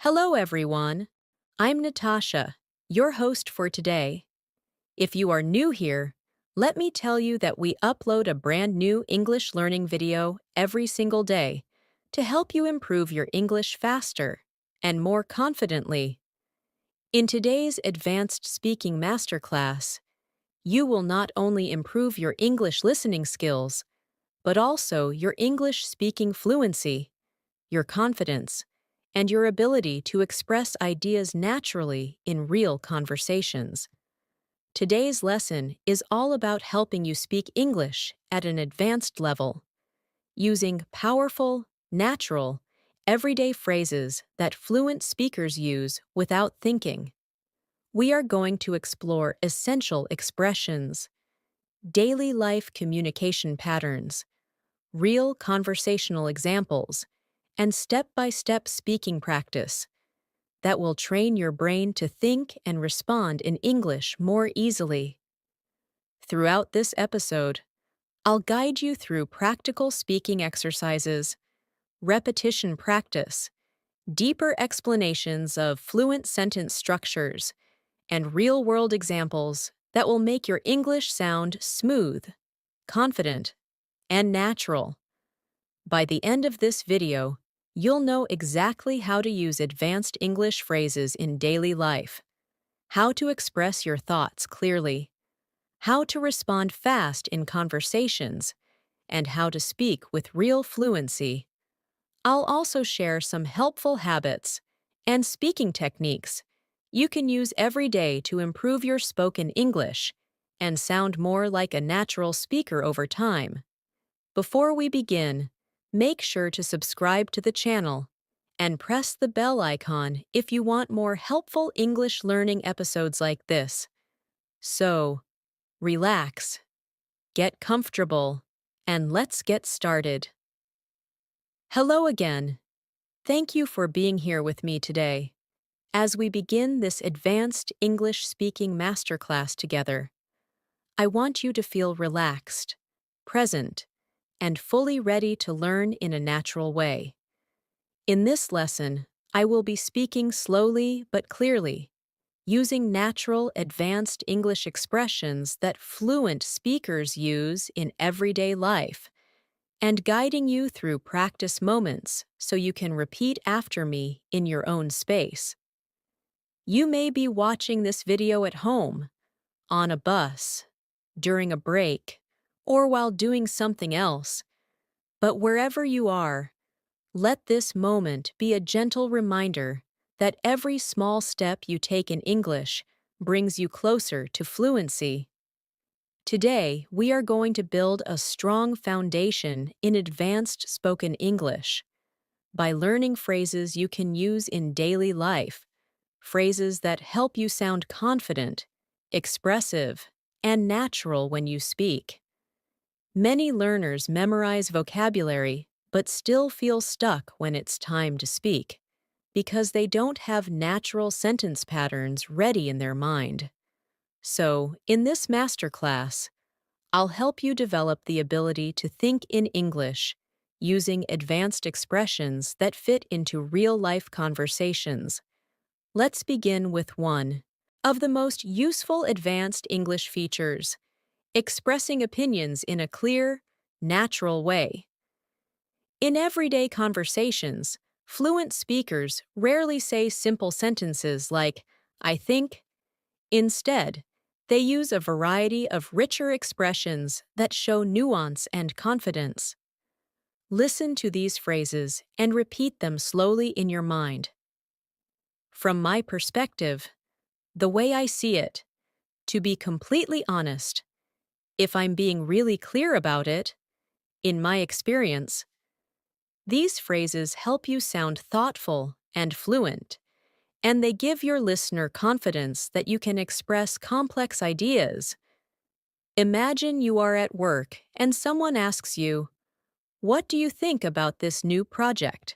Hello, everyone. I'm Natasha, your host for today. If you are new here, let me tell you that we upload a brand new English learning video every single day to help you improve your English faster and more confidently. In today's Advanced Speaking Masterclass, you will not only improve your English listening skills, but also your English speaking fluency, your confidence, and your ability to express ideas naturally in real conversations. Today's lesson is all about helping you speak English at an advanced level, using powerful, natural, everyday phrases that fluent speakers use without thinking. We are going to explore essential expressions, daily life communication patterns, real conversational examples, and step-by-step speaking practice that will train your brain to think and respond in English more easily. Throughout this episode, I'll guide you through practical speaking exercises, repetition practice, deeper explanations of fluent sentence structures, and real-world examples that will make your English sound smooth, confident, and natural. By the end of this video, you'll know exactly how to use advanced English phrases in daily life, how to express your thoughts clearly, how to respond fast in conversations, and how to speak with real fluency. I'll also share some helpful habits and speaking techniques you can use every day to improve your spoken English and sound more like a natural speaker over time. Before we begin, make sure to subscribe to the channel and press the bell icon if you want more helpful English learning episodes like this. So, relax, get comfortable, and let's get started. Hello again. Thank you for being here with me today as we begin this advanced English speaking masterclass together. I want you to feel relaxed, present, and fully ready to learn in a natural way. In this lesson, I will be speaking slowly but clearly, using natural, advanced English expressions that fluent speakers use in everyday life, and guiding you through practice moments so you can repeat after me in your own space. You may be watching this video at home, on a bus, during a break, or while doing something else, but wherever you are, let this moment be a gentle reminder that every small step you take in English brings you closer to fluency. Today, we are going to build a strong foundation in advanced spoken English by learning phrases you can use in daily life, phrases that help you sound confident, expressive, and natural when you speak. Many learners memorize vocabulary but still feel stuck when it's time to speak, because they don't have natural sentence patterns ready in their mind. So, in this masterclass, I'll help you develop the ability to think in English using advanced expressions that fit into real-life conversations. Let's begin with one of the most useful advanced English features: expressing opinions in a clear, natural way. In everyday conversations, fluent speakers rarely say simple sentences like, "I think." Instead, they use a variety of richer expressions that show nuance and confidence. Listen to these phrases and repeat them slowly in your mind. From my perspective, the way I see it, to be completely honest, if I'm being really clear about it, in my experience, these phrases help you sound thoughtful and fluent, and they give your listener confidence that you can express complex ideas. Imagine you are at work and someone asks you, "What do you think about this new project?"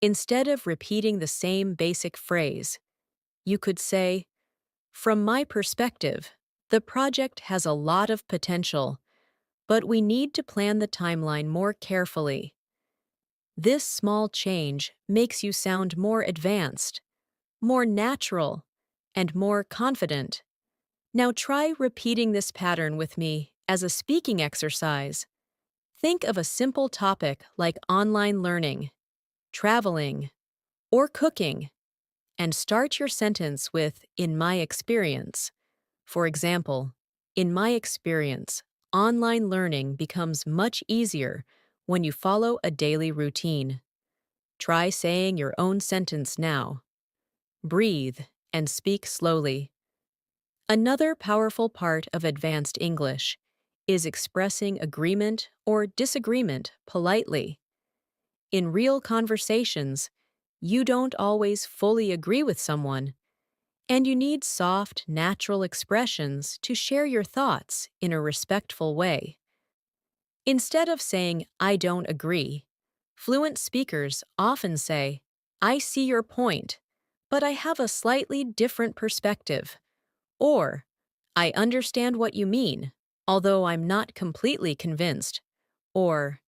Instead of repeating the same basic phrase, you could say, "From my perspective, the project has a lot of potential, but we need to plan the timeline more carefully." This small change makes you sound more advanced, more natural, and more confident. Now try repeating this pattern with me as a speaking exercise. Think of a simple topic like online learning, traveling, or cooking, and start your sentence with "in my experience." For example, in my experience, online learning becomes much easier when you follow a daily routine. Try saying your own sentence now. Breathe and speak slowly. Another powerful part of advanced English is expressing agreement or disagreement politely. In real conversations, you don't always fully agree with someone, and you need soft, natural expressions to share your thoughts in a respectful way. Instead of saying, "I don't agree," fluent speakers often say, "I see your point, but I have a slightly different perspective." Or, "I understand what you mean, although I'm not completely convinced." Or,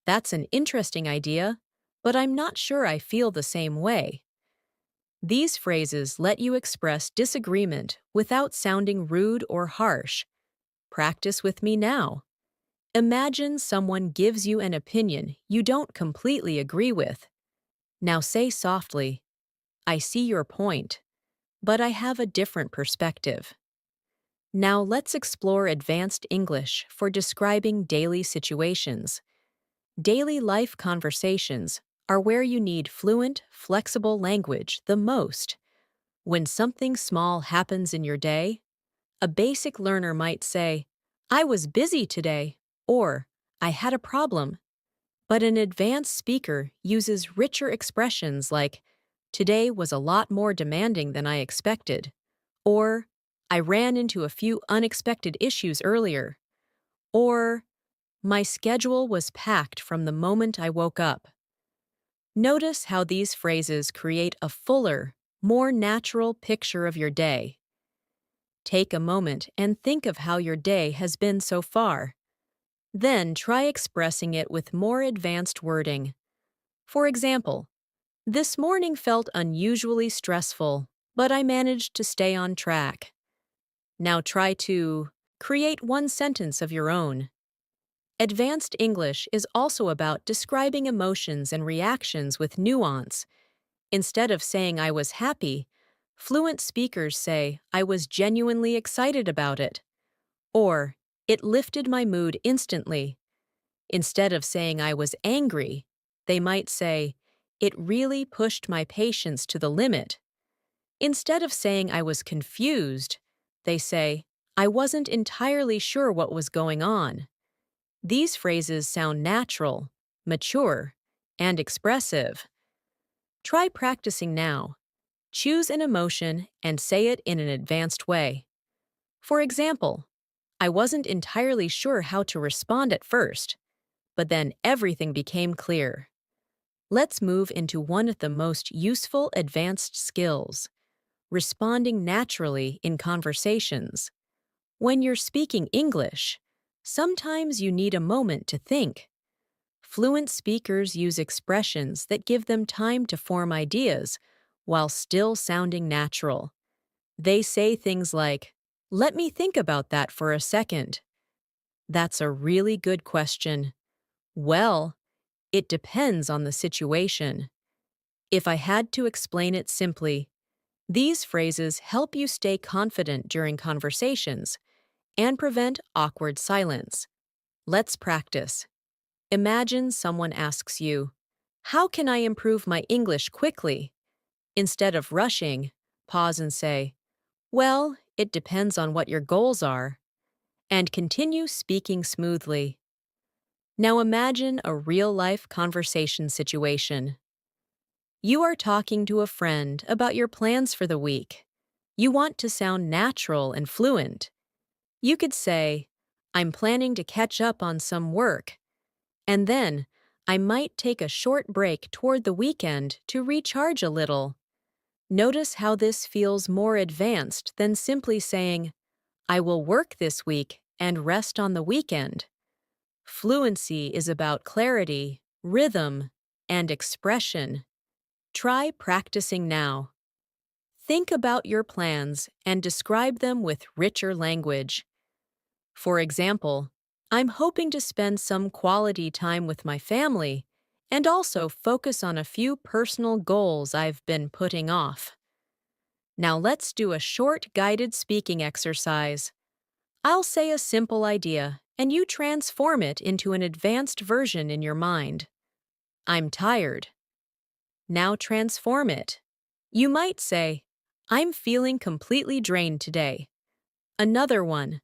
"That's an interesting idea, but I'm not sure I feel the same way." These phrases let you express disagreement without sounding rude or harsh. Practice with me now. Imagine someone gives you an opinion you don't completely agree with. Now say softly, "I see your point, but I have a different perspective." Now let's explore advanced English for describing daily situations. Daily life conversations are where you need fluent, flexible language the most. When something small happens in your day, a basic learner might say, "I was busy today," or "I had a problem." But an advanced speaker uses richer expressions like, "Today was a lot more demanding than I expected," or "I ran into a few unexpected issues earlier," or "My schedule was packed from the moment I woke up." Notice how these phrases create a fuller, more natural picture of your day. Take a moment and think of how your day has been so far. Then try expressing it with more advanced wording. For example, "This morning felt unusually stressful, but I managed to stay on track." Now try to create one sentence of your own. Advanced English is also about describing emotions and reactions with nuance. Instead of saying "I was happy," fluent speakers say "I was genuinely excited about it," or "It lifted my mood instantly." Instead of saying "I was angry," they might say, "It really pushed my patience to the limit." Instead of saying "I was confused," they say, "I wasn't entirely sure what was going on." These phrases sound natural, mature, and expressive. Try practicing now. Choose an emotion and say it in an advanced way. For example, "I wasn't entirely sure how to respond at first, but then everything became clear." Let's move into one of the most useful advanced skills: responding naturally in conversations. When you're speaking English, sometimes you need a moment to think. Fluent speakers use expressions that give them time to form ideas while still sounding natural. They say things like, "Let me think about that for a second." "That's a really good question." "Well, it depends on the situation." "If I had to explain it simply," these phrases help you stay confident during conversations and prevent awkward silence. Let's practice. Imagine someone asks you, "How can I improve my English quickly?" Instead of rushing, pause and say, "Well, it depends on what your goals are," and continue speaking smoothly. Now imagine a real-life conversation situation. You are talking to a friend about your plans for the week. You want to sound natural and fluent. You could say, "I'm planning to catch up on some work," and then, "I might take a short break toward the weekend to recharge a little." Notice how this feels more advanced than simply saying, "I will work this week and rest on the weekend." Fluency is about clarity, rhythm, and expression. Try practicing now. Think about your plans and describe them with richer language. For example, I'm hoping to spend some quality time with my family and also focus on a few personal goals I've been putting off. Now let's do a short guided speaking exercise. I'll say a simple idea, and you transform it into an advanced version in your mind. I'm tired. Now transform it. You might say, I'm feeling completely drained today. Another one,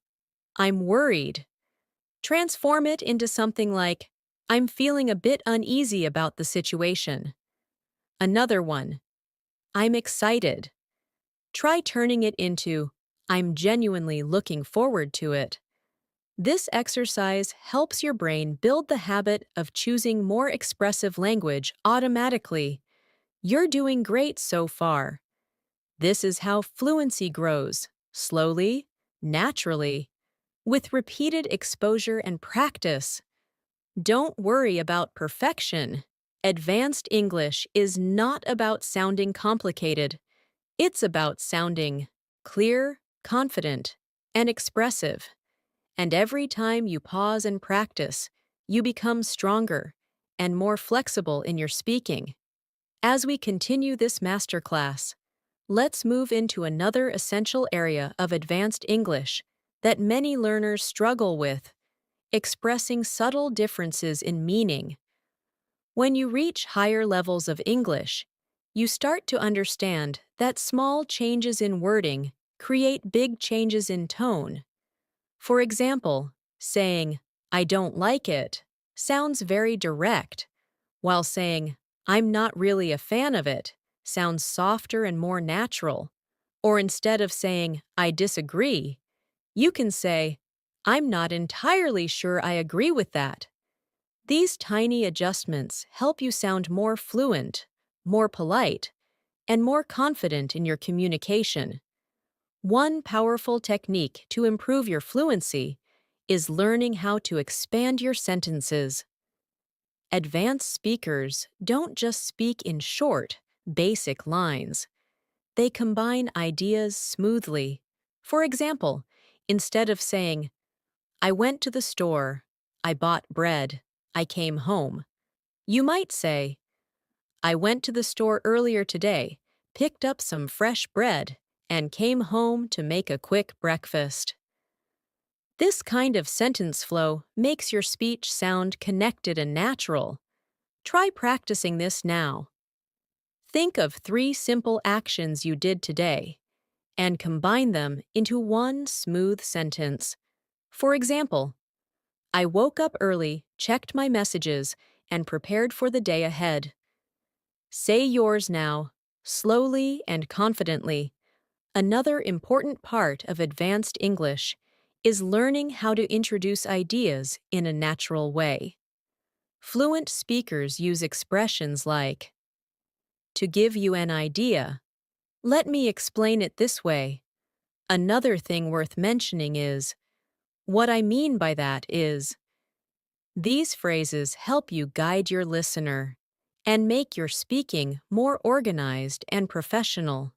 I'm worried. Transform it into something like, I'm feeling a bit uneasy about the situation. Another one, I'm excited. Try turning it into, I'm genuinely looking forward to it. This exercise helps your brain build the habit of choosing more expressive language automatically. You're doing great so far. This is how fluency grows, slowly, naturally, with repeated exposure and practice. Don't worry about perfection. Advanced English is not about sounding complicated. It's about sounding clear, confident, and expressive. And every time you pause and practice, you become stronger and more flexible in your speaking. As we continue this masterclass, let's move into another essential area of advanced English that many learners struggle with: expressing subtle differences in meaning. When you reach higher levels of English, you start to understand that small changes in wording create big changes in tone. For example, saying, I don't like it, sounds very direct, while saying, I'm not really a fan of it, sounds softer and more natural. Or instead of saying, I disagree, you can say, I'm not entirely sure I agree with that. These tiny adjustments help you sound more fluent, more polite, and more confident in your communication. One powerful technique to improve your fluency is learning how to expand your sentences. Advanced speakers don't just speak in short, basic lines. They combine ideas smoothly. For example, instead of saying, I went to the store, I bought bread, I came home, you might say, I went to the store earlier today, picked up some fresh bread, and came home to make a quick breakfast. This kind of sentence flow makes your speech sound connected and natural. Try practicing this now. Think of 3 simple actions you did today and combine them into one smooth sentence. For example, I woke up early, checked my messages, and prepared for the day ahead. Say yours now, slowly and confidently. Another important part of advanced English is learning how to introduce ideas in a natural way. Fluent speakers use expressions like, to give you an idea, let me explain it this way. Another thing worth mentioning is, what I mean by that is. These phrases help you guide your listener and make your speaking more organized and professional.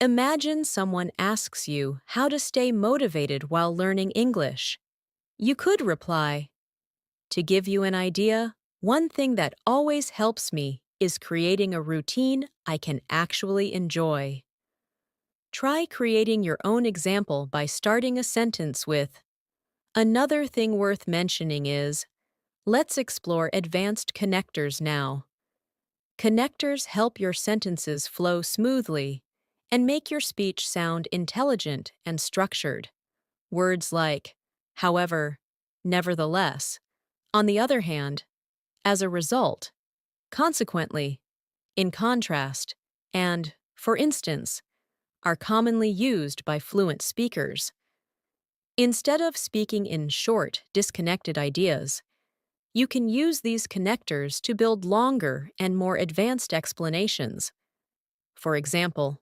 Imagine someone asks you how to stay motivated while learning English. You could reply, to give you an idea, one thing that always helps me is creating a routine I can actually enjoy. Try creating your own example by starting a sentence with, another thing worth mentioning is, let's explore advanced connectors now. Connectors help your sentences flow smoothly and make your speech sound intelligent and structured. Words like, however, nevertheless, on the other hand, as a result, consequently, in contrast, and, for instance, are commonly used by fluent speakers. Instead of speaking in short, disconnected ideas, you can use these connectors to build longer and more advanced explanations. For example,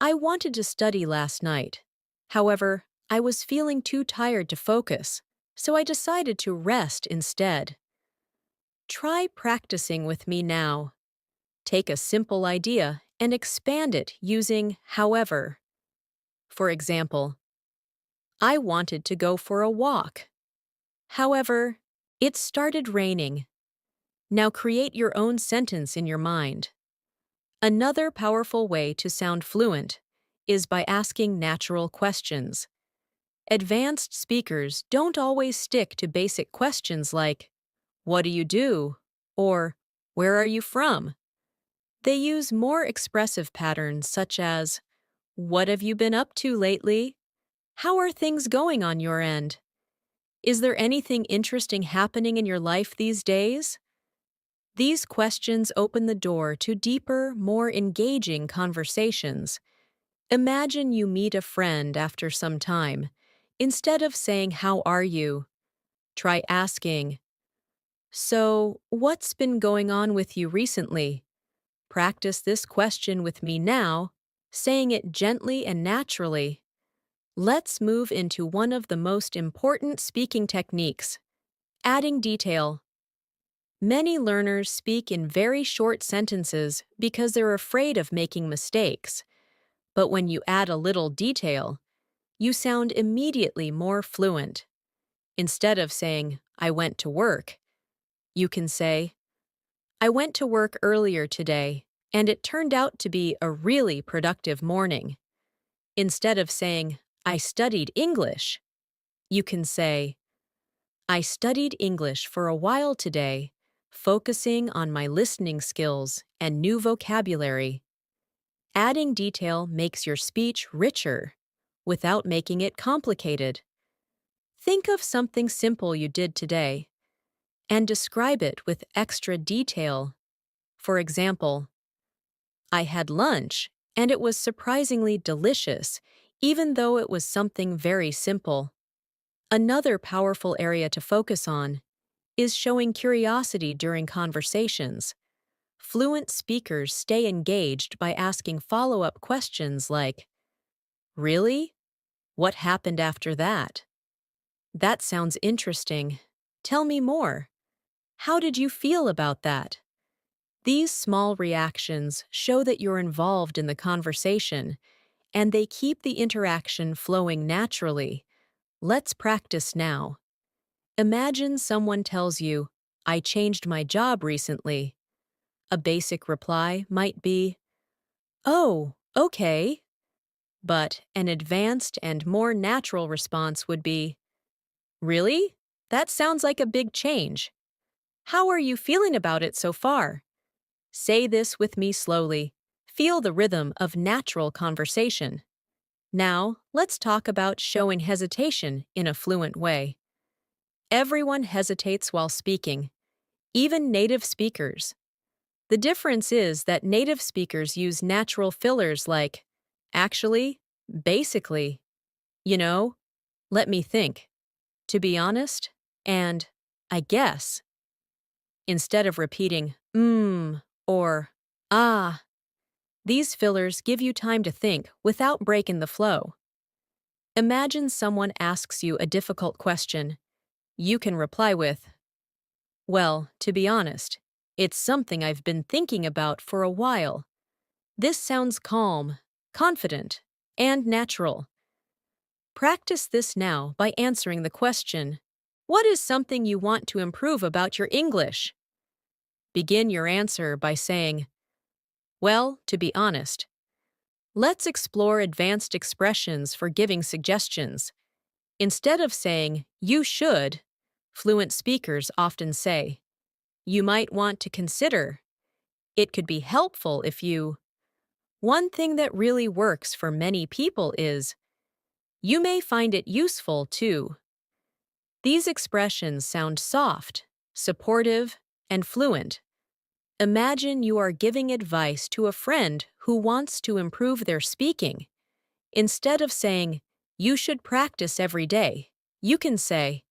I wanted to study last night. However, I was feeling too tired to focus, so I decided to rest instead. Try practicing with me now. Take a simple idea and expand it using however. For example, I wanted to go for a walk. However, it started raining. Now create your own sentence in your mind. Another powerful way to sound fluent is by asking natural questions. Advanced speakers don't always stick to basic questions like, "What do you do?" or "Where are you from?" They use more expressive patterns such as, "What have you been up to lately? How are things going on your end? Is there anything interesting happening in your life these days?" These questions open the door to deeper, more engaging conversations. Imagine you meet a friend after some time. Instead of saying, "How are you?" try asking, "So, what's been going on with you recently?" Practice this question with me now, saying it gently and naturally. Let's move into one of the most important speaking techniques, adding detail. Many learners speak in very short sentences because they're afraid of making mistakes. But when you add a little detail, you sound immediately more fluent. Instead of saying, "I went to work," you can say, "I went to work earlier today, and it turned out to be a really productive morning." Instead of saying, "I studied English," you can say, "I studied English for a while today, focusing on my listening skills and new vocabulary." Adding detail makes your speech richer without making it complicated. Think of something simple you did today and describe it with extra detail. For example, "I had lunch and it was surprisingly delicious, even though it was something very simple." Another powerful area to focus on is showing curiosity during conversations. Fluent speakers stay engaged by asking follow-up questions like, "Really? What happened after that? That sounds interesting. Tell me more. How did you feel about that?" These small reactions show that you're involved in the conversation, and they keep the interaction flowing naturally. Let's practice now. Imagine someone tells you, "I changed my job recently." A basic reply might be, "Oh, okay." But an advanced and more natural response would be, "Really? That sounds like a big change. How are you feeling about it so far?" Say this with me slowly. Feel the rhythm of natural conversation. Now, let's talk about showing hesitation in a fluent way. Everyone hesitates while speaking, even native speakers. The difference is that native speakers use natural fillers like, "Actually," "Basically," "You know," "Let me think," "To be honest," and "I guess." Instead of repeating or "ah." These fillers give you time to think without breaking the flow. Imagine someone asks you a difficult question. You can reply with, "Well, to be honest, it's something I've been thinking about for a while." This sounds calm, confident, and natural. Practice this now by answering the question, "What is something you want to improve about your English?" Begin your answer by saying, "Well, to be honest." Let's explore advanced expressions for giving suggestions. Instead of saying, "You should," fluent speakers often say, "You might want to consider." It could be helpful if you. One thing that really works for many people is, "You may find it useful too." These expressions sound soft, supportive, and fluent. Imagine you are giving advice to a friend who wants to improve their speaking. Instead of saying, "You should practice every day," you can say,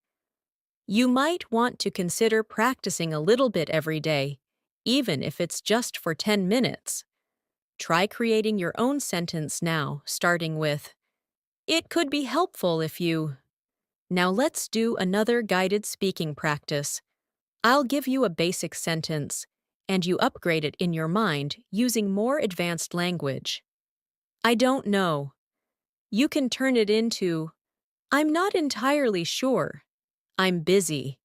"You might want to consider practicing a little bit every day, even if it's just for 10 minutes. Try creating your own sentence now, starting with, "It could be helpful if you." Now let's do another guided speaking practice. I'll give you a basic sentence, and you upgrade it in your mind using more advanced language. I don't know. You can turn it into, I'm not entirely sure. I'm busy.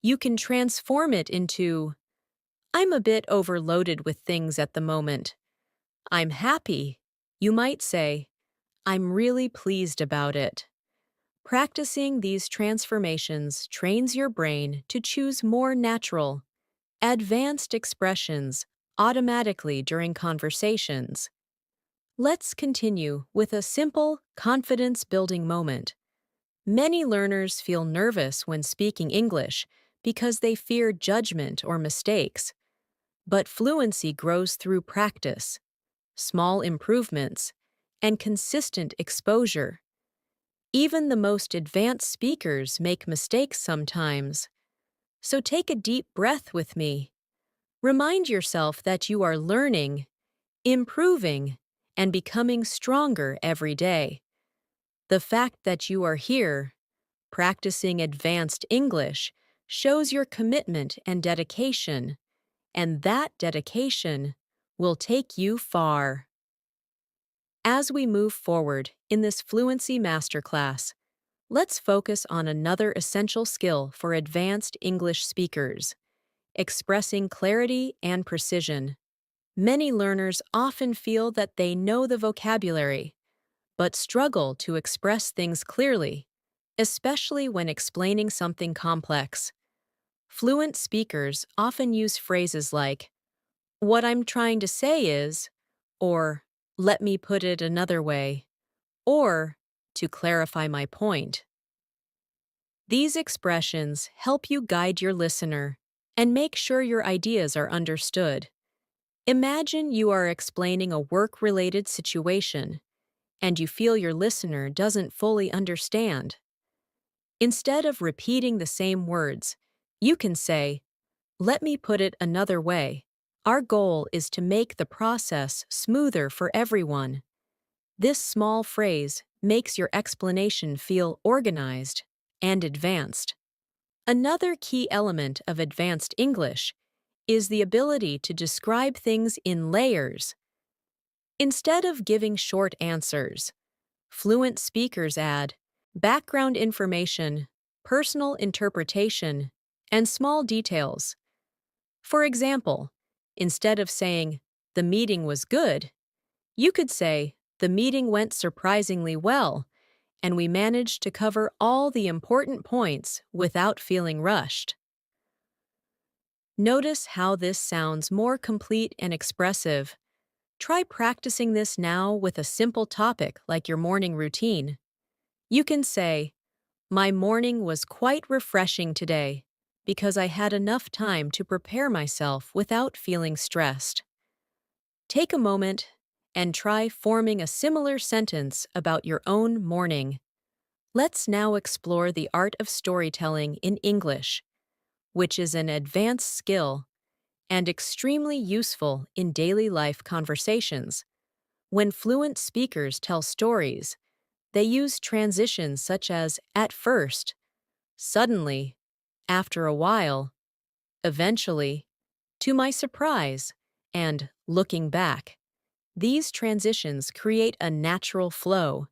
You can transform it into, I'm a bit overloaded with things at the moment. I'm happy. You might say, I'm really pleased about it. Practicing these transformations trains your brain to choose more natural, advanced expressions automatically during conversations. Let's continue with a simple, confidence-building moment. Many learners feel nervous when speaking English because they fear judgment or mistakes. But fluency grows through practice, small improvements, and consistent exposure. Even the most advanced speakers make mistakes sometimes. So take a deep breath with me. Remind yourself that you are learning, improving, and becoming stronger every day. The fact that you are here, practicing advanced English, shows your commitment and dedication, and that dedication will take you far. As we move forward in this fluency masterclass, let's focus on another essential skill for advanced English speakers: expressing clarity and precision. Many learners often feel that they know the vocabulary, but struggle to express things clearly, especially when explaining something complex. Fluent speakers often use phrases like, what I'm trying to say is, or let me put it another way, or to clarify my point. These expressions help you guide your listener and make sure your ideas are understood. Imagine you are explaining a work-related situation and you feel your listener doesn't fully understand. Instead of repeating the same words, you can say, let me put it another way. Our goal is to make the process smoother for everyone. This small phrase makes your explanation feel organized and advanced. Another key element of advanced English is the ability to describe things in layers. Instead of giving short answers, fluent speakers add background information, personal interpretation, and small details. For example, instead of saying, the meeting was good, you could say, the meeting went surprisingly well, and we managed to cover all the important points without feeling rushed. Notice how this sounds more complete and expressive. Try practicing this now with a simple topic like your morning routine. You can say, my morning was quite refreshing today because I had enough time to prepare myself without feeling stressed. Take a moment and try forming a similar sentence about your own morning. Let's now explore the art of storytelling in English, which is an advanced skill and extremely useful in daily life conversations. When fluent speakers tell stories, they use transitions such as at first, suddenly, after a while, eventually, to my surprise, and looking back. These transitions create a natural flow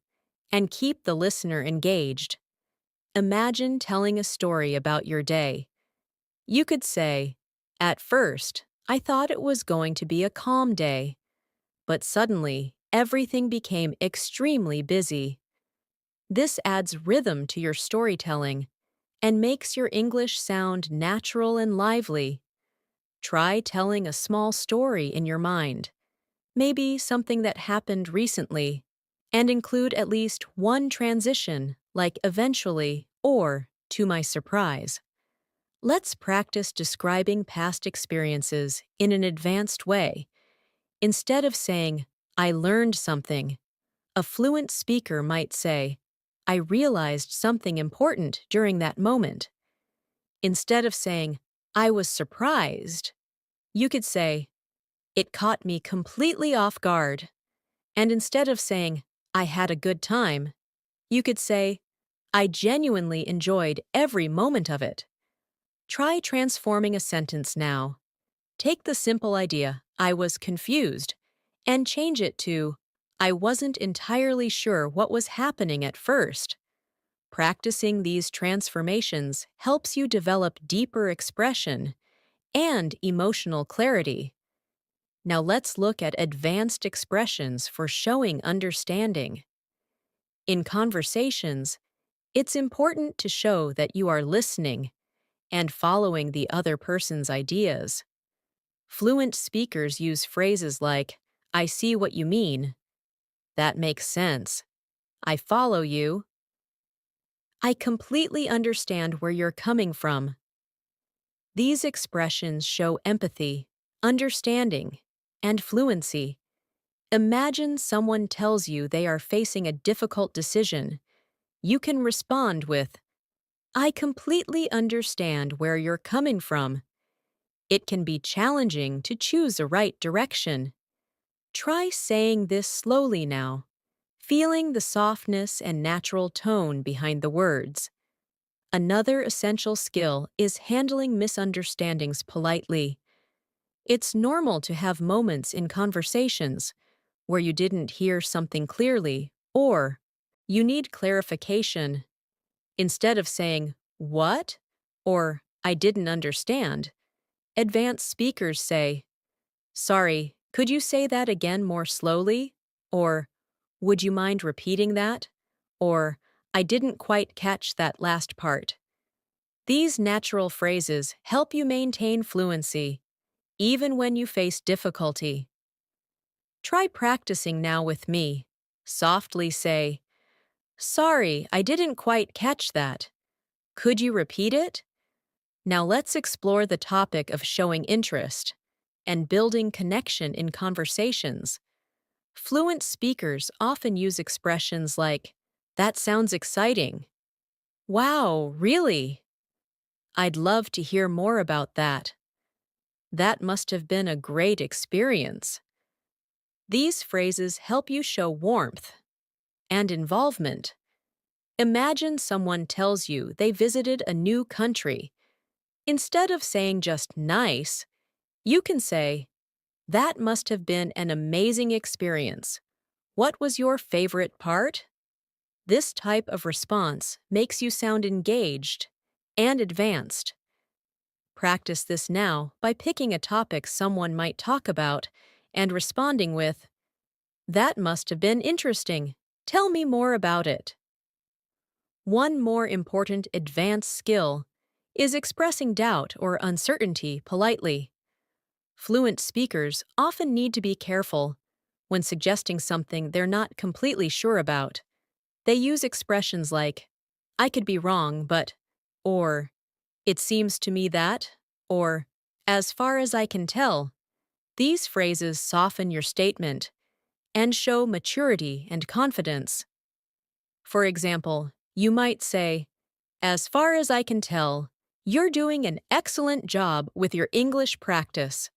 and keep the listener engaged. Imagine telling a story about your day. You could say, at first, I thought it was going to be a calm day, but suddenly, everything became extremely busy. This adds rhythm to your storytelling and makes your English sound natural and lively. Try telling a small story in your mind, maybe something that happened recently, and include at least one transition, like eventually or to my surprise. Let's practice describing past experiences in an advanced way. Instead of saying, I learned something, a fluent speaker might say, I realized something important during that moment. Instead of saying, I was surprised, you could say, it caught me completely off guard. And instead of saying, I had a good time, you could say, I genuinely enjoyed every moment of it. Try transforming a sentence now. Take the simple idea, I was confused, and change it to, I wasn't entirely sure what was happening at first. Practicing these transformations helps you develop deeper expression and emotional clarity. Now let's look at advanced expressions for showing understanding. In conversations, it's important to show that you are listening and following the other person's ideas. Fluent speakers use phrases like, I see what you mean, that makes sense, I follow you, I completely understand where you're coming from. These expressions show empathy, understanding, and fluency. Imagine someone tells you they are facing a difficult decision. You can respond with, I completely understand where you're coming from. It can be challenging to choose a right direction. Try saying this slowly now, feeling the softness and natural tone behind the words. Another essential skill is handling misunderstandings politely. It's normal to have moments in conversations where you didn't hear something clearly or you need clarification. Instead of saying, what? Or, I didn't understand, advanced speakers say, sorry, could you say that again more slowly? Or, would you mind repeating that? Or, I didn't quite catch that last part. These natural phrases help you maintain fluency, even when you face difficulty. Try practicing now with me. Softly say, sorry, I didn't quite catch that. Could you repeat it? Now let's explore the topic of showing interest and building connection in conversations. Fluent speakers often use expressions like, that sounds exciting. Wow, really? I'd love to hear more about that. That must have been a great experience. These phrases help you show warmth and involvement. Imagine someone tells you they visited a new country. Instead of saying just nice, you can say, that must have been an amazing experience. What was your favorite part? This type of response makes you sound engaged and advanced. Practice this now by picking a topic someone might talk about and responding with, that must have been interesting. Tell me more about it. One more important advanced skill is expressing doubt or uncertainty politely. Fluent speakers often need to be careful when suggesting something they're not completely sure about. They use expressions like, I could be wrong, but, or, it seems to me that, or, as far as I can tell. These phrases soften your statement and show maturity and confidence. For example, you might say, as far as I can tell, you're doing an excellent job with your English practice.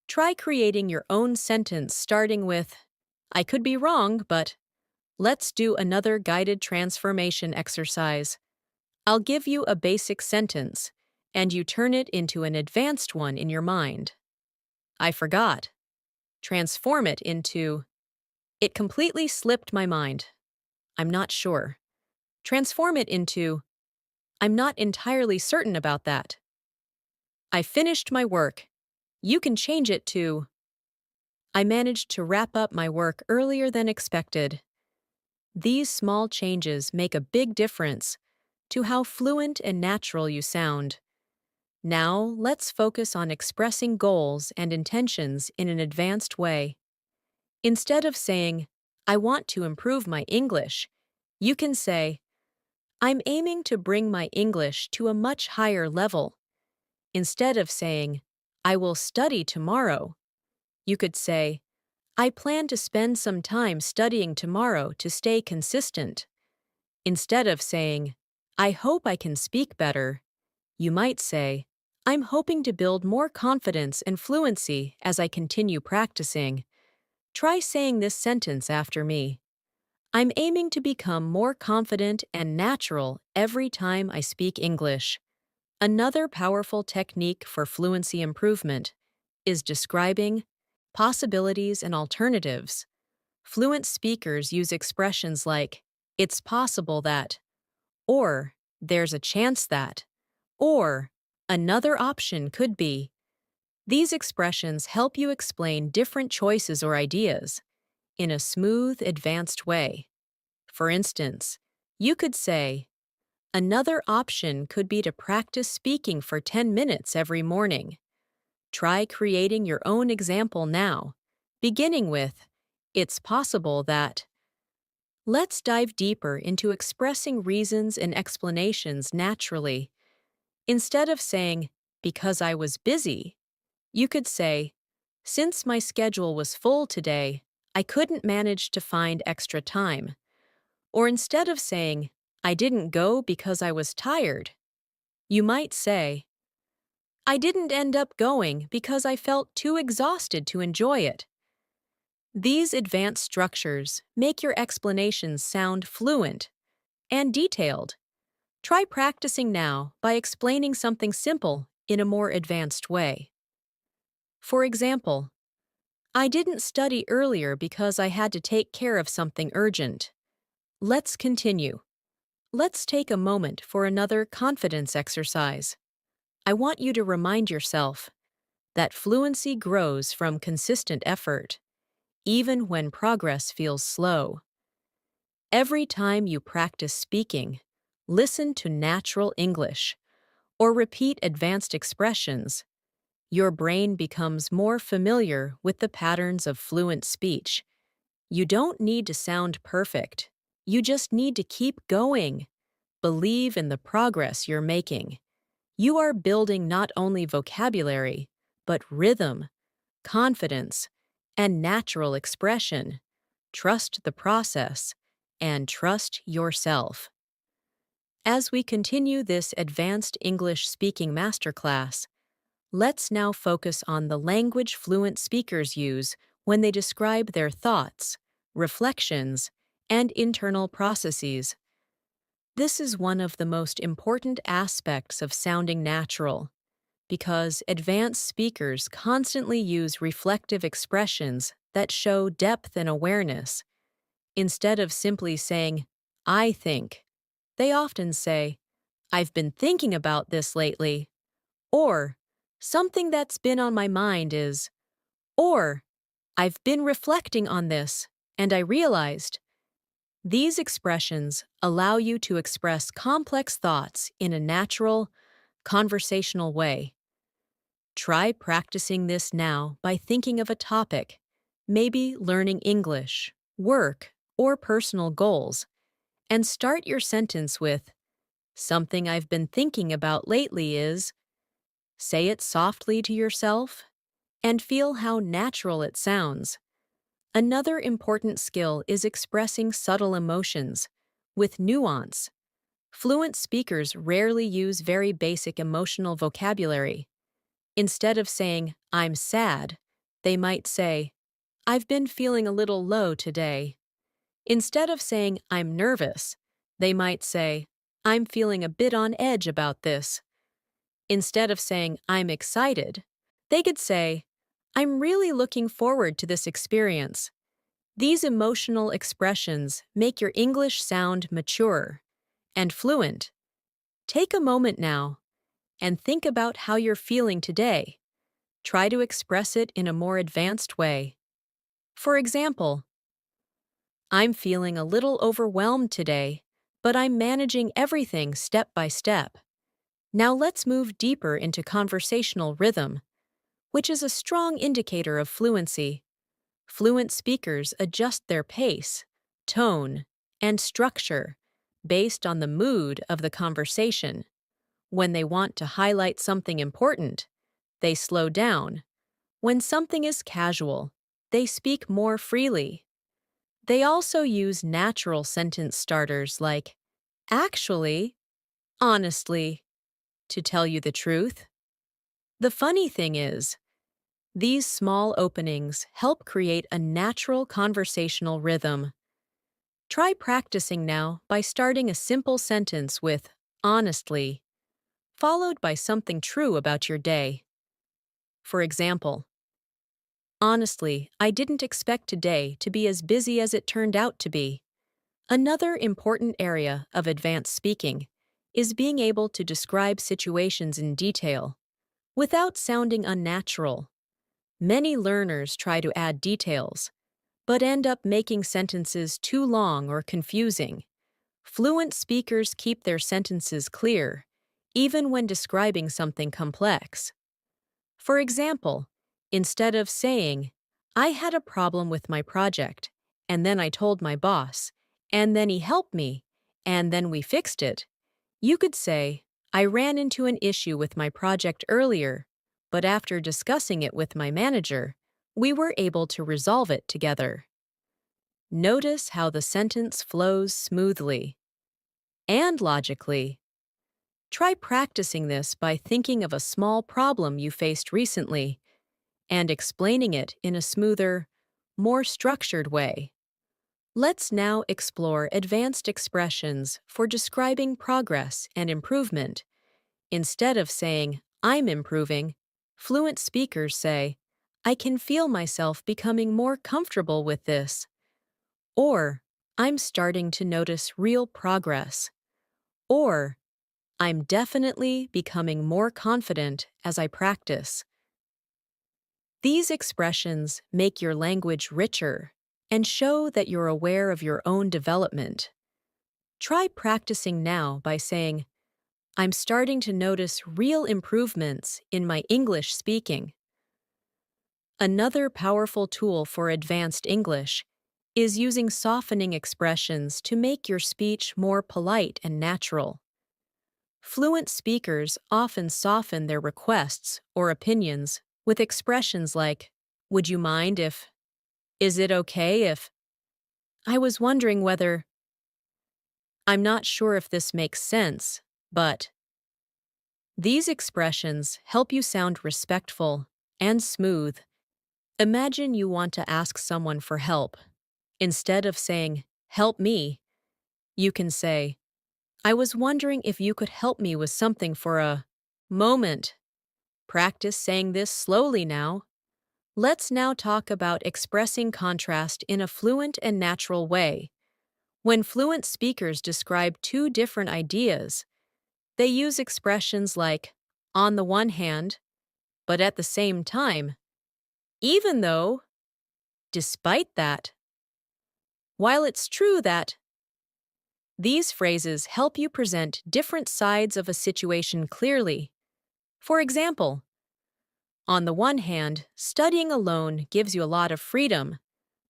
Try creating your own sentence starting with, I could be wrong, but let's do another guided transformation exercise. I'll give you a basic sentence, and you turn it into an advanced one in your mind. I forgot. Transform it into, it completely slipped my mind. I'm not sure. Transform it into, I'm not entirely certain about that. I finished my work. You can change it to, I managed to wrap up my work earlier than expected. These small changes make a big difference to how fluent and natural you sound. Now, let's focus on expressing goals and intentions in an advanced way. Instead of saying, I want to improve my English, you can say, I'm aiming to bring my English to a much higher level. Instead of saying, I will study tomorrow, you could say, I plan to spend some time studying tomorrow to stay consistent. Instead of saying, I hope I can speak better, you might say, I'm hoping to build more confidence and fluency as I continue practicing. Try saying this sentence after me. I'm aiming to become more confident and natural every time I speak English. Another powerful technique for fluency improvement is describing possibilities and alternatives. Fluent speakers use expressions like, it's possible that, or there's a chance that, or another option could be. These expressions help you explain different choices or ideas in a smooth, advanced way. For instance, you could say, another option could be to practice speaking for 10 minutes every morning. Try creating your own example now, beginning with, it's possible that. Let's dive deeper into expressing reasons and explanations naturally. Instead of saying, because I was busy, you could say, since my schedule was full today, I couldn't manage to find extra time. Or instead of saying, I didn't go because I was tired, you might say, I didn't end up going because I felt too exhausted to enjoy it. These advanced structures make your explanations sound fluent and detailed. Try practicing now by explaining something simple in a more advanced way. For example, I didn't study earlier because I had to take care of something urgent. Let's continue. Let's take a moment for another confidence exercise. I want you to remind yourself that fluency grows from consistent effort, even when progress feels slow. Every time you practice speaking, listen to natural English or repeat advanced expressions, your brain becomes more familiar with the patterns of fluent speech. You don't need to sound perfect. You just need to keep going. Believe in the progress you're making. You are building not only vocabulary, but rhythm, confidence, and natural expression. Trust the process and trust yourself. As we continue this advanced English speaking masterclass, let's now focus on the language fluent speakers use when they describe their thoughts, reflections, and internal processes. This is one of the most important aspects of sounding natural, because advanced speakers constantly use reflective expressions that show depth and awareness. Instead of simply saying, I think, they often say, I've been thinking about this lately, or something that's been on my mind is, or I've been reflecting on this, and I realized. These expressions allow you to express complex thoughts in a natural, conversational way. Try practicing this now by thinking of a topic, maybe learning English, work, or personal goals, and start your sentence with, something I've been thinking about lately is. Say it softly to yourself and feel how natural it sounds. Another important skill is expressing subtle emotions with nuance. Fluent speakers rarely use very basic emotional vocabulary. Instead of saying, I'm sad, they might say, I've been feeling a little low today. Instead of saying, I'm nervous, they might say, I'm feeling a bit on edge about this. Instead of saying, I'm excited, they could say, I'm really looking forward to this experience. These emotional expressions make your English sound mature and fluent. Take a moment now and think about how you're feeling today. Try to express it in a more advanced way. For example, I'm feeling a little overwhelmed today, but I'm managing everything step by step. Now let's move deeper into conversational rhythm, which is a strong indicator of fluency. Fluent speakers adjust their pace, tone, and structure based on the mood of the conversation. When they want to highlight something important, they slow down. When something is casual, they speak more freely. They also use natural sentence starters like, actually, honestly, to tell you the truth. The funny thing is, these small openings help create a natural conversational rhythm. Try practicing now by starting a simple sentence with honestly. followed by something true about your day. For example, honestly, I didn't expect today to be as busy as it turned out to be. Another important area of advanced speaking is being able to describe situations in detail without sounding unnatural. Many learners try to add details, but end up making sentences too long or confusing. Fluent speakers keep their sentences clear, even when describing something complex. For example, instead of saying, I had a problem with my project, and then I told my boss, and then he helped me, and then we fixed it, you could say, I ran into an issue with my project earlier, but after discussing it with my manager, we were able to resolve it together. Notice how the sentence flows smoothly and logically. Try practicing this by thinking of a small problem you faced recently and explaining it in a smoother, more structured way. Let's now explore advanced expressions for describing progress and improvement. Instead of saying, I'm improving, fluent speakers say, I can feel myself becoming more comfortable with this. Or, I'm starting to notice real progress. Or, I'm definitely becoming more confident as I practice. These expressions make your language richer and show that you're aware of your own development. Try practicing now by saying, I'm starting to notice real improvements in my English speaking. Another powerful tool for advanced English is using softening expressions to make your speech more polite and natural. Fluent speakers often soften their requests or opinions with expressions like, would you mind if, is it okay if, I was wondering whether, I'm not sure if this makes sense, but. These expressions help you sound respectful and smooth. Imagine you want to ask someone for help. Instead of saying, help me, you can say, I was wondering if you could help me with something for a moment. Practice saying this slowly now. Let's now talk about expressing contrast in a fluent and natural way. When fluent speakers describe two different ideas, they use expressions like, on the one hand, but at the same time, even though, despite that. While it's true that, these phrases help you present different sides of a situation clearly. For example, on the one hand, studying alone gives you a lot of freedom,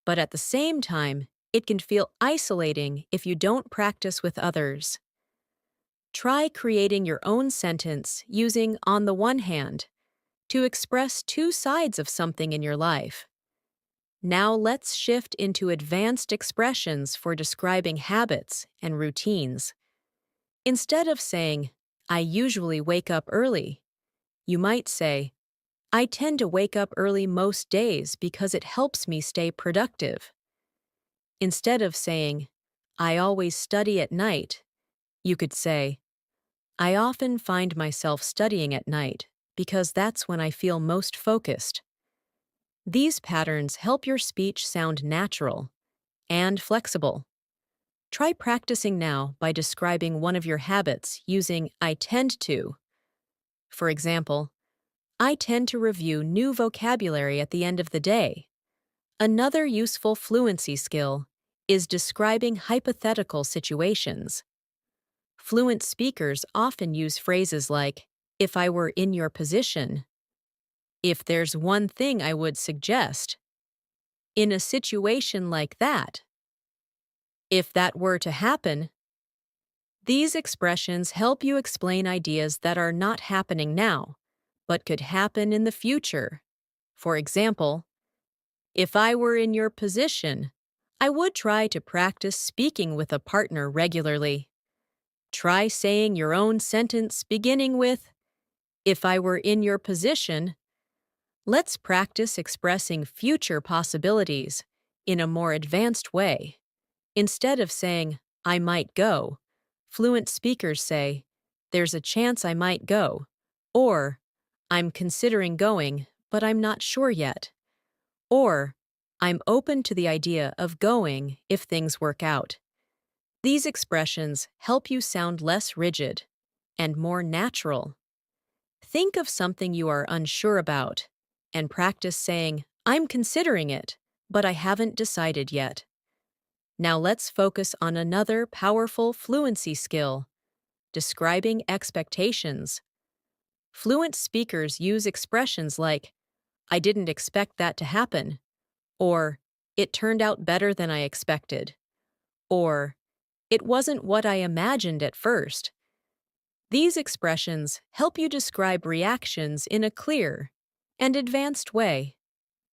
but at the same time, it can feel isolating if you don't practice with others. Try creating your own sentence using on the one hand to express two sides of something in your life. Now let's shift into advanced expressions for describing habits and routines. Instead of saying, I usually wake up early, you might say, I tend to wake up early most days because it helps me stay productive. Instead of saying, I always study at night, you could say, I often find myself studying at night because that's when I feel most focused. These patterns help your speech sound natural and flexible. Try practicing now by describing one of your habits using I tend to. For example, I tend to review new vocabulary at the end of the day. Another useful fluency skill is describing hypothetical situations. Fluent speakers often use phrases like, if I were in your position, if there's one thing I would suggest, in a situation like that, if that were to happen. These expressions help you explain ideas that are not happening now, but could happen in the future. For example, if I were in your position, I would try to practice speaking with a partner regularly. Try saying your own sentence beginning with, if I were in your position. Let's practice expressing future possibilities in a more advanced way. Instead of saying, I might go, fluent speakers say, there's a chance I might go, or I'm considering going, but I'm not sure yet, or I'm open to the idea of going if things work out. These expressions help you sound less rigid and more natural. Think of something you are unsure about and practice saying, I'm considering it, but I haven't decided yet. Now let's focus on another powerful fluency skill, describing expectations. Fluent speakers use expressions like, I didn't expect that to happen, or it turned out better than I expected, or it wasn't what I imagined at first. These expressions help you describe reactions in a clear and advanced way.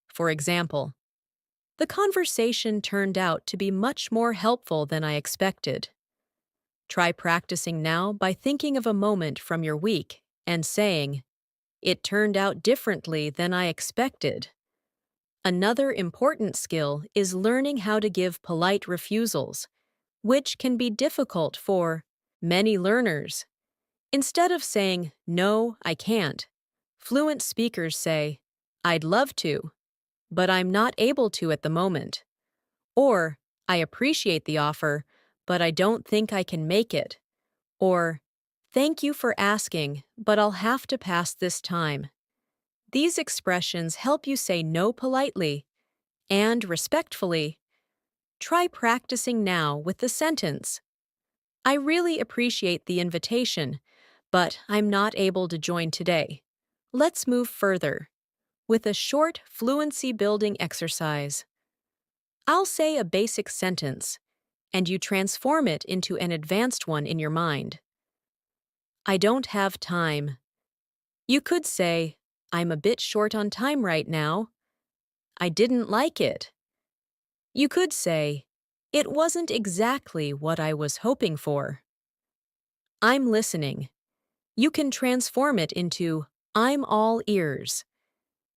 For example, the conversation turned out to be much more helpful than I expected. Try practicing now by thinking of a moment from your week and saying, it turned out differently than I expected. Another important skill is learning how to give polite refusals, which can be difficult for many learners. Instead of saying, no, I can't, fluent speakers say, I'd love to, but I'm not able to at the moment. Or, I appreciate the offer, but I don't think I can make it. Or, thank you for asking, but I'll have to pass this time. These expressions help you say no politely and respectfully. Try practicing now with the sentence, I really appreciate the invitation, but I'm not able to join today. Let's move further with a short fluency building exercise. I'll say a basic sentence, and you transform it into an advanced one in your mind. I don't have time. You could say, I'm a bit short on time right now. I didn't like it. You could say, it wasn't exactly what I was hoping for. I'm listening. You can transform it into, I'm all ears.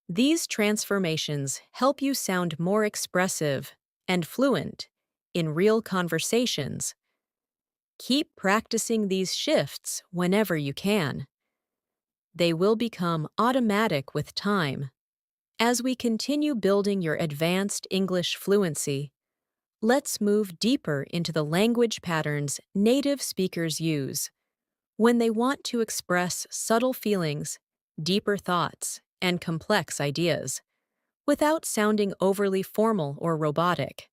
These transformations help you sound more expressive and fluent in real conversations. Keep practicing these shifts whenever you can. They will become automatic with time. As we continue building your advanced English fluency, let's move deeper into the language patterns native speakers use when they want to express subtle feelings, deeper thoughts, and complex ideas, without sounding overly formal or robotic.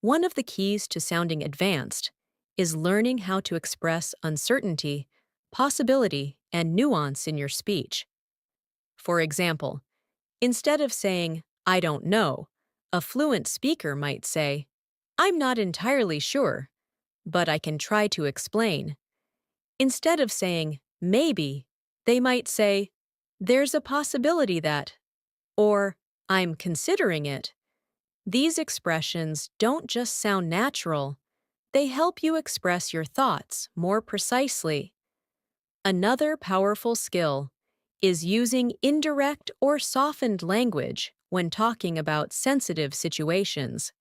One of the keys to sounding advanced is learning how to express uncertainty, possibility, and nuance in your speech. For example, instead of saying, I don't know, a fluent speaker might say, I'm not entirely sure, but I can try to explain. Instead of saying, maybe, they might say, there's a possibility that, or I'm considering it. These expressions don't just sound natural, they help you express your thoughts more precisely. Another powerful skill is using indirect or softened language when talking about sensitive situations.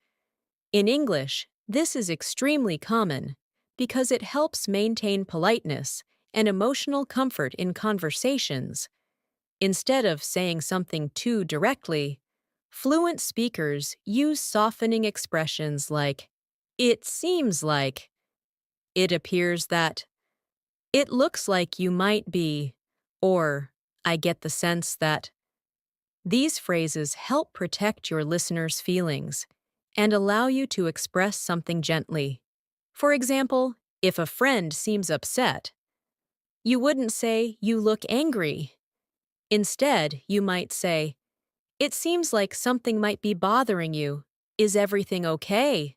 In English, this is extremely common because it helps maintain politeness and emotional comfort in conversations. Instead of saying something too directly, fluent speakers use softening expressions like, it seems like, it appears that, it looks like you might be, or I get the sense that. These phrases help protect your listener's feelings and allow you to express something gently. For example, if a friend seems upset, you wouldn't say, you look angry. Instead, you might say, it seems like something might be bothering you. Is everything okay?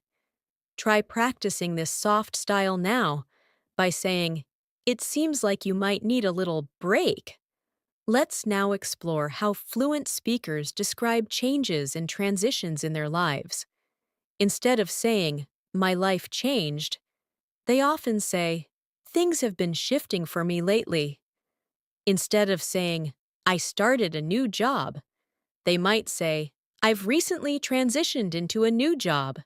Try practicing this soft style now by saying, it seems like you might need a little break. Let's now explore how fluent speakers describe changes and transitions in their lives. Instead of saying, my life changed, they often say, things have been shifting for me lately. Instead of saying, I started a new job, they might say, I've recently transitioned into a new job.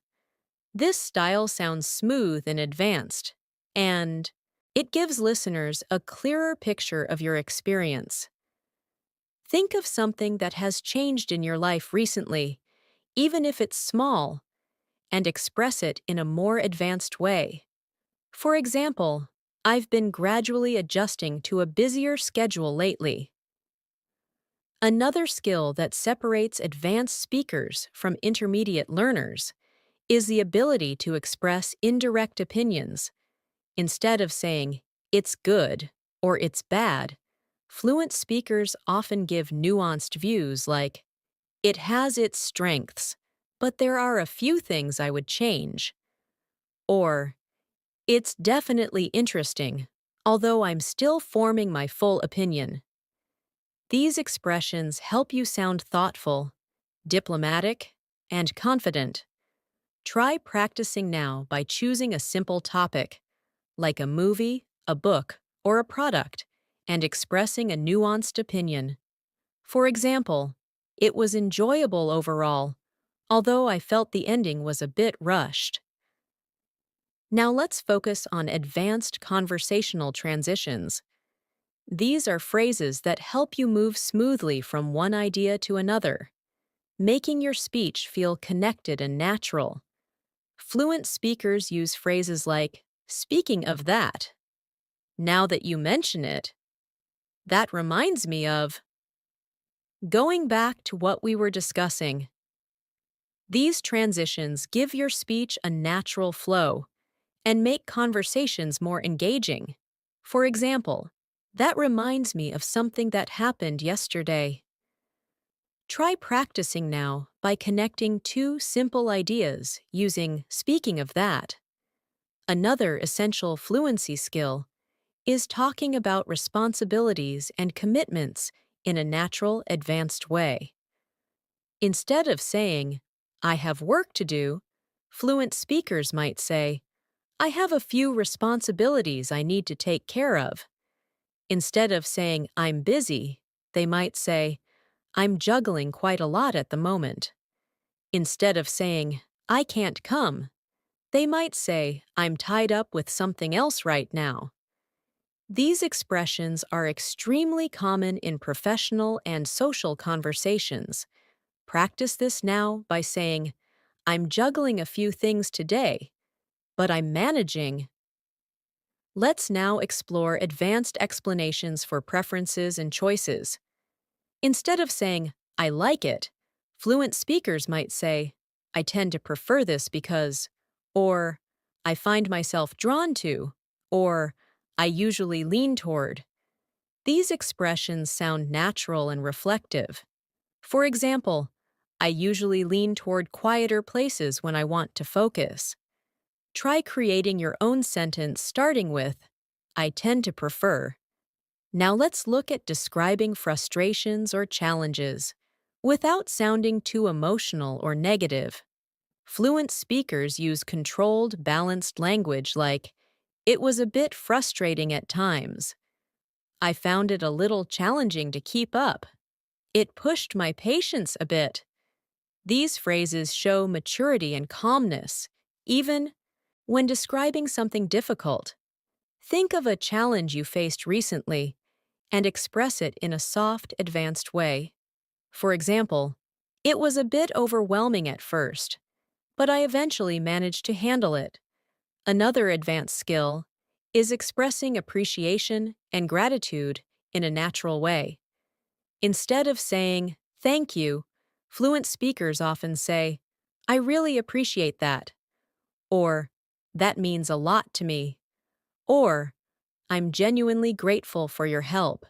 This style sounds smooth and advanced, and It gives listeners a clearer picture of your experience. Think of something that has changed in your life recently, even if it's small, and express it in a more advanced way. For example, I've been gradually adjusting to a busier schedule lately. Another skill that separates advanced speakers from intermediate learners is the ability to express indirect opinions. Instead of saying, it's good or it's bad, fluent speakers often give nuanced views like, it has its strengths, but there are a few things I would change. Or, it's definitely interesting, although I'm still forming my full opinion. These expressions help you sound thoughtful, diplomatic, and confident. Try practicing now by choosing a simple topic, like a movie, a book, or a product, and expressing a nuanced opinion. For example, it was enjoyable overall, although I felt the ending was a bit rushed. Now let's focus on advanced conversational transitions. These are phrases that help you move smoothly from one idea to another, making your speech feel connected and natural. Fluent speakers use phrases like, speaking of that, now that you mention it, that reminds me of, going back to what we were discussing. These transitions give your speech a natural flow and make conversations more engaging. For example, that reminds me of something that happened yesterday. Try practicing now by connecting two simple ideas using speaking of that. Another essential fluency skill is talking about responsibilities and commitments in a natural, advanced way. Instead of saying, I have work to do, fluent speakers might say, I have a few responsibilities I need to take care of. Instead of saying, I'm busy, they might say, I'm juggling quite a lot at the moment. Instead of saying, I can't come, they might say, I'm tied up with something else right now. These expressions are extremely common in professional and social conversations. Practice this now by saying, I'm juggling a few things today, but I'm managing. Let's now explore advanced explanations for preferences and choices. Instead of saying, I like it, fluent speakers might say, I tend to prefer this because, or, I find myself drawn to, or, I usually lean toward. These expressions sound natural and reflective. For example, I usually lean toward quieter places when I want to focus. Try creating your own sentence starting with, I tend to prefer. Now let's look at describing frustrations or challenges without sounding too emotional or negative. Fluent speakers use controlled, balanced language like, it was a bit frustrating at times. I found it a little challenging to keep up. It pushed my patience a bit. These phrases show maturity and calmness, even when describing something difficult. Think of a challenge you faced recently and express it in a soft, advanced way. For example, it was a bit overwhelming at first, but I eventually managed to handle it. Another advanced skill is expressing appreciation and gratitude in a natural way. Instead of saying, thank you, fluent speakers often say, I really appreciate that, or that means a lot to me, or I'm genuinely grateful for your help.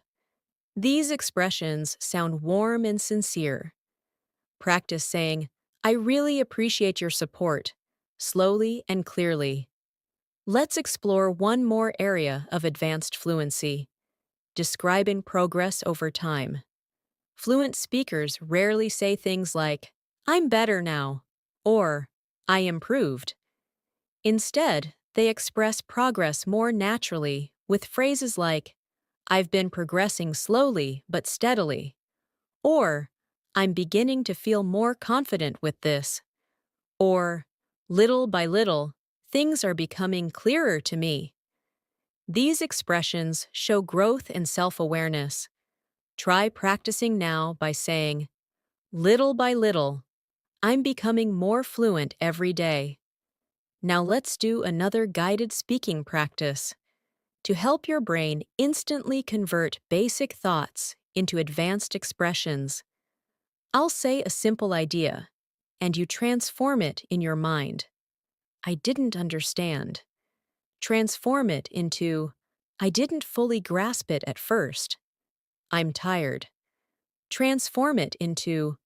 These expressions sound warm and sincere. Practice saying, I really appreciate your support, slowly and clearly. Let's explore one more area of advanced fluency, describing progress over time. Fluent speakers rarely say things like, I'm better now, or I improved. Instead, they express progress more naturally with phrases like, I've been progressing slowly but steadily, or I'm beginning to feel more confident with this, or little by little, things are becoming clearer to me. These expressions show growth and self-awareness. Try practicing now by saying, little by little, I'm becoming more fluent every day. Now let's do another guided speaking practice. To help your brain instantly convert basic thoughts into advanced expressions, I'll say a simple idea, and you transform it in your mind. I didn't understand. Transform it into, I didn't fully grasp it at first. I'm tired. Transform it into,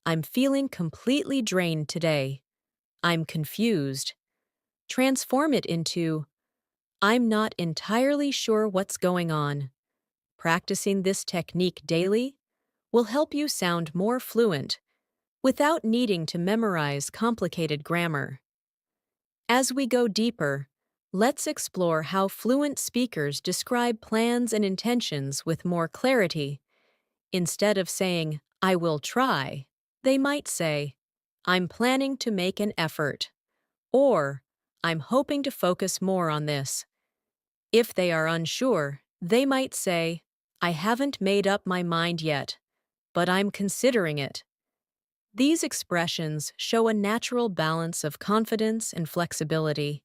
I'm feeling completely drained today. I'm confused. Transform it into, I'm not entirely sure what's going on. Practicing this technique daily will help you sound more fluent without needing to memorize complicated grammar. As we go deeper, let's explore how fluent speakers describe plans and intentions with more clarity. Instead of saying, I will try, they might say, I'm planning to make an effort, or I'm hoping to focus more on this. If they are unsure, they might say, I haven't made up my mind yet, but I'm considering it. These expressions show a natural balance of confidence and flexibility.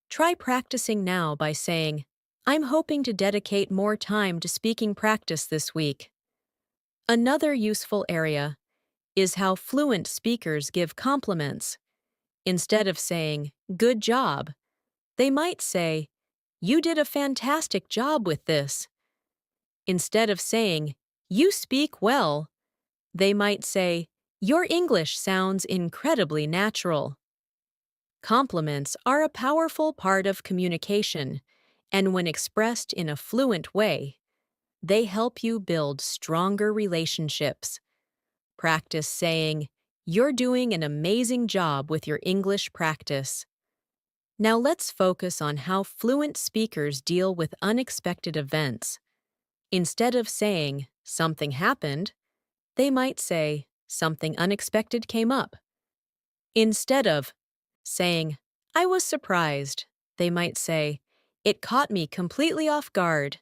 Try practicing now by saying, I'm hoping to dedicate more time to speaking practice this week. Another useful area is how fluent speakers give compliments. Instead of saying, good job, they might say, you did a fantastic job with this. Instead of saying, you speak well, they might say, your English sounds incredibly natural. Compliments are a powerful part of communication, and when expressed in a fluent way, they help you build stronger relationships. Practice saying, you're doing an amazing job with your English practice. Now let's focus on how fluent speakers deal with unexpected events. Instead of saying, something happened, they might say, something unexpected came up. Instead of saying, I was surprised, they might say, it caught me completely off guard.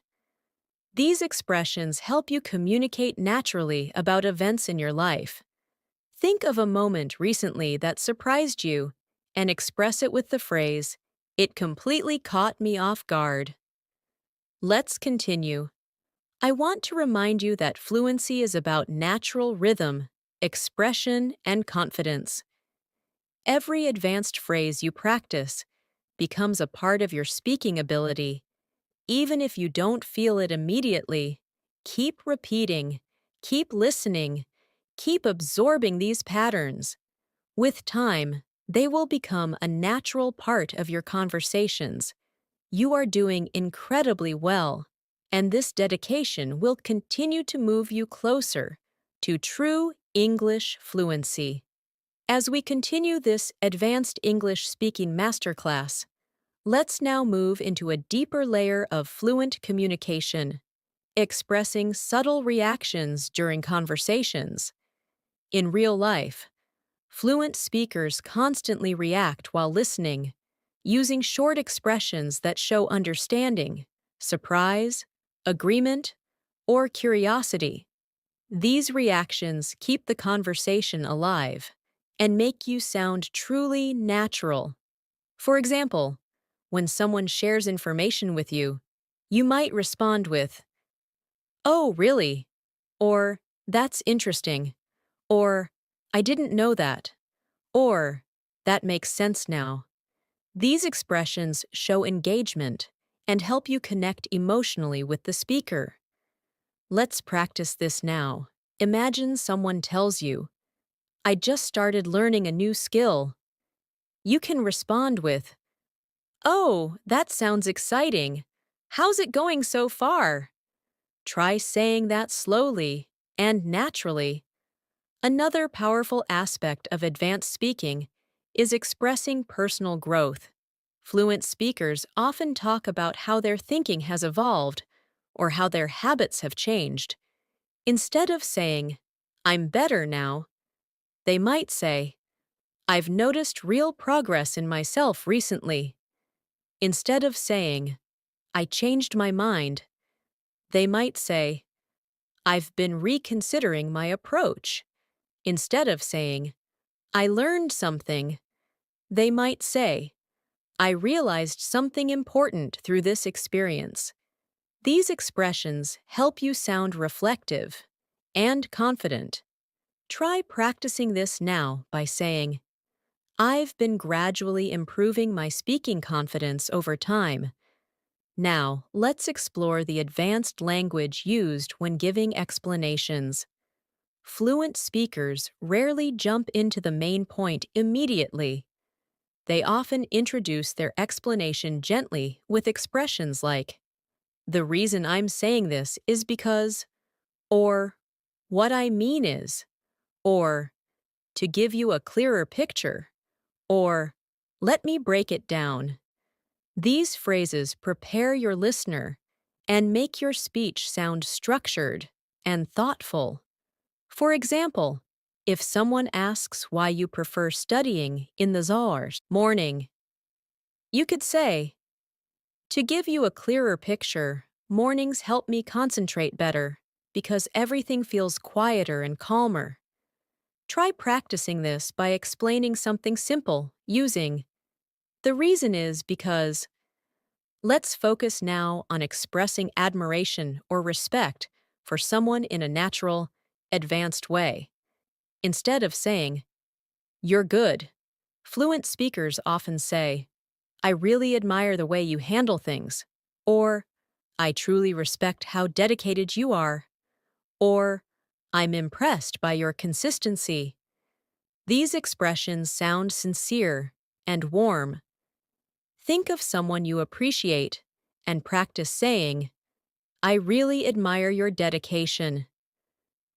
These expressions help you communicate naturally about events in your life. Think of a moment recently that surprised you and express it with the phrase, it completely caught me off guard. Let's continue. I want to remind you that fluency is about natural rhythm, expression, and confidence. Every advanced phrase you practice becomes a part of your speaking ability. Even if you don't feel it immediately, keep repeating, keep listening, keep absorbing these patterns. With time, they will become a natural part of your conversations. You are doing incredibly well, and this dedication will continue to move you closer to true English fluency. As we continue this advanced English speaking masterclass, let's now move into a deeper layer of fluent communication, expressing subtle reactions during conversations. In real life, fluent speakers constantly react while listening, using short expressions that show understanding, surprise, agreement, or curiosity. These reactions keep the conversation alive and make you sound truly natural. For example, when someone shares information with you, you might respond with, "Oh, really?" Or, "That's interesting." Or, "I didn't know that." Or, "That makes sense now." These expressions show engagement and help you connect emotionally with the speaker. Let's practice this now. Imagine someone tells you, "I just started learning a new skill." You can respond with, "Oh, that sounds exciting. How's it going so far?" Try saying that slowly and naturally. Another powerful aspect of advanced speaking is expressing personal growth. Fluent speakers often talk about how their thinking has evolved or how their habits have changed. Instead of saying, "I'm better now," they might say, "I've noticed real progress in myself recently." Instead of saying, I changed my mind. They might say, I've been reconsidering my approach. Instead of saying, I learned something, they might say, I realized something important through this experience. These expressions help you sound reflective and confident. Try practicing this now by saying, I've been gradually improving my speaking confidence over time. Now, let's explore the advanced language used when giving explanations. Fluent speakers rarely jump into the main point immediately. They often introduce their explanation gently with expressions like, the reason I'm saying this is because, or what I mean is, or to give you a clearer picture, or let me break it down. These phrases prepare your listener and make your speech sound structured and thoughtful. For example, if someone asks why you prefer studying in the morning, you could say, to give you a clearer picture, mornings help me concentrate better because everything feels quieter and calmer. Try practicing this by explaining something simple using, the reason is because. Let's focus now on expressing admiration or respect for someone in a natural, advanced way. Instead of saying, you're good, fluent speakers often say, I really admire the way you handle things, or I truly respect how dedicated you are, or I'm impressed by your consistency. These expressions sound sincere and warm. Think of someone you appreciate and practice saying, I really admire your dedication.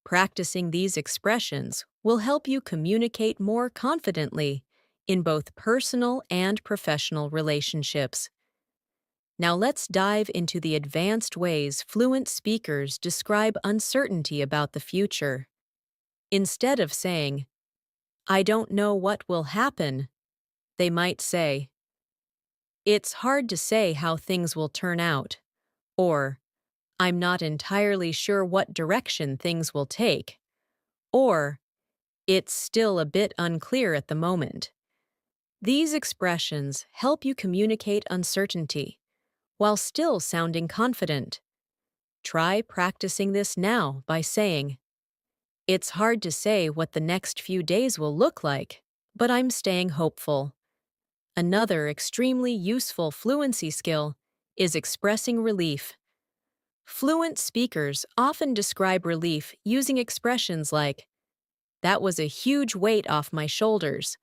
Practicing these expressions will help you communicate more confidently in both personal and professional relationships. Now let's dive into the advanced ways fluent speakers describe uncertainty about the future. Instead of saying, I don't know what will happen, they might say, it's hard to say how things will turn out, or I'm not entirely sure what direction things will take, or it's still a bit unclear at the moment. These expressions help you communicate uncertainty while still sounding confident. Try practicing this now by saying, it's hard to say what the next few days will look like, but I'm staying hopeful. Another extremely useful fluency skill is expressing relief. Fluent speakers often describe relief using expressions like, that was a huge weight off my shoulders,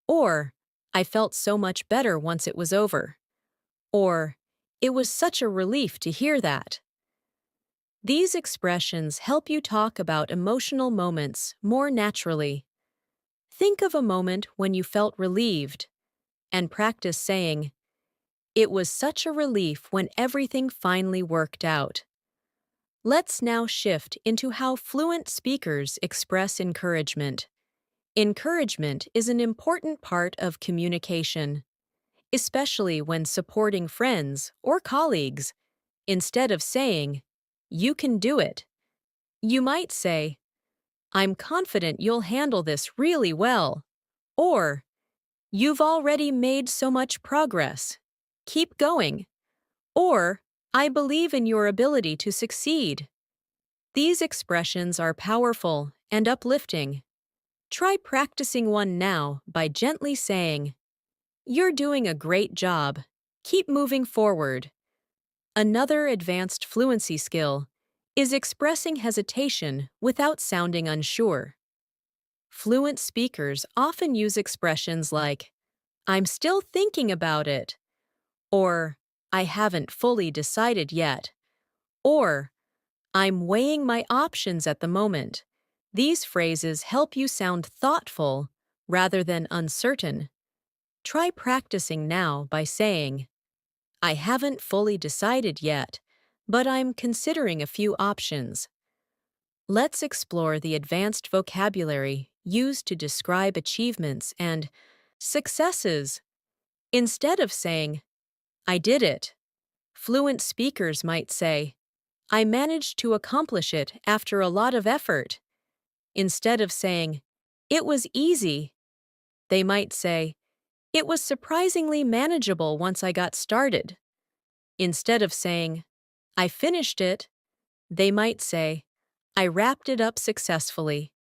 or I felt so much better once it was over, or it was such a relief to hear that. These expressions help you talk about emotional moments more naturally. Think of a moment when you felt relieved, and practice saying, it was such a relief when everything finally worked out. Let's now shift into how fluent speakers express encouragement. Encouragement is an important part of communication, especially when supporting friends or colleagues. Instead of saying, you can do it, you might say, I'm confident you'll handle this really well, or you've already made so much progress. Keep going, or I believe in your ability to succeed. These expressions are powerful and uplifting. Try practicing one now by gently saying, you're doing a great job. Keep moving forward. Another advanced fluency skill is expressing hesitation without sounding unsure. Fluent speakers often use expressions like, I'm still thinking about it, or I haven't fully decided yet, or I'm weighing my options at the moment. These phrases help you sound thoughtful rather than uncertain. Try practicing now by saying, I haven't fully decided yet, but I'm considering a few options. Let's explore the advanced vocabulary used to describe achievements and successes. Instead of saying, I did it, Fluent speakers might say, I managed to accomplish it after a lot of effort. Instead of saying, it was easy, they might say, it was surprisingly manageable once I got started. Instead of saying, I finished it, they might say, I wrapped it up successfully.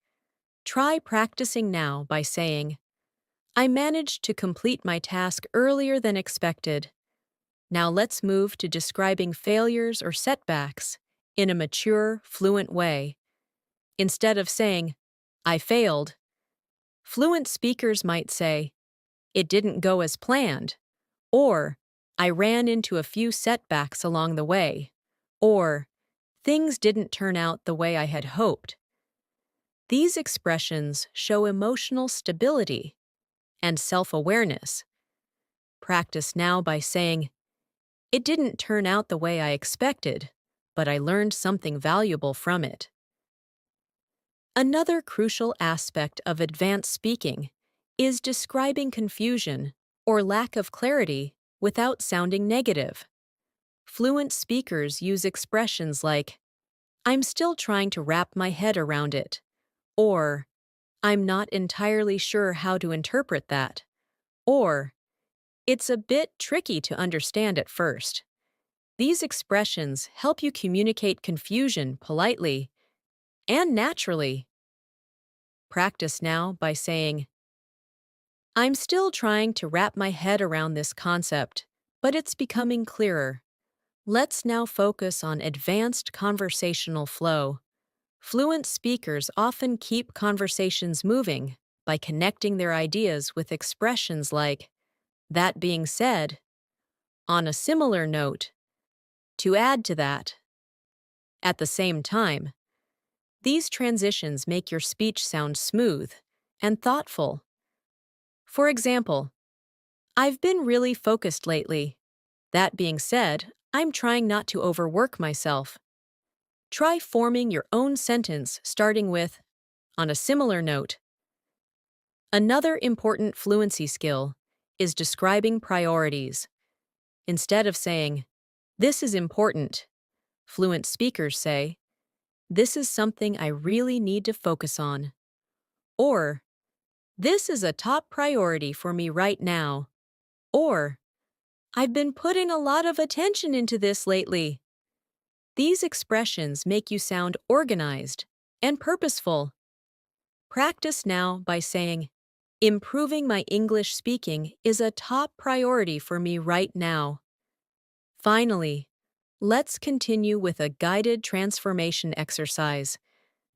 Try practicing now by saying, I managed to complete my task earlier than expected. Now let's move to describing failures or setbacks in a mature, fluent way. Instead of saying, I failed, fluent speakers might say, it didn't go as planned, or I ran into a few setbacks along the way, or things didn't turn out the way I had hoped. These expressions show emotional stability and self-awareness. Practice now by saying, it didn't turn out the way I expected, but I learned something valuable from it. Another crucial aspect of advanced speaking is describing confusion or lack of clarity without sounding negative. Fluent speakers use expressions like, I'm still trying to wrap my head around it, or I'm not entirely sure how to interpret that, or it's a bit tricky to understand at first. These expressions help you communicate confusion politely and naturally. Practice now by saying, I'm still trying to wrap my head around this concept, but it's becoming clearer. Let's now focus on advanced conversational flow. Fluent speakers often keep conversations moving by connecting their ideas with expressions like, that being said, on a similar note, to add to that. At the same time, these transitions make your speech sound smooth and thoughtful. For example, I've been really focused lately. That being said, I'm trying not to overwork myself. Try forming your own sentence starting with, on a similar note. Another important fluency skill is describing priorities. Instead of saying, this is important, fluent speakers say, this is something I really need to focus on. Or, this is a top priority for me right now. Or, I've been putting a lot of attention into this lately. These expressions make you sound organized and purposeful. Practice now by saying, improving my English speaking is a top priority for me right now. Finally, let's continue with a guided transformation exercise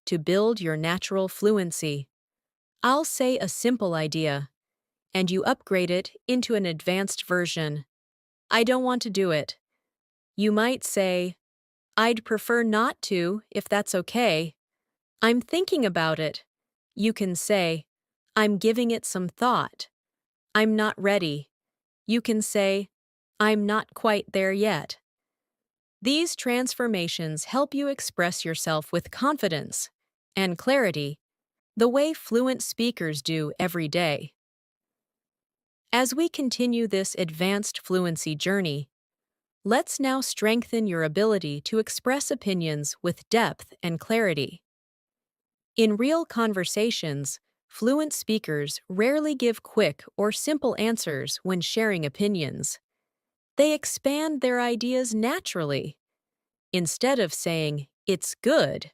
to build your natural fluency. I'll say a simple idea, and you upgrade it into an advanced version. I don't want to do it. You might say, I'd prefer not to, if that's okay. I'm thinking about it. You can say, I'm giving it some thought. I'm not ready. You can say, I'm not quite there yet. These transformations help you express yourself with confidence and clarity, the way fluent speakers do every day. As we continue this advanced fluency journey, let's now strengthen your ability to express opinions with depth and clarity. In real conversations, fluent speakers rarely give quick or simple answers when sharing opinions. They expand their ideas naturally. Instead of saying, it's good,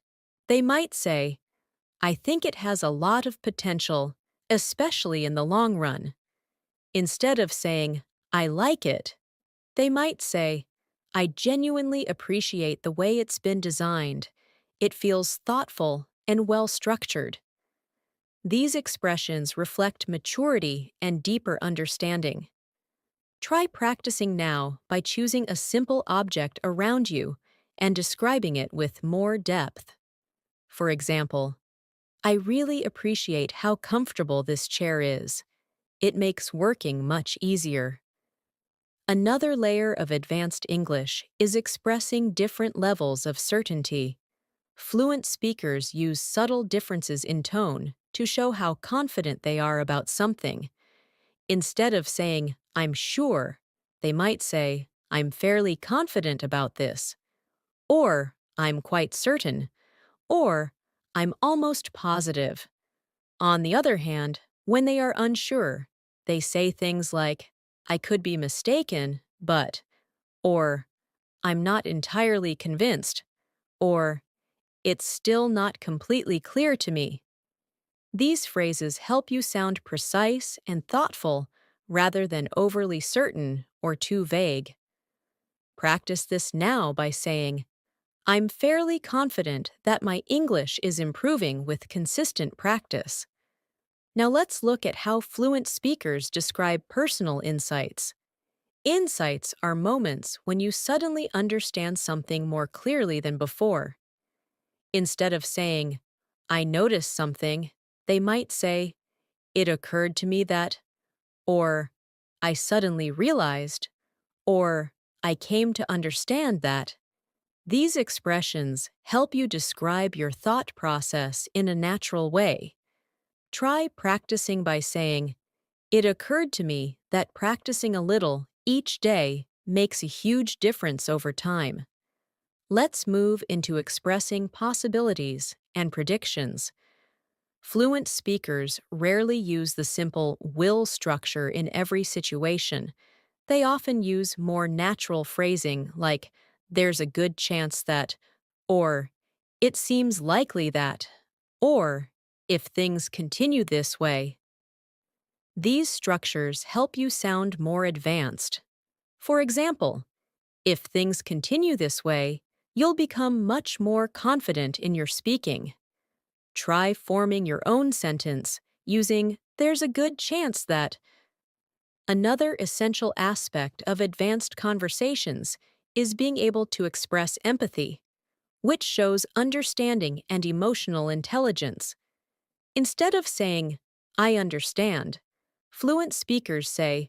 they might say, I think it has a lot of potential, especially in the long run. Instead of saying, I like it, they might say, I genuinely appreciate the way it's been designed. It feels thoughtful and well-structured. These expressions reflect maturity and deeper understanding. Try practicing now by choosing a simple object around you and describing it with more depth. For example, I really appreciate how comfortable this chair is. It makes working much easier. Another layer of advanced English is expressing different levels of certainty. Fluent speakers use subtle differences in tone to show how confident they are about something. Instead of saying, I'm sure, they might say, I'm fairly confident about this, or I'm quite certain, or I'm almost positive. On the other hand, when they are unsure, they say things like, I could be mistaken, but, or I'm not entirely convinced, or it's still not completely clear to me. These phrases help you sound precise and thoughtful rather than overly certain or too vague. Practice this now by saying, I'm fairly confident that my English is improving with consistent practice. Now let's look at how fluent speakers describe personal insights. Insights are moments when you suddenly understand something more clearly than before. Instead of saying, I noticed something, they might say, it occurred to me that, or I suddenly realized, or I came to understand that. These expressions help you describe your thought process in a natural way. Try practicing by saying, it occurred to me that practicing a little each day makes a huge difference over time. Let's move into expressing possibilities and predictions. Fluent speakers rarely use the simple will structure in every situation. They often use more natural phrasing like, there's a good chance that, or it seems likely that, or if things continue this way. These structures help you sound more advanced. For example, if things continue this way, you'll become much more confident in your speaking. Try forming your own sentence using there's a good chance that. Another essential aspect of advanced conversations is being able to express empathy, which shows understanding and emotional intelligence. Instead of saying, I understand, fluent speakers say,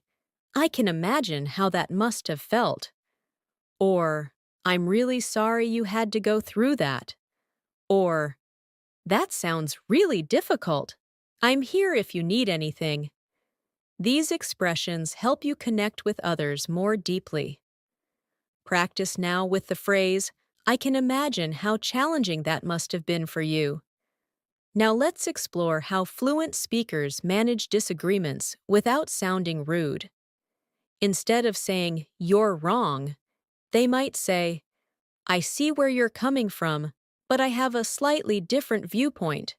I can imagine how that must have felt. Or, I'm really sorry you had to go through that. Or, that sounds really difficult. I'm here if you need anything. These expressions help you connect with others more deeply. Practice now with the phrase, I can imagine how challenging that must have been for you. Now let's explore how fluent speakers manage disagreements without sounding rude. Instead of saying, you're wrong, they might say, I see where you're coming from, but I have a slightly different viewpoint.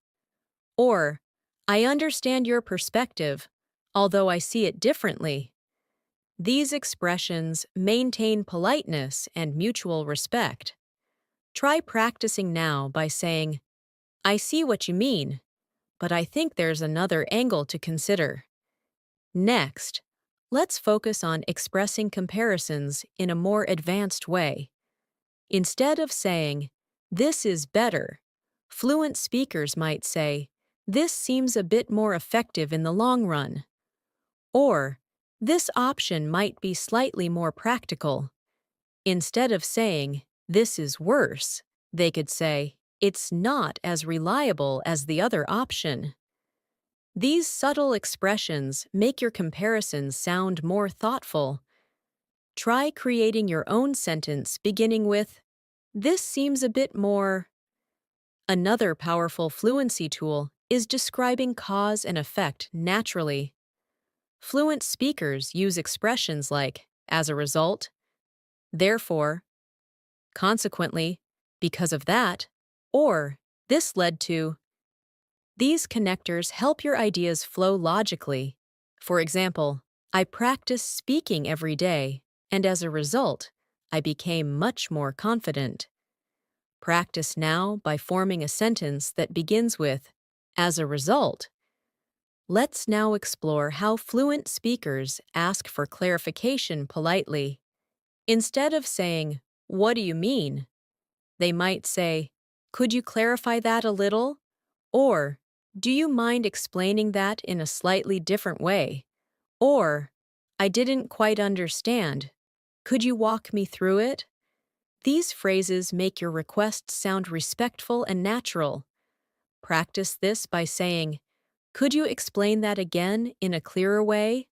Or, I understand your perspective, although I see it differently. These expressions maintain politeness and mutual respect. Try practicing now by saying, I see what you mean, but I think there's another angle to consider. Next, let's focus on expressing comparisons in a more advanced way. Instead of saying, this is better, fluent speakers might say, this seems a bit more effective in the long run. Or, this option might be slightly more practical. Instead of saying, this is worse, they could say, it's not as reliable as the other option. These subtle expressions make your comparisons sound more thoughtful. Try creating your own sentence beginning with, this seems a bit more. Another powerful fluency tool is describing cause and effect naturally. Fluent speakers use expressions like, as a result, therefore, consequently, because of that, or this led to. These connectors help your ideas flow logically. For example, I practiced speaking every day, and as a result, I became much more confident. Practice now by forming a sentence that begins with, as a result. Let's now explore how fluent speakers ask for clarification politely. Instead of saying, what do you mean? They might say, could you clarify that a little? Or, do you mind explaining that in a slightly different way? Or, I didn't quite understand. Could you walk me through it? These phrases make your requests sound respectful and natural. Practice this by saying, could you explain that again in a clearer way?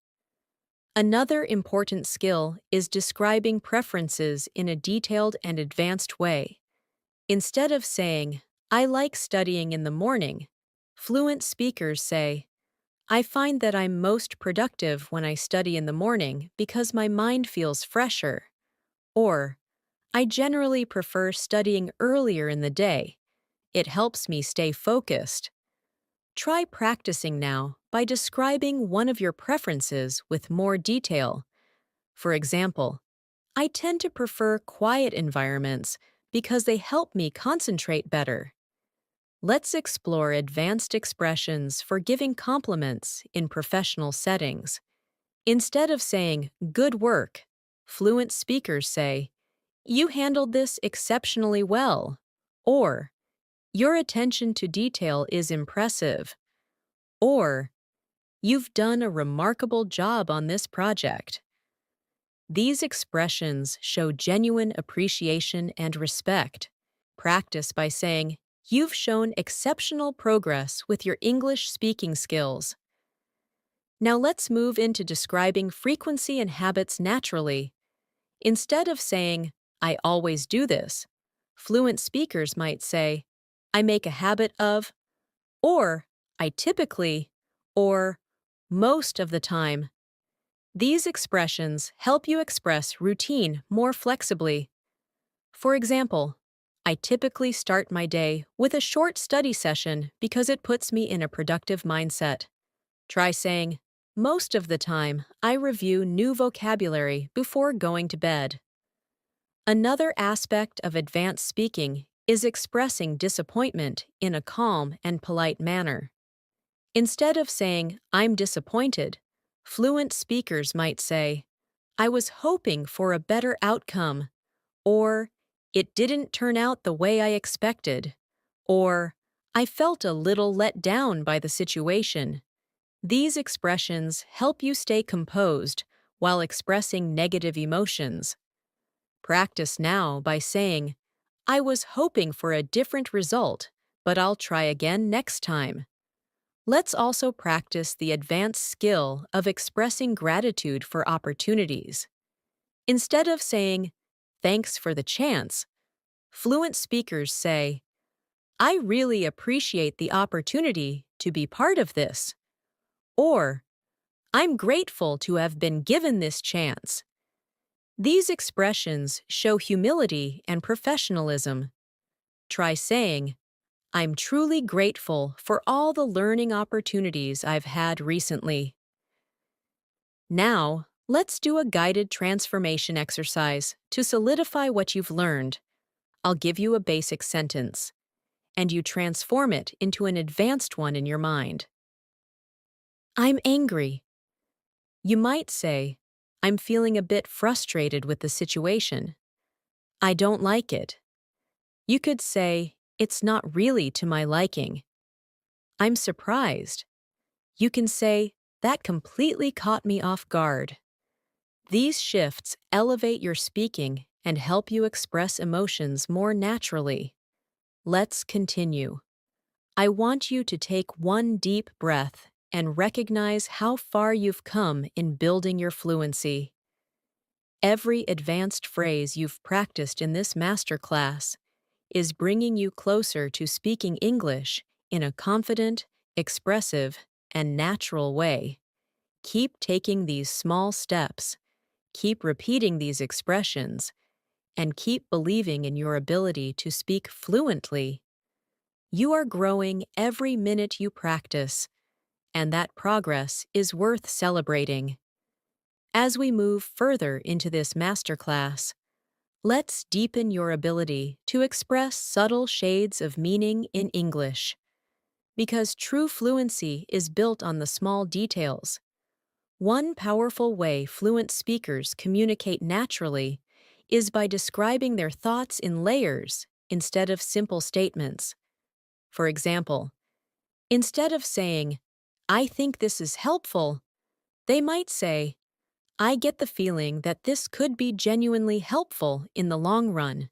Another important skill is describing preferences in a detailed and advanced way. Instead of saying, I like studying in the morning, fluent speakers say, I find that I'm most productive when I study in the morning because my mind feels fresher. Or, I generally prefer studying earlier in the day. It helps me stay focused. Try practicing now by describing one of your preferences with more detail. For example, I tend to prefer quiet environments because they help me concentrate better. Let's explore advanced expressions for giving compliments in professional settings. Instead of saying, good work, fluent speakers say, you handled this exceptionally well, or your attention to detail is impressive, or you've done a remarkable job on this project. These expressions show genuine appreciation and respect. Practice by saying, you've shown exceptional progress with your English speaking skills. Now let's move into describing frequency and habits naturally. Instead of saying, I always do this, fluent speakers might say, I make a habit of, or I typically, or most of the time. These expressions help you express routine more flexibly. For example, I typically start my day with a short study session because it puts me in a productive mindset. Try saying, most of the time, I review new vocabulary before going to bed. Another aspect of advanced speaking is expressing disappointment in a calm and polite manner. Instead of saying, I'm disappointed, fluent speakers might say, I was hoping for a better outcome, or it didn't turn out the way I expected, or I felt a little let down by the situation. These expressions help you stay composed while expressing negative emotions. Practice now by saying, I was hoping for a different result, but I'll try again next time. Let's also practice the advanced skill of expressing gratitude for opportunities. Instead of saying, thanks for the chance, fluent speakers say, I really appreciate the opportunity to be part of this. Or, I'm grateful to have been given this chance. These expressions show humility and professionalism. Try saying, I'm truly grateful for all the learning opportunities I've had recently. Now, let's do a guided transformation exercise to solidify what you've learned. I'll give you a basic sentence, and you transform it into an advanced one in your mind. I'm angry. You might say, I'm feeling a bit frustrated with the situation. I don't like it. You could say, it's not really to my liking. I'm surprised. You can say, that completely caught me off guard. These shifts elevate your speaking and help you express emotions more naturally. Let's continue. I want you to take one deep breath and recognize how far you've come in building your fluency. Every advanced phrase you've practiced in this masterclass is bringing you closer to speaking English in a confident, expressive, and natural way. Keep taking these small steps, keep repeating these expressions, and keep believing in your ability to speak fluently. You are growing every minute you practice, and that progress is worth celebrating. As we move further into this masterclass, let's deepen your ability to express subtle shades of meaning in English. Because true fluency is built on the small details. One powerful way fluent speakers communicate naturally is by describing their thoughts in layers instead of simple statements. For example, instead of saying, I think this is helpful, they might say, I get the feeling that this could be genuinely helpful in the long run.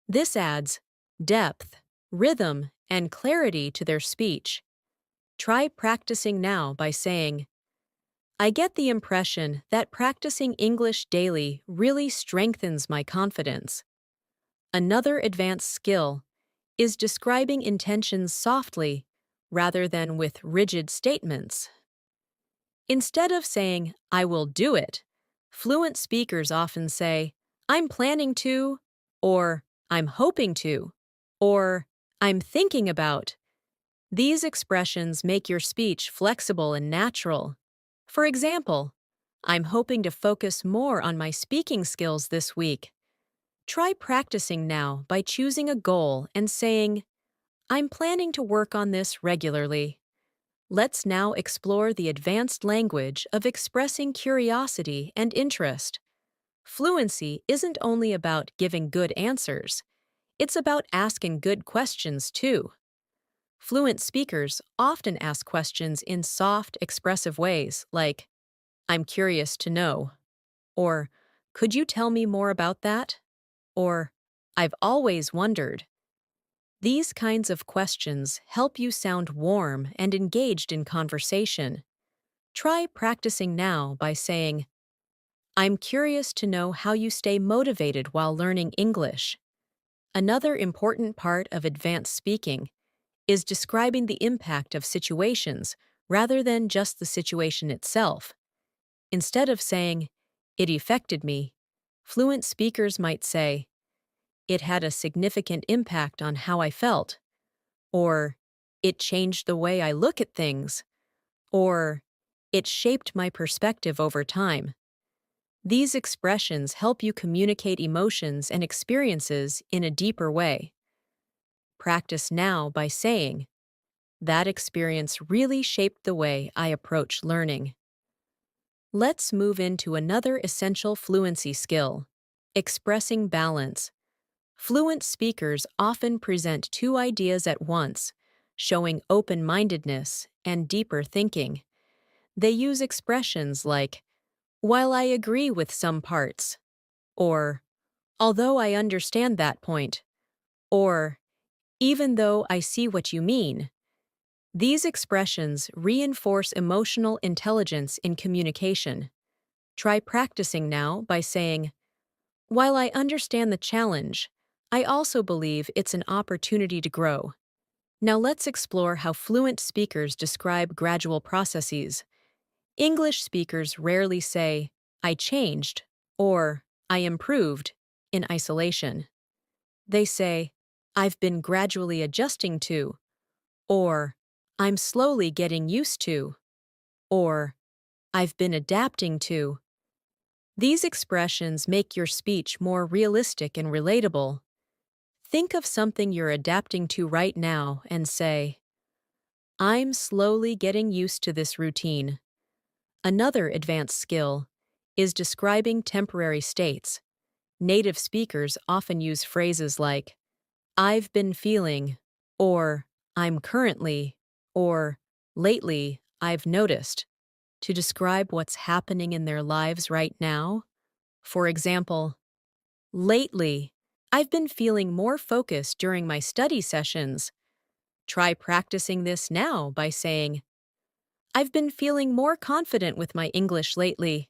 This adds depth, rhythm, and clarity to their speech. Try practicing now by saying, I get the impression that practicing English daily really strengthens my confidence. Another advanced skill is describing intentions softly rather than with rigid statements. Instead of saying, I will do it, fluent speakers often say, I'm planning to, or I'm hoping to, or I'm thinking about. These expressions make your speech flexible and natural. For example, I'm hoping to focus more on my speaking skills this week. Try practicing now by choosing a goal and saying, I'm planning to work on this regularly. Let's now explore the advanced language of expressing curiosity and interest. Fluency isn't only about giving good answers, it's about asking good questions too. Fluent speakers often ask questions in soft, expressive ways like, I'm curious to know, or could you tell me more about that? Or I've always wondered. These kinds of questions help you sound warm and engaged in conversation. Try practicing now by saying, I'm curious to know how you stay motivated while learning English. Another important part of advanced speaking is describing the impact of situations rather than just the situation itself. Instead of saying, it affected me, fluent speakers might say, it had a significant impact on how I felt, or it changed the way I look at things, or it shaped my perspective over time. These expressions help you communicate emotions and experiences in a deeper way. Practice now by saying, that experience really shaped the way I approach learning. Let's move into another essential fluency skill, expressing balance. Fluent speakers often present two ideas at once, showing open-mindedness and deeper thinking. They use expressions like, while I agree with some parts, or although I understand that point, or even though I see what you mean. These expressions reinforce emotional intelligence in communication. Try practicing now by saying, while I understand the challenge, I also believe it's an opportunity to grow. Now let's explore how fluent speakers describe gradual processes. English speakers rarely say, I changed, or I improved, in isolation. They say, I've been gradually adjusting to, or I'm slowly getting used to, or I've been adapting to. These expressions make your speech more realistic and relatable. Think of something you're adapting to right now and say, I'm slowly getting used to this routine. Another advanced skill is describing temporary states. Native speakers often use phrases like, I've been feeling, or I'm currently, or lately, I've noticed, to describe what's happening in their lives right now. For example, lately, I've been feeling more focused during my study sessions. Try practicing this now by saying, I've been feeling more confident with my English lately.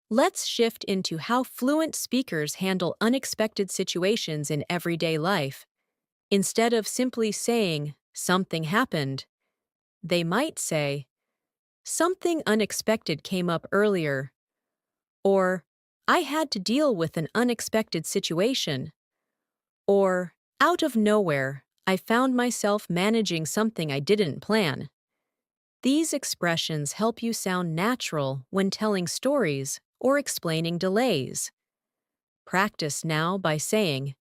Let's shift into how fluent speakers handle unexpected situations in everyday life. Instead of simply saying, something happened, they might say, something unexpected came up earlier, or I had to deal with an unexpected situation, or out of nowhere, I found myself managing something I didn't plan. These expressions help you sound natural when telling stories or explaining delays. Practice now by saying,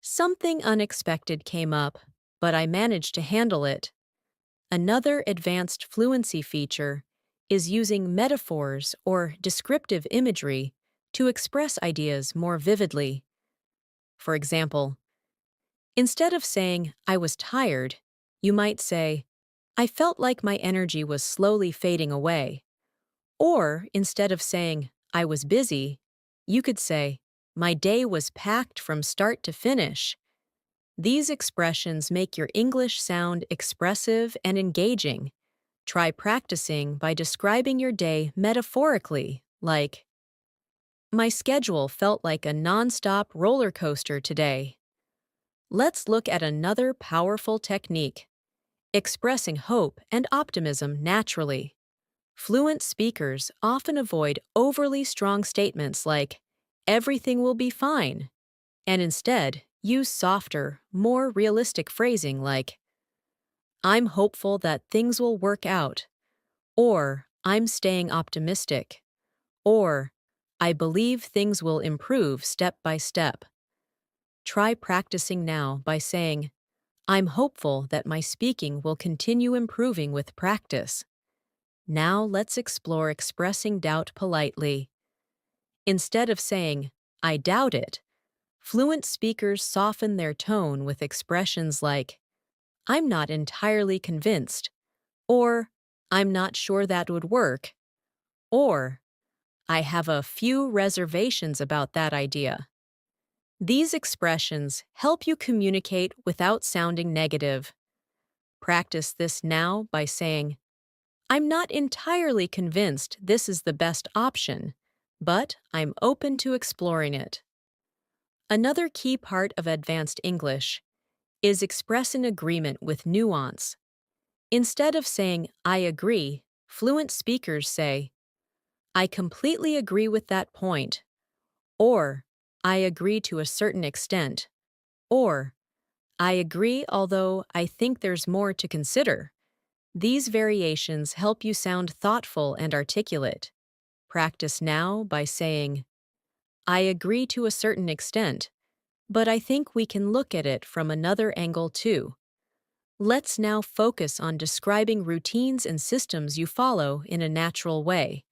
something unexpected came up, but I managed to handle it. Another advanced fluency feature is using metaphors or descriptive imagery to express ideas more vividly. For example, instead of saying, I was tired, you might say, I felt like my energy was slowly fading away. Or instead of saying, I was busy, you could say, my day was packed from start to finish. These expressions make your English sound expressive and engaging. Try practicing by describing your day metaphorically, like, my schedule felt like a nonstop roller coaster today. Let's look at another powerful technique, expressing hope and optimism naturally. Fluent speakers often avoid overly strong statements like, everything will be fine, and instead use softer, more realistic phrasing like, I'm hopeful that things will work out, or I'm staying optimistic, or I believe things will improve step by step. Try practicing now by saying, I'm hopeful that my speaking will continue improving with practice. Now let's explore expressing doubt politely. Instead of saying, I doubt it, fluent speakers soften their tone with expressions like, I'm not entirely convinced, or I'm not sure that would work, or I have a few reservations about that idea. These expressions help you communicate without sounding negative. Practice this now by saying, I'm not entirely convinced this is the best option, but I'm open to exploring it. Another key part of advanced English is expressing agreement with nuance. Instead of saying, I agree, fluent speakers say, I completely agree with that point, or I agree to a certain extent, or I agree although I think there's more to consider. These variations help you sound thoughtful and articulate. Practice now by saying, I agree to a certain extent, but I think we can look at it from another angle too. Let's now focus on describing routines and systems you follow in a natural way.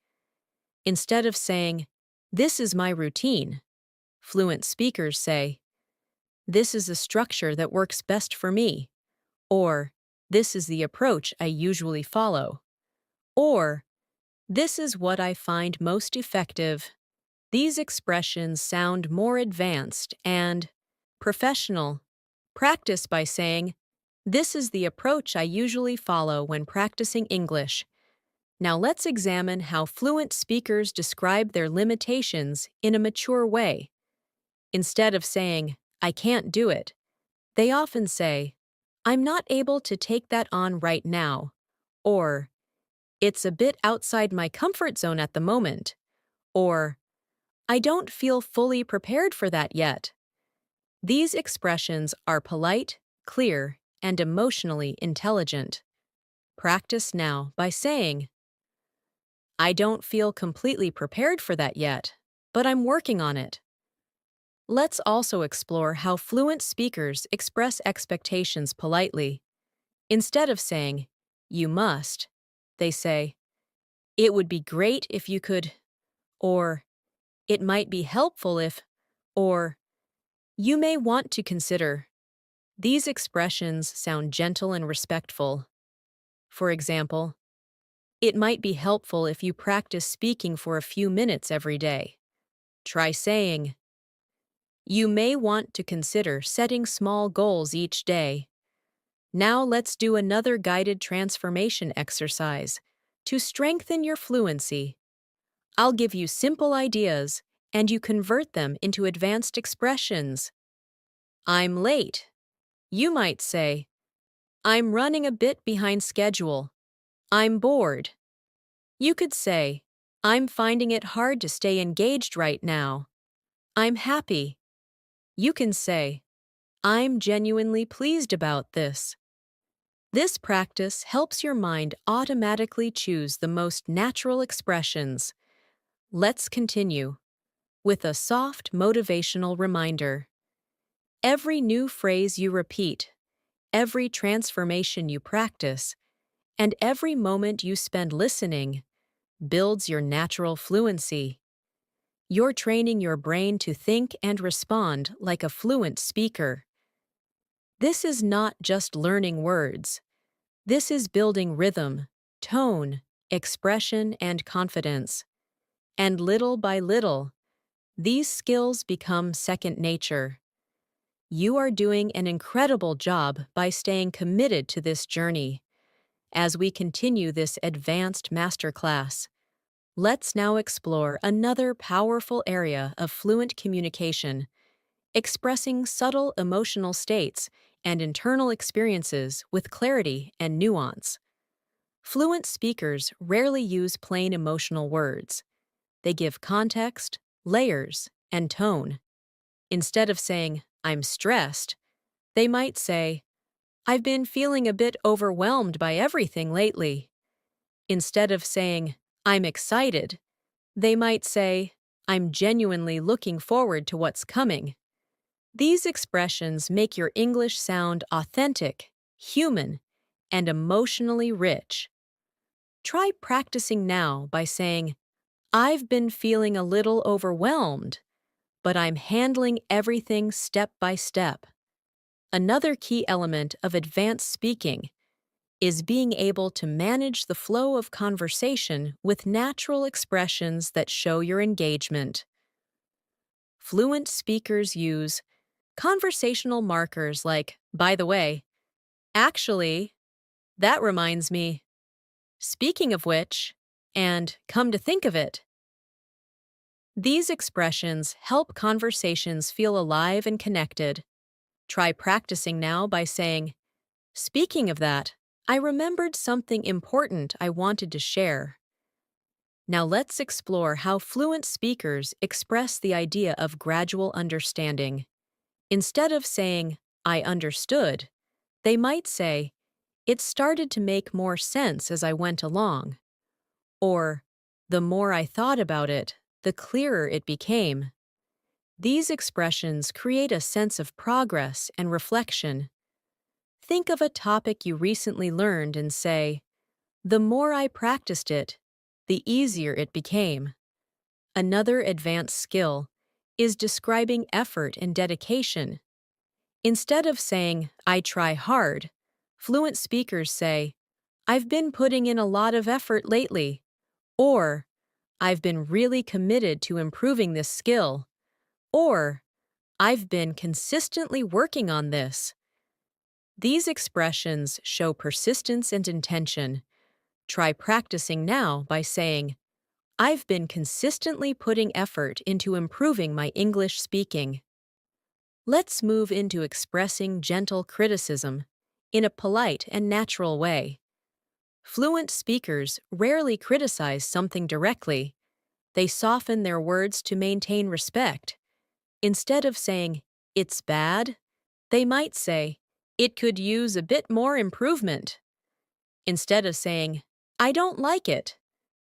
Instead of saying, this is my routine, fluent speakers say, this is a structure that works best for me, or this is the approach I usually follow, or this is what I find most effective. These expressions sound more advanced and professional. Practice by saying, this is the approach I usually follow when practicing English. Now let's examine how fluent speakers describe their limitations in a mature way. Instead of saying, I can't do it, they often say, I'm not able to take that on right now, or it's a bit outside my comfort zone at the moment, or I don't feel fully prepared for that yet. These expressions are polite, clear, and emotionally intelligent. Practice now by saying, I don't feel completely prepared for that yet, but I'm working on it. Let's also explore how fluent speakers express expectations politely. Instead of saying, you must, they say, it would be great if you could, or it might be helpful if, or you may want to consider. These expressions sound gentle and respectful. For example, it might be helpful if you practice speaking for a few minutes every day. Try saying, you may want to consider setting small goals each day. Now let's do another guided transformation exercise to strengthen your fluency. I'll give you simple ideas, and you convert them into advanced expressions. I'm late. You might say, I'm running a bit behind schedule. I'm bored. You could say, I'm finding it hard to stay engaged right now. I'm happy. You can say, I'm genuinely pleased about this. This practice helps your mind automatically choose the most natural expressions. Let's continue with a soft motivational reminder. Every new phrase you repeat, every transformation you practice, and every moment you spend listening builds your natural fluency. You're training your brain to think and respond like a fluent speaker. This is not just learning words. This is building rhythm, tone, expression, and confidence. And little by little, these skills become second nature. You are doing an incredible job by staying committed to this journey. As we continue this advanced masterclass, let's now explore another powerful area of fluent communication, expressing subtle emotional states and internal experiences with clarity and nuance. Fluent speakers rarely use plain emotional words. They give context, layers, and tone. Instead of saying, "I'm stressed," they might say, "I've been feeling a bit overwhelmed by everything lately." Instead of saying, "I'm excited," they might say, "I'm genuinely looking forward to what's coming." These expressions make your English sound authentic, human, and emotionally rich. Try practicing now by saying, "I've been feeling a little overwhelmed, but I'm handling everything step by step." Another key element of advanced speaking is being able to manage the flow of conversation with natural expressions that show your engagement. Fluent speakers use conversational markers like, "By the way," "Actually," "That reminds me," "Speaking of which," and "Come to think of it." These expressions help conversations feel alive and connected. Try practicing now by saying, "Speaking of that, I remembered something important I wanted to share." Now let's explore how fluent speakers express the idea of gradual understanding. Instead of saying, "I understood," they might say, "It started to make more sense as I went along," or "The more I thought about it, the clearer it became." These expressions create a sense of progress and reflection. Think of a topic you recently learned and say, "The more I practiced it, the easier it became." Another advanced skill is describing effort and dedication. Instead of saying, "I try hard," fluent speakers say, "I've been putting in a lot of effort lately," or "I've been really committed to improving this skill," or "I've been consistently working on this." These expressions show persistence and intention. Try practicing now by saying, "I've been consistently putting effort into improving my English speaking." Let's move into expressing gentle criticism in a polite and natural way. Fluent speakers rarely criticize something directly. They soften their words to maintain respect. Instead of saying, "It's bad," they might say, "It could use a bit more improvement." Instead of saying, "I don't like it,"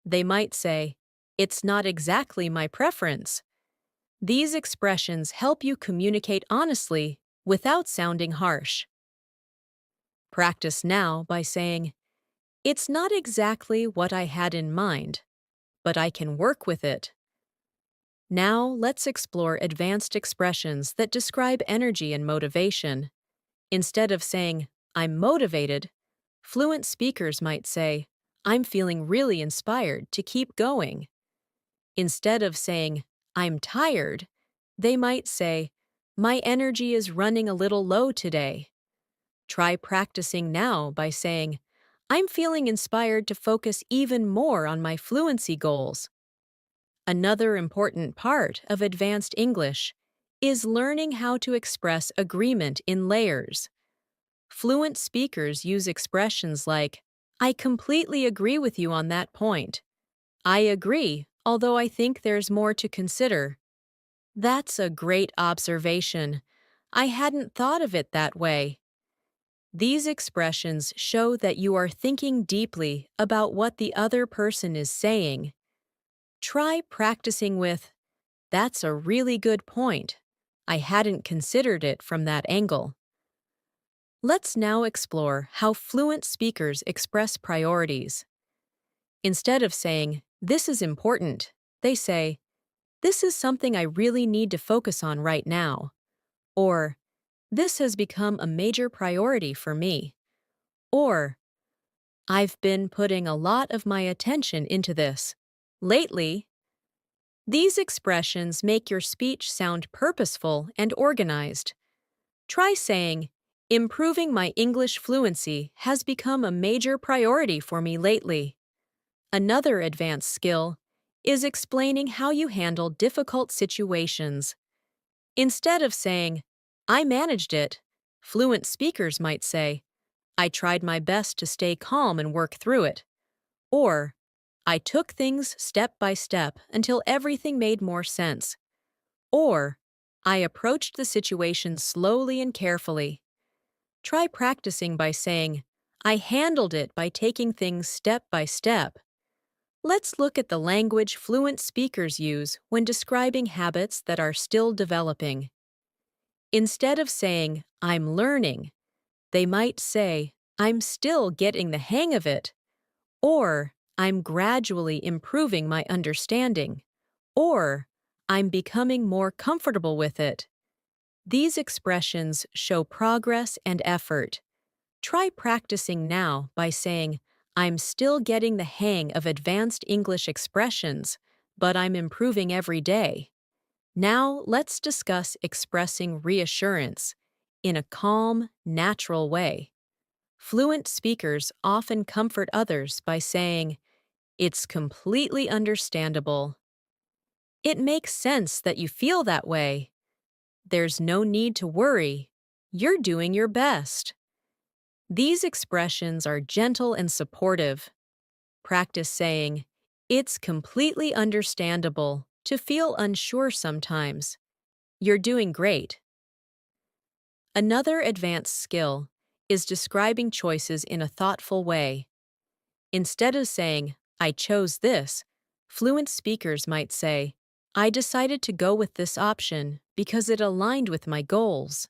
they might say, "It's not exactly my preference." These expressions help you communicate honestly without sounding harsh. Practice now by saying, "It's not exactly what I had in mind, but I can work with it." Now let's explore advanced expressions that describe energy and motivation. Instead of saying, "I'm motivated," fluent speakers might say, "I'm feeling really inspired to keep going." Instead of saying, "I'm tired," they might say, "My energy is running a little low today." Try practicing now by saying, "I'm feeling inspired to focus even more on my fluency goals." Another important part of advanced English is learning how to express agreement in layers. Fluent speakers use expressions like, "I completely agree with you on that point," "I agree, although I think there's more to consider." "That's a great observation. I hadn't thought of it that way." These expressions show that you are thinking deeply about what the other person is saying. Try practicing with, "That's a really good point. I hadn't considered it from that angle." Let's now explore how fluent speakers express priorities. Instead of saying, "This is important," they say, "This is something I really need to focus on right now," or "This has become a major priority for me," or "I've been putting a lot of my attention into this lately." These expressions make your speech sound purposeful and organized. Try saying, Improving my English fluency has become a major priority for me lately. Another advanced skill is explaining how you handle difficult situations. Instead of saying, I managed it, fluent speakers might say, I tried my best to stay calm and work through it. Or, I took things step by step until everything made more sense. Or, I approached the situation slowly and carefully. Try practicing by saying, I handled it by taking things step by step. Let's look at the language fluent speakers use when describing habits that are still developing. Instead of saying, I'm learning, they might say, I'm still getting the hang of it, or I'm gradually improving my understanding, or I'm becoming more comfortable with it. These expressions show progress and effort. Try practicing now by saying, I'm still getting the hang of advanced English expressions, but I'm improving every day. Now let's discuss expressing reassurance in a calm, natural way. Fluent speakers often comfort others by saying, it's completely understandable. It makes sense that you feel that way. There's no need to worry. You're doing your best. These expressions are gentle and supportive. Practice saying, it's completely understandable to feel unsure sometimes. You're doing great. Another advanced skill is describing choices in a thoughtful way. Instead of saying, I chose this, fluent speakers might say, I decided to go with this option because it aligned with my goals.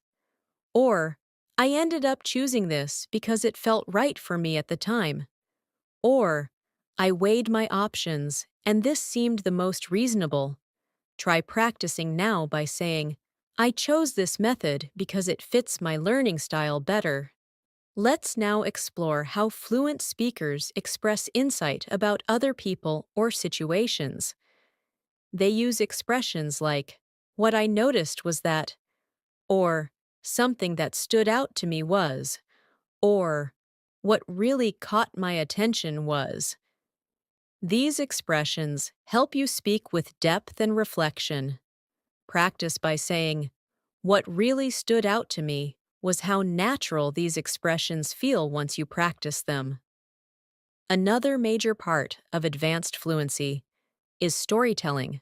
Or, I ended up choosing this because it felt right for me at the time. Or, I weighed my options and this seemed the most reasonable. Try practicing now by saying, I chose this method because it fits my learning style better. Let's now explore how fluent speakers express insight about other people or situations. They use expressions like, what I noticed was that, or something that stood out to me was, or what really caught my attention was. These expressions help you speak with depth and reflection. Practice by saying, what really stood out to me was how natural these expressions feel once you practice them. Another major part of advanced fluency is storytelling.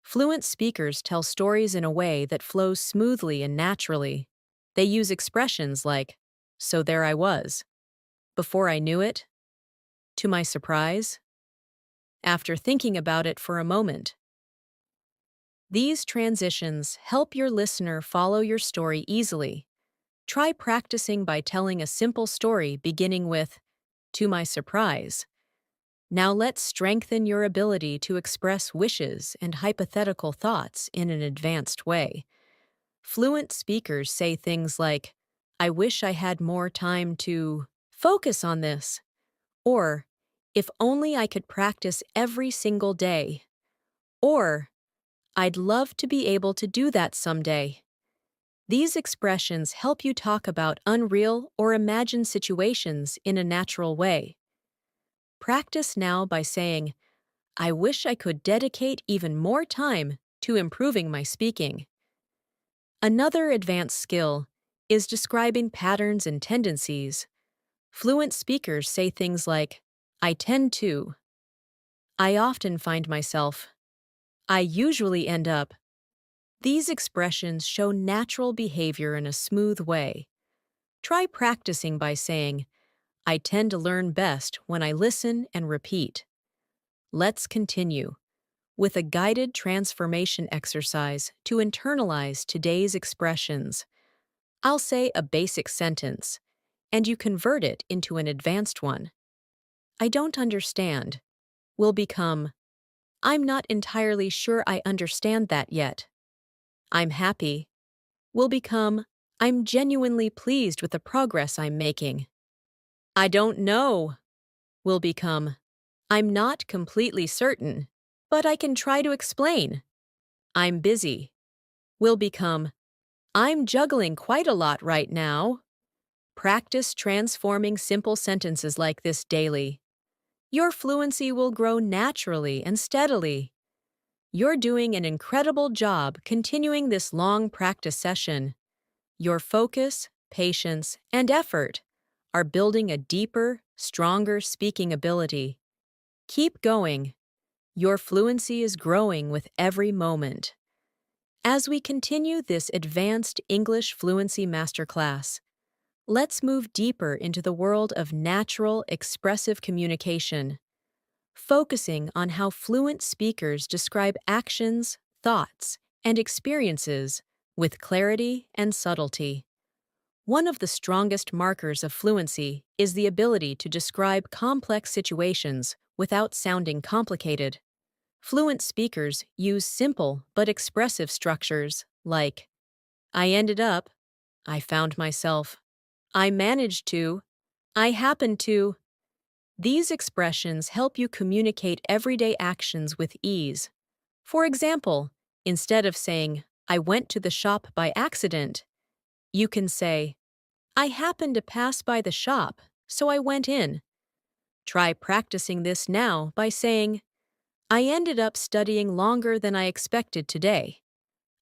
Fluent speakers tell stories in a way that flows smoothly and naturally. They use expressions like, so there I was, before I knew it, to my surprise, after thinking about it for a moment. These transitions help your listener follow your story easily. Try practicing by telling a simple story beginning with, to my surprise. Now let's strengthen your ability to express wishes and hypothetical thoughts in an advanced way. Fluent speakers say things like, I wish I had more time to focus on this, or if only I could practice every single day, or I'd love to be able to do that someday. These expressions help you talk about unreal or imagined situations in a natural way. Practice now by saying, I wish I could dedicate even more time to improving my speaking. Another advanced skill is describing patterns and tendencies. Fluent speakers say things like, I tend to, I often find myself, I usually end up. These expressions show natural behavior in a smooth way. Try practicing by saying, I tend to learn best when I listen and repeat. Let's continue with a guided transformation exercise to internalize today's expressions. I'll say a basic sentence, and you convert it into an advanced one. I don't understand will become, I'm not entirely sure I understand that yet. I'm happy will become, I'm genuinely pleased with the progress I'm making. I don't know will become, I'm not completely certain, but I can try to explain. I'm busy will become, I'm juggling quite a lot right now. Practice transforming simple sentences like this daily. Your fluency will grow naturally and steadily. You're doing an incredible job continuing this long practice session. Your focus, patience, and effort are building a deeper, stronger speaking ability. Keep going. Your fluency is growing with every moment. As we continue this advanced English fluency masterclass, let's move deeper into the world of natural, expressive communication, focusing on how fluent speakers describe actions, thoughts, and experiences with clarity and subtlety. One of the strongest markers of fluency is the ability to describe complex situations without sounding complicated. Fluent speakers use simple but expressive structures like, I ended up, I found myself, I managed to, I happened to. These expressions help you communicate everyday actions with ease. For example, instead of saying, I went to the shop by accident, you can say, I happened to pass by the shop, so I went in. Try practicing this now by saying, I ended up studying longer than I expected today.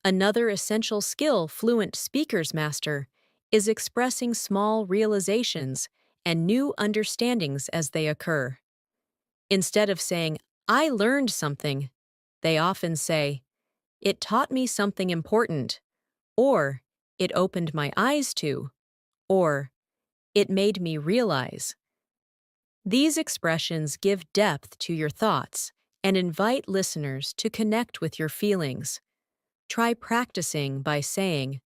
Another essential skill fluent speakers master is expressing small realizations and new understandings as they occur. Instead of saying, I learned something, they often say, it taught me something important, or it opened my eyes to, or it made me realize. These expressions give depth to your thoughts and invite listeners to connect with your feelings. Try practicing by saying,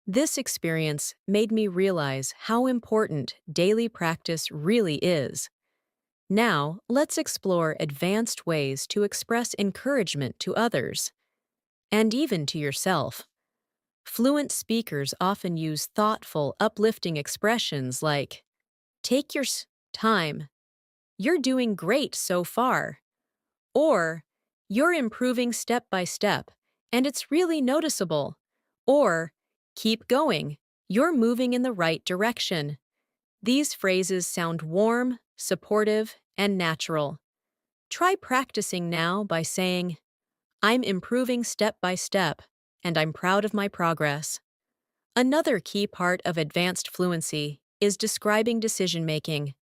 this experience made me realize how important daily practice really is. Now, let's explore advanced ways to express encouragement to others, and even to yourself. Fluent speakers often use thoughtful, uplifting expressions like, take your time, you're doing great so far, or you're improving step by step, and it's really noticeable, or keep going, you're moving in the right direction. These phrases sound warm, supportive, and natural. Try practicing now by saying, I'm improving step by step, and I'm proud of my progress. Another key part of advanced fluency is describing decision-making.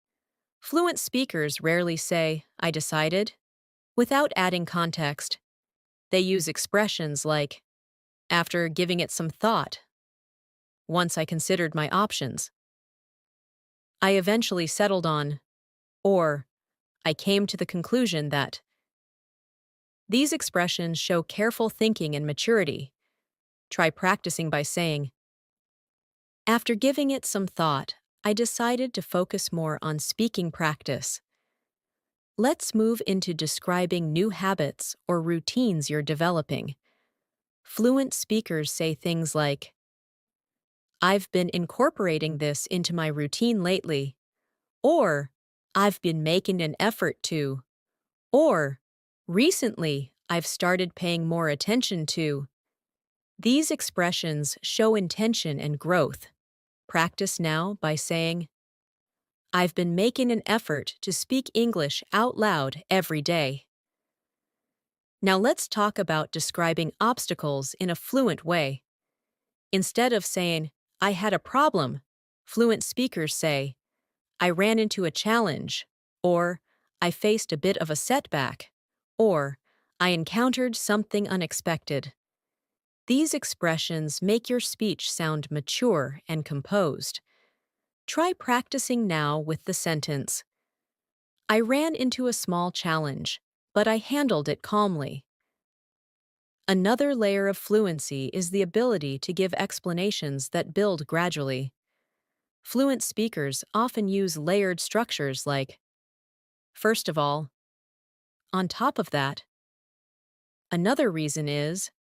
Fluent speakers rarely say, I decided, without adding context. They use expressions like, after giving it some thought, once I considered my options, I eventually settled on, or I came to the conclusion that. These expressions show careful thinking and maturity. Try practicing by saying, after giving it some thought, I decided to focus more on speaking practice. Let's move into describing new habits or routines you're developing. Fluent speakers say things like, I've been incorporating this into my routine lately, or I've been making an effort to, or recently I've started paying more attention to. These expressions show intention and growth. Practice now by saying, I've been making an effort to speak English out loud every day. Now let's talk about describing obstacles in a fluent way. Instead of saying, I had a problem, fluent speakers say, I ran into a challenge, or I faced a bit of a setback, or I encountered something unexpected. These expressions make your speech sound mature and composed. Try practicing now with the sentence, I ran into a small challenge, but I handled it calmly. Another layer of fluency is the ability to give explanations that build gradually. Fluent speakers often use layered structures like, first of all, on top of that. Another reason is,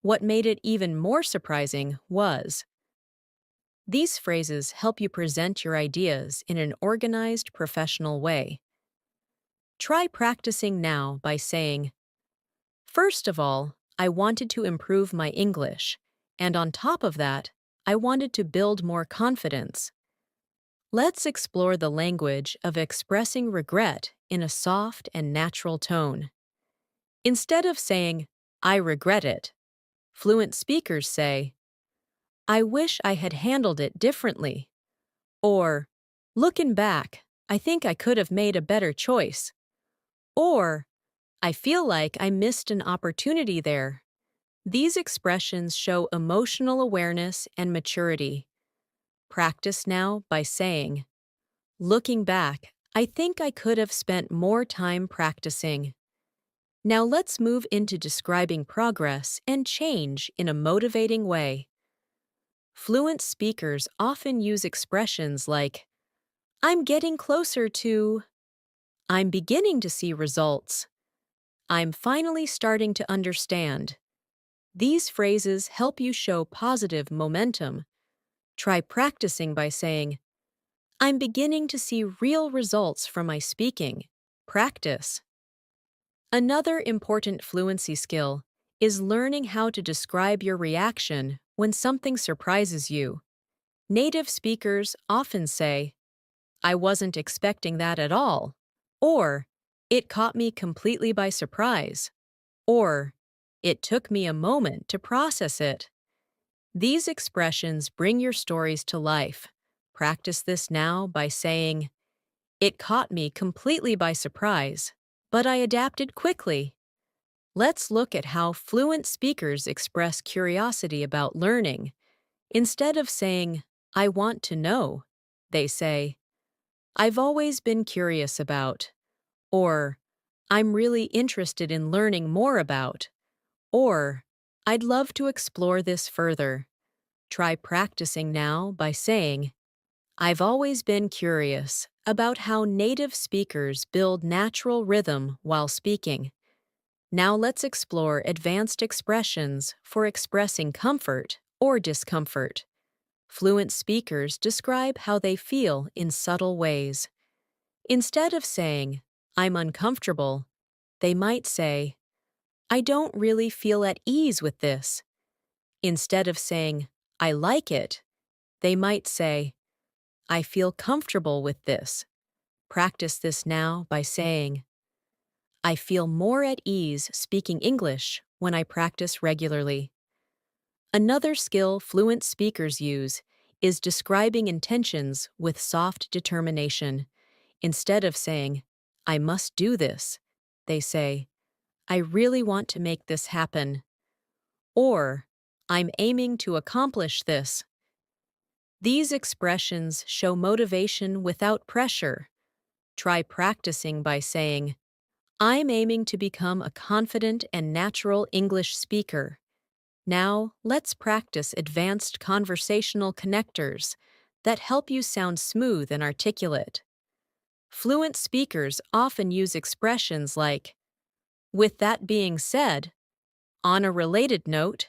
what made it even more surprising was. These phrases help you present your ideas in an organized, professional way. Try practicing now by saying, first of all, I wanted to improve my English, And on top of that, I wanted to build more confidence. Let's explore the language of expressing regret in a soft and natural tone. Instead of saying, I regret it, fluent speakers say, I wish I had handled it differently. Or, looking back, I think I could have made a better choice. Or, I feel like I missed an opportunity there. These expressions show emotional awareness and maturity. Practice now by saying, looking back, I think I could have spent more time practicing. Now let's move into describing progress and change in a motivating way. Fluent speakers often use expressions like, I'm getting closer to, I'm beginning to see results, I'm finally starting to understand. These phrases help you show positive momentum. Try practicing by saying, I'm beginning to see real results from my speaking. Practice. Another important fluency skill is learning how to describe your reaction when something surprises you. Native speakers often say, I wasn't expecting that at all, or it caught me completely by surprise, or it took me a moment to process it. These expressions bring your stories to life. Practice this now by saying, it caught me completely by surprise, but I adapted quickly. Let's look at how fluent speakers express curiosity about learning. Instead of saying, I want to know, they say, I've always been curious about, or I'm really interested in learning more about, or I'd love to explore this further. Try practicing now by saying, I've always been curious about how native speakers build natural rhythm while speaking. Now let's explore advanced expressions for expressing comfort or discomfort. Fluent speakers describe how they feel in subtle ways. Instead of saying, I'm uncomfortable, they might say, I don't really feel at ease with this. Instead of saying, I like it, they might say, I feel comfortable with this. Practice this now by saying, I feel more at ease speaking English when I practice regularly. Another skill fluent speakers use is describing intentions with soft determination. Instead of saying, I must do this, they say, I really want to make this happen. Or, I'm aiming to accomplish this. These expressions show motivation without pressure. Try practicing by saying, I'm aiming to become a confident and natural English speaker. Now, let's practice advanced conversational connectors that help you sound smooth and articulate. Fluent speakers often use expressions like, with that being said, on a related note,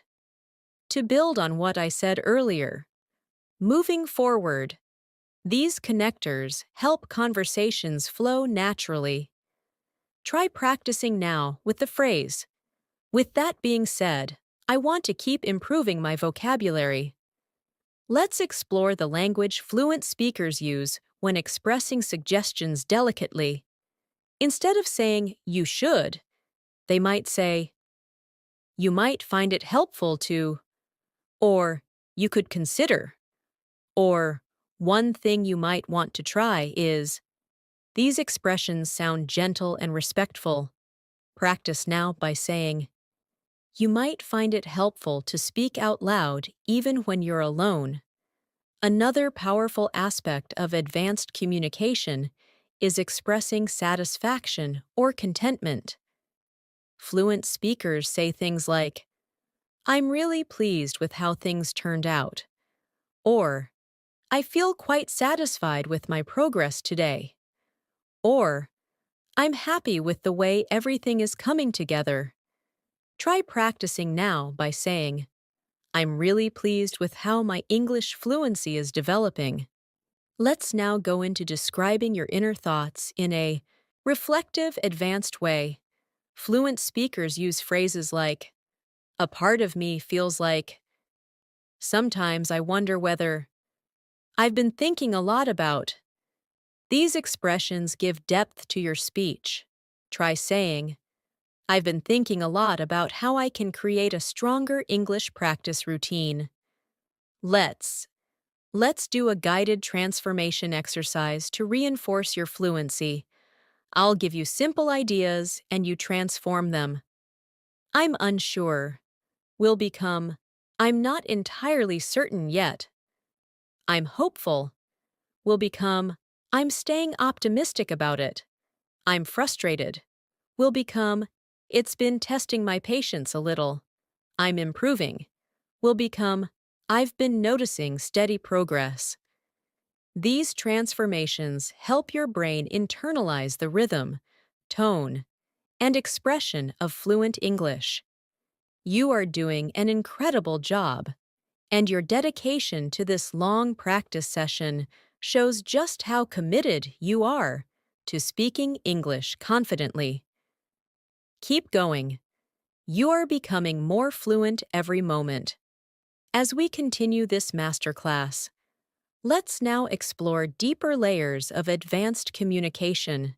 to build on what I said earlier, moving forward. These connectors help conversations flow naturally. Try practicing now with the phrase, with that being said, I want to keep improving my vocabulary. Let's explore the language fluent speakers use when expressing suggestions delicately. Instead of saying, you should, they might say, you might find it helpful to, or you could consider, or one thing you might want to try is. These expressions sound gentle and respectful. Practice now by saying, you might find it helpful to speak out loud even when you're alone. Another powerful aspect of advanced communication is expressing satisfaction or contentment. Fluent speakers say things like, I'm really pleased with how things turned out, or I feel quite satisfied with my progress today, or I'm happy with the way everything is coming together. Try practicing now by saying, I'm really pleased with how my English fluency is developing. Let's now go into describing your inner thoughts in a reflective, advanced way. Fluent speakers use phrases like, a part of me feels like, Sometimes I wonder whether I've been thinking a lot about. These expressions give depth to your speech. Try saying, I've been thinking a lot about how I can create a stronger English practice routine. Let's Let's do a guided transformation exercise to reinforce your fluency. I'll give you simple ideas and you transform them. I'm unsure. Will become, I'm not entirely certain yet. I'm hopeful. Will become, I'm staying optimistic about it. I'm frustrated. Will become, it's been testing my patience a little. I'm improving. Will become, I've been noticing steady progress. These transformations help your brain internalize the rhythm, tone, and expression of fluent English. You are doing an incredible job, and your dedication to this long practice session shows just how committed you are to speaking English confidently. Keep going. You are becoming more fluent every moment. As we continue this masterclass, let's now explore deeper layers of advanced communication,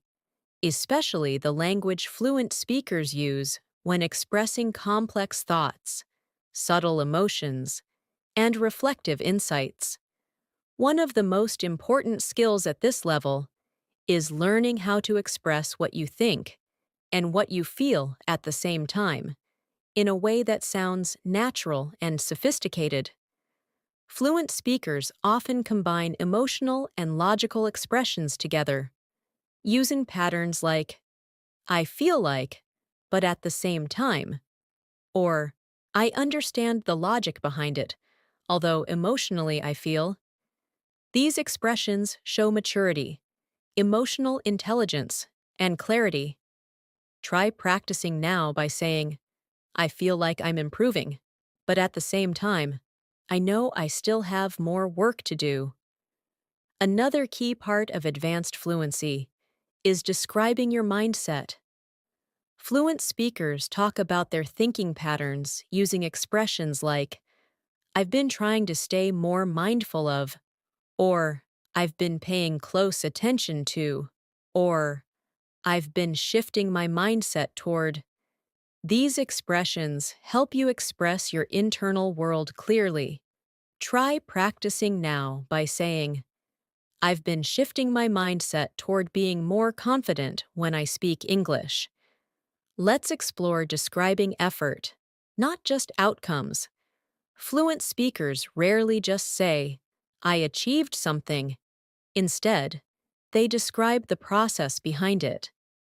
especially the language fluent speakers use when expressing complex thoughts, subtle emotions, and reflective insights. One of the most important skills at this level is learning how to express what you think and what you feel at the same time, in a way that sounds natural and sophisticated. Fluent speakers often combine emotional and logical expressions together, using patterns like, I feel like, but at the same time, or I understand the logic behind it, although emotionally I feel. These expressions show maturity, emotional intelligence, and clarity. Try practicing now by saying, I feel like I'm improving, but at the same time, I know I still have more work to do. Another key part of advanced fluency is describing your mindset. Fluent speakers talk about their thinking patterns using expressions like, I've been trying to stay more mindful of, or I've been paying close attention to, or I've been shifting my mindset toward. These expressions help you express your internal world clearly. Try practicing now by saying, I've been shifting my mindset toward being more confident when I speak English. Let's explore describing effort, not just outcomes. Fluent speakers rarely just say, I achieved something. Instead, they describe the process behind it.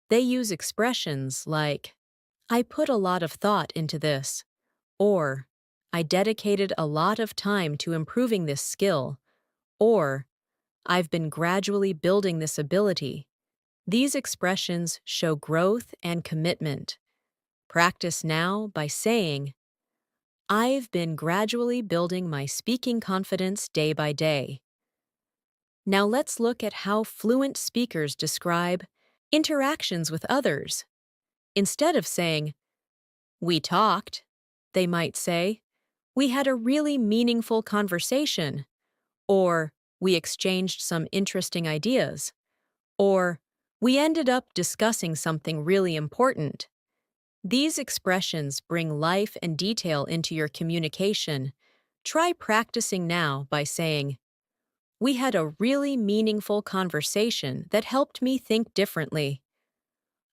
They use expressions like, I put a lot of thought into this, or I dedicated a lot of time to improving this skill, or I've been gradually building this ability. These expressions show growth and commitment. Practice now by saying, I've been gradually building my speaking confidence day by day. Now let's look at how fluent speakers describe interactions with others. Instead of saying, we talked, they might say, we had a really meaningful conversation, or we exchanged some interesting ideas, or we ended up discussing something really important. These expressions bring life and detail into your communication. Try practicing now by saying, we had a really meaningful conversation that helped me think differently.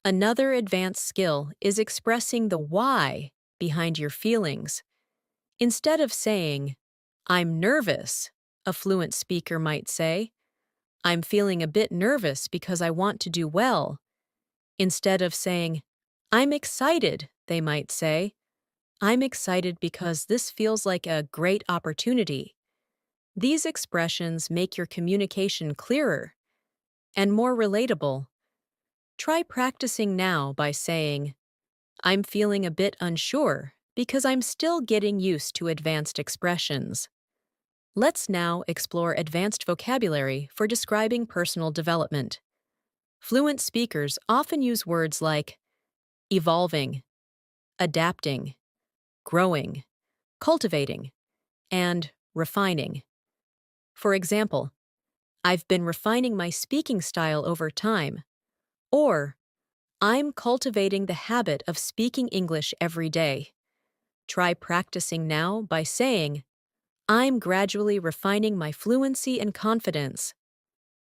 Another advanced skill is expressing the why behind your feelings. Instead of saying, I'm nervous, a fluent speaker might say, I'm feeling a bit nervous because I want to do well. Instead of saying, I'm excited, they might say, I'm excited because this feels like a great opportunity. These expressions make your communication clearer and more relatable. Try practicing now by saying, I'm feeling a bit unsure because I'm still getting used to advanced expressions. Let's now explore advanced vocabulary for describing personal development. Fluent speakers often use words like evolving, adapting, growing, cultivating, and refining. For example, I've been refining my speaking style over time, or I'm cultivating the habit of speaking English every day. Try practicing now by saying, I'm gradually refining my fluency and confidence.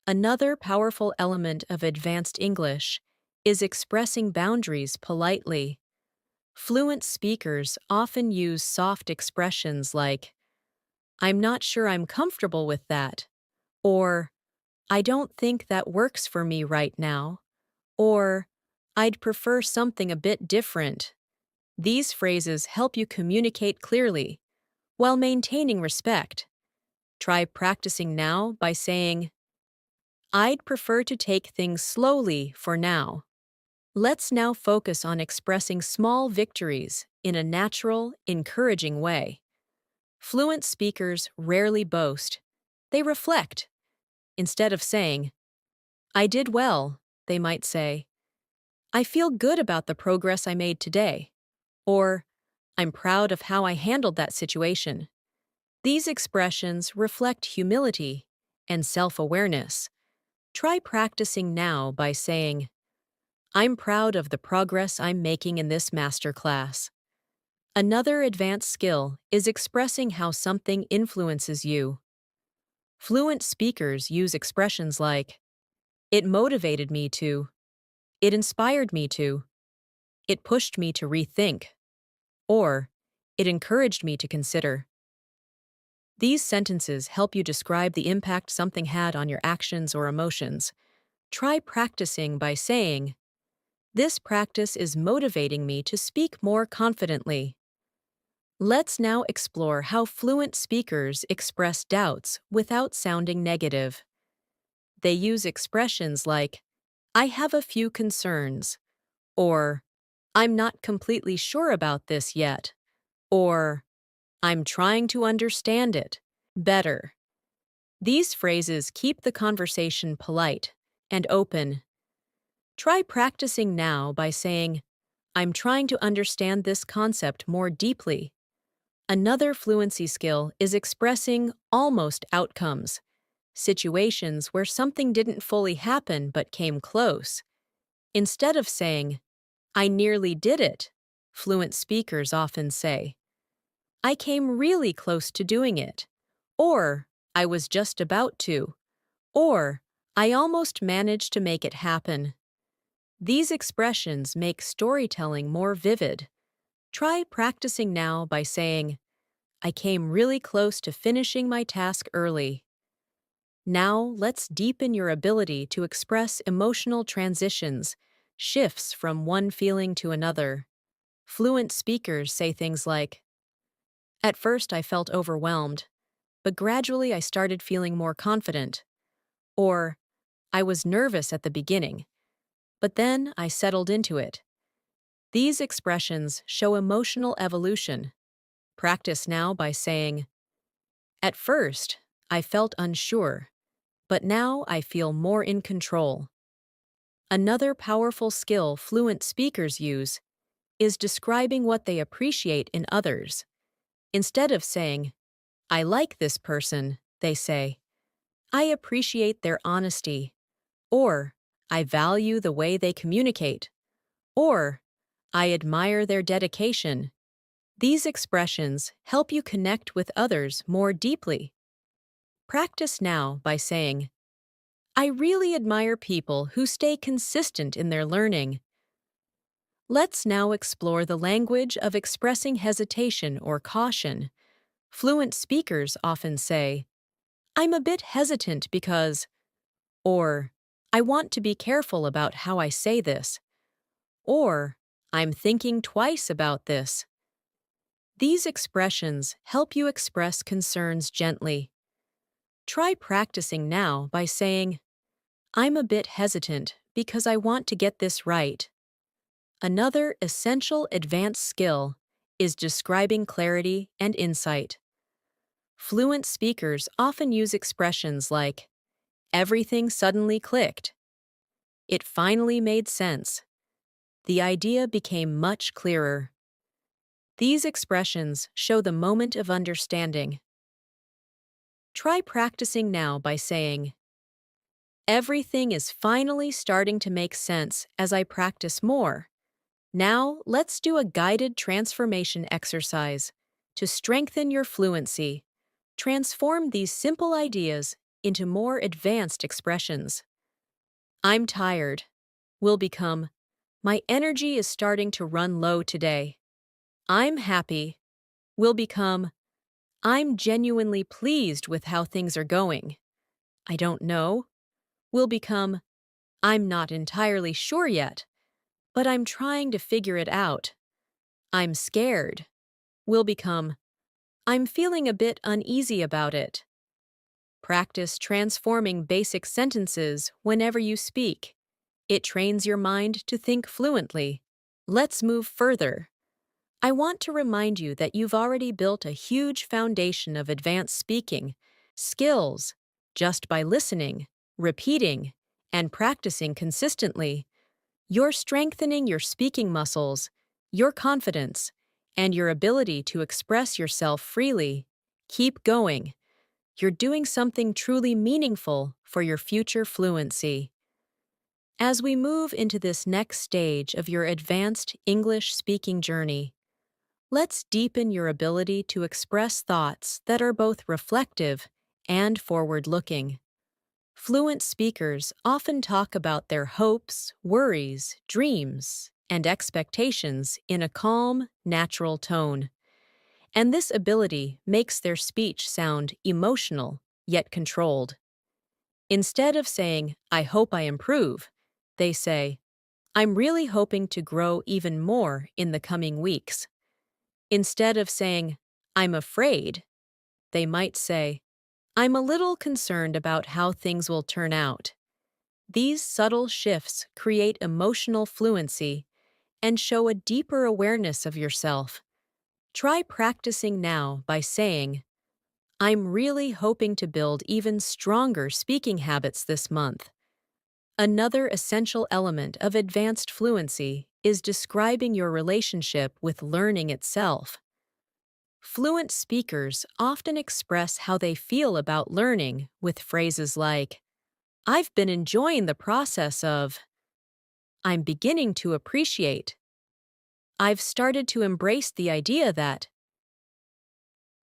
Another powerful element of advanced English is expressing boundaries politely. Fluent speakers often use soft expressions like, I'm not sure I'm comfortable with that, or I don't think that works for me right now, or I'd prefer something a bit different. These phrases help you communicate clearly while maintaining respect. Try practicing now by saying, I'd prefer to take things slowly for now. Let's now focus on expressing small victories in a natural, encouraging way. Fluent speakers rarely boast. They reflect. Instead of saying, I did well, they might say, I feel good about the progress I made today, or I'm proud of how I handled that situation. These expressions reflect humility and self-awareness. Try practicing now by saying, I'm proud of the progress I'm making in this masterclass. Another advanced skill is expressing how something influences you. Fluent speakers use expressions like, it motivated me to, it inspired me to, it pushed me to rethink, or it encouraged me to consider. These sentences help you describe the impact something had on your actions or emotions. Try practicing by saying, this practice is motivating me to speak more confidently. Let's now explore how fluent speakers express doubts without sounding negative. They use expressions like, I have a few concerns, or I'm not completely sure about this yet, or I'm trying to understand it better. These phrases keep the conversation polite and open. Try practicing now by saying, I'm trying to understand this concept more deeply. Another fluency skill is expressing almost outcomes, situations where something didn't fully happen but came close. Instead of saying, I nearly did it, fluent speakers often say, I came really close to doing it, or I was just about to, or I almost managed to make it happen. These expressions make storytelling more vivid. Try practicing now by saying, I came really close to finishing my task early. Now let's deepen your ability to express emotional transitions, shifts from one feeling to another. Fluent speakers say things like, at first I felt overwhelmed, but gradually I started feeling more confident. Or, I was nervous at the beginning, but then I settled into it. These expressions show emotional evolution. Practice now by saying, at first, I felt unsure, but now I feel more in control. Another powerful skill fluent speakers use is describing what they appreciate in others. Instead of saying, I like this person, they say, I appreciate their honesty, or I value the way they communicate, or I admire their dedication. These expressions help you connect with others more deeply. Practice now by saying, I really admire people who stay consistent in their learning. Let's now explore the language of expressing hesitation or caution. Fluent speakers often say, I'm a bit hesitant because, or I want to be careful about how I say this, or I'm thinking twice about this. These expressions help you express concerns gently. Try practicing now by saying, I'm a bit hesitant because I want to get this right. Another essential advanced skill is describing clarity and insight. Fluent speakers often use expressions like, everything suddenly clicked. It finally made sense. The idea became much clearer. These expressions show the moment of understanding. Try practicing now by saying, "Everything is finally starting to make sense as I practice more." Now, let's do a guided transformation exercise to strengthen your fluency. Transform these simple ideas into more advanced expressions. "I'm tired" will become, "My energy is starting to run low today." "I'm happy" will become, "I'm genuinely pleased with how things are going." "I don't know" will become, "I'm not entirely sure yet, but I'm trying to figure it out." "I'm scared" will become, "I'm feeling a bit uneasy about it." Practice transforming basic sentences whenever you speak. It trains your mind to think fluently. Let's move further. I want to remind you that you've already built a huge foundation of advanced speaking skills just by listening, repeating, and practicing consistently. You're strengthening your speaking muscles, your confidence, and your ability to express yourself freely. Keep going. You're doing something truly meaningful for your future fluency. As we move into this next stage of your advanced English speaking journey, let's deepen your ability to express thoughts that are both reflective and forward-looking. Fluent speakers often talk about their hopes, worries, dreams, and expectations in a calm, natural tone. And this ability makes their speech sound emotional, yet controlled. Instead of saying, "I hope I improve," they say, "I'm really hoping to grow even more in the coming weeks." Instead of saying, "I'm afraid," they might say, "I'm a little concerned about how things will turn out." These subtle shifts create emotional fluency and show a deeper awareness of yourself. Try practicing now by saying, "I'm really hoping to build even stronger speaking habits this month." Another essential element of advanced fluency is describing your relationship with learning itself. Fluent speakers often express how they feel about learning with phrases like, "I've been enjoying the process of," "I'm beginning to appreciate," "I've started to embrace the idea that."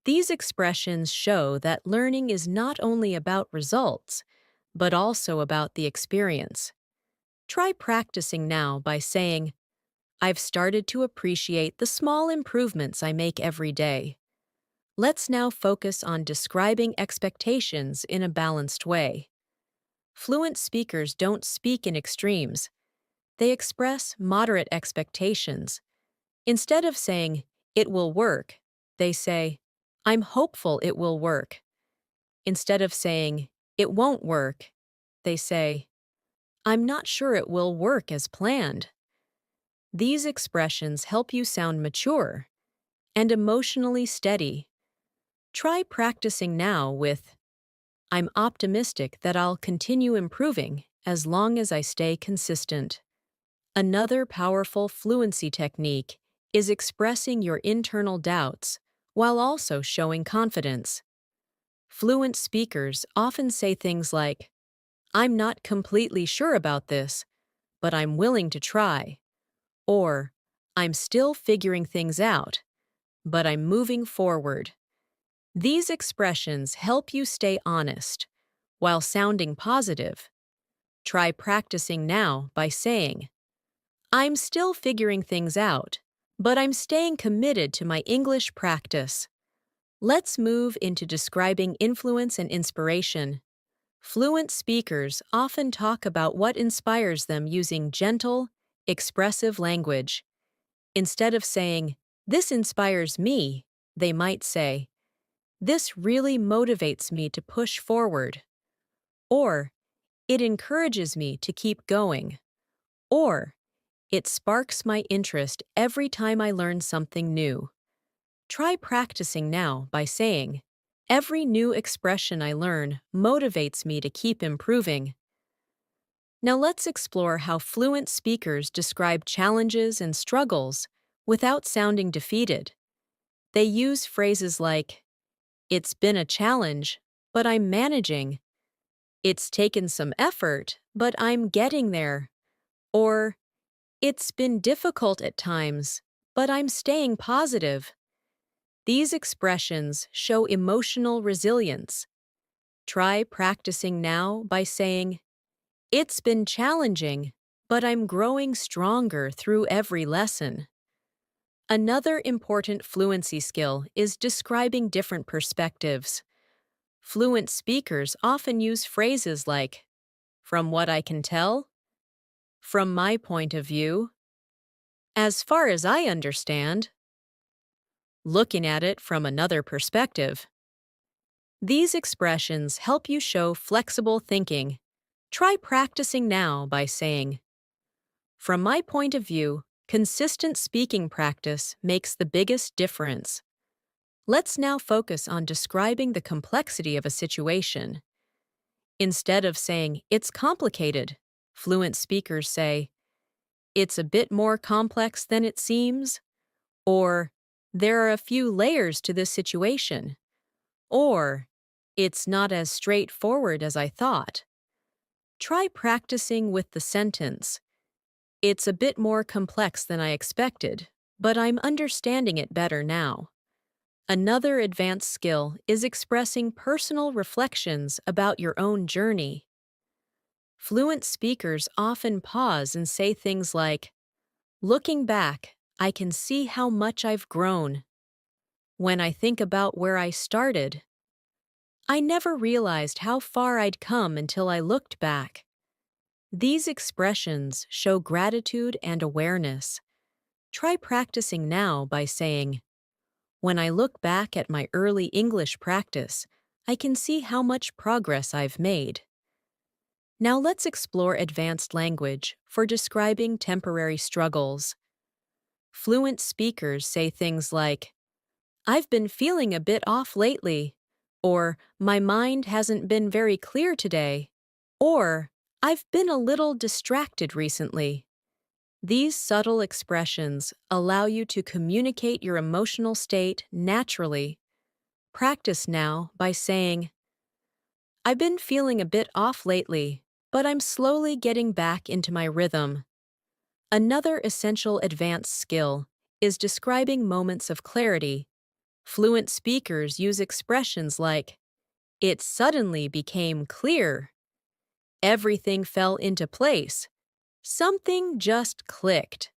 These expressions show that learning is not only about results, but also about the experience. Try practicing now by saying, "I've started to appreciate the small improvements I make every day." Let's now focus on describing expectations in a balanced way. Fluent speakers don't speak in extremes. They express moderate expectations. Instead of saying, "It will work," they say, "I'm hopeful it will work." Instead of saying, "It won't work," they say, "I'm not sure it will work as planned." These expressions help you sound mature and emotionally steady. Try practicing now with, "I'm optimistic that I'll continue improving as long as I stay consistent." Another powerful fluency technique is expressing your internal doubts while also showing confidence. Fluent speakers often say things like, "I'm not completely sure about this, but I'm willing to try," or "I'm still figuring things out, but I'm moving forward." These expressions help you stay honest while sounding positive. Try practicing now by saying, "I'm still figuring things out, but I'm staying committed to my English practice." Let's move into describing influence and inspiration. Fluent speakers often talk about what inspires them using gentle, expressive language. Instead of saying, "This inspires me," they might say, "This really motivates me to push forward," or "It encourages me to keep going," or "It sparks my interest every time I learn something new." Try practicing now by saying, "Every new expression I learn motivates me to keep improving." Now let's explore how fluent speakers describe challenges and struggles without sounding defeated. They use phrases like, "It's been a challenge," but I'm managing. It's taken some effort, but I'm getting there. Or, it's been difficult at times, but I'm staying positive. These expressions show emotional resilience. Try practicing now by saying, "It's been challenging, but I'm growing stronger through every lesson." Another important fluency skill is describing different perspectives. Fluent speakers often use phrases like, "From what I can tell," "From my point of view," "As far as I understand," "Looking at it from another perspective." These expressions help you show flexible thinking. Try practicing now by saying, "From my point of view, consistent speaking practice makes the biggest difference." Let's now focus on describing the complexity of a situation. Instead of saying, "It's complicated," fluent speakers say, "It's a bit more complex than it seems," or "There are a few layers to this situation," or "It's not as straightforward as I thought." Try practicing with the sentence, "It's a bit more complex than I expected, but I'm understanding it better now." Another advanced skill is expressing personal reflections about your own journey. Fluent speakers often pause and say things like, "Looking back, I can see how much I've grown. When I think about where I started, I never realized how far I'd come until I looked back." These expressions show gratitude and awareness. Try practicing now by saying, "When I look back at my early English practice, I can see how much progress I've made." Now let's explore advanced language for describing temporary struggles. Fluent speakers say things like, "I've been feeling a bit off lately," or "My mind hasn't been very clear today," or "I've been a little distracted recently." These subtle expressions allow you to communicate your emotional state naturally. Practice now by saying, "I've been feeling a bit off lately, but I'm slowly getting back into my rhythm." Another essential advanced skill is describing moments of clarity. Fluent speakers use expressions like, "It suddenly became clear," "Everything fell into place," "Something just clicked."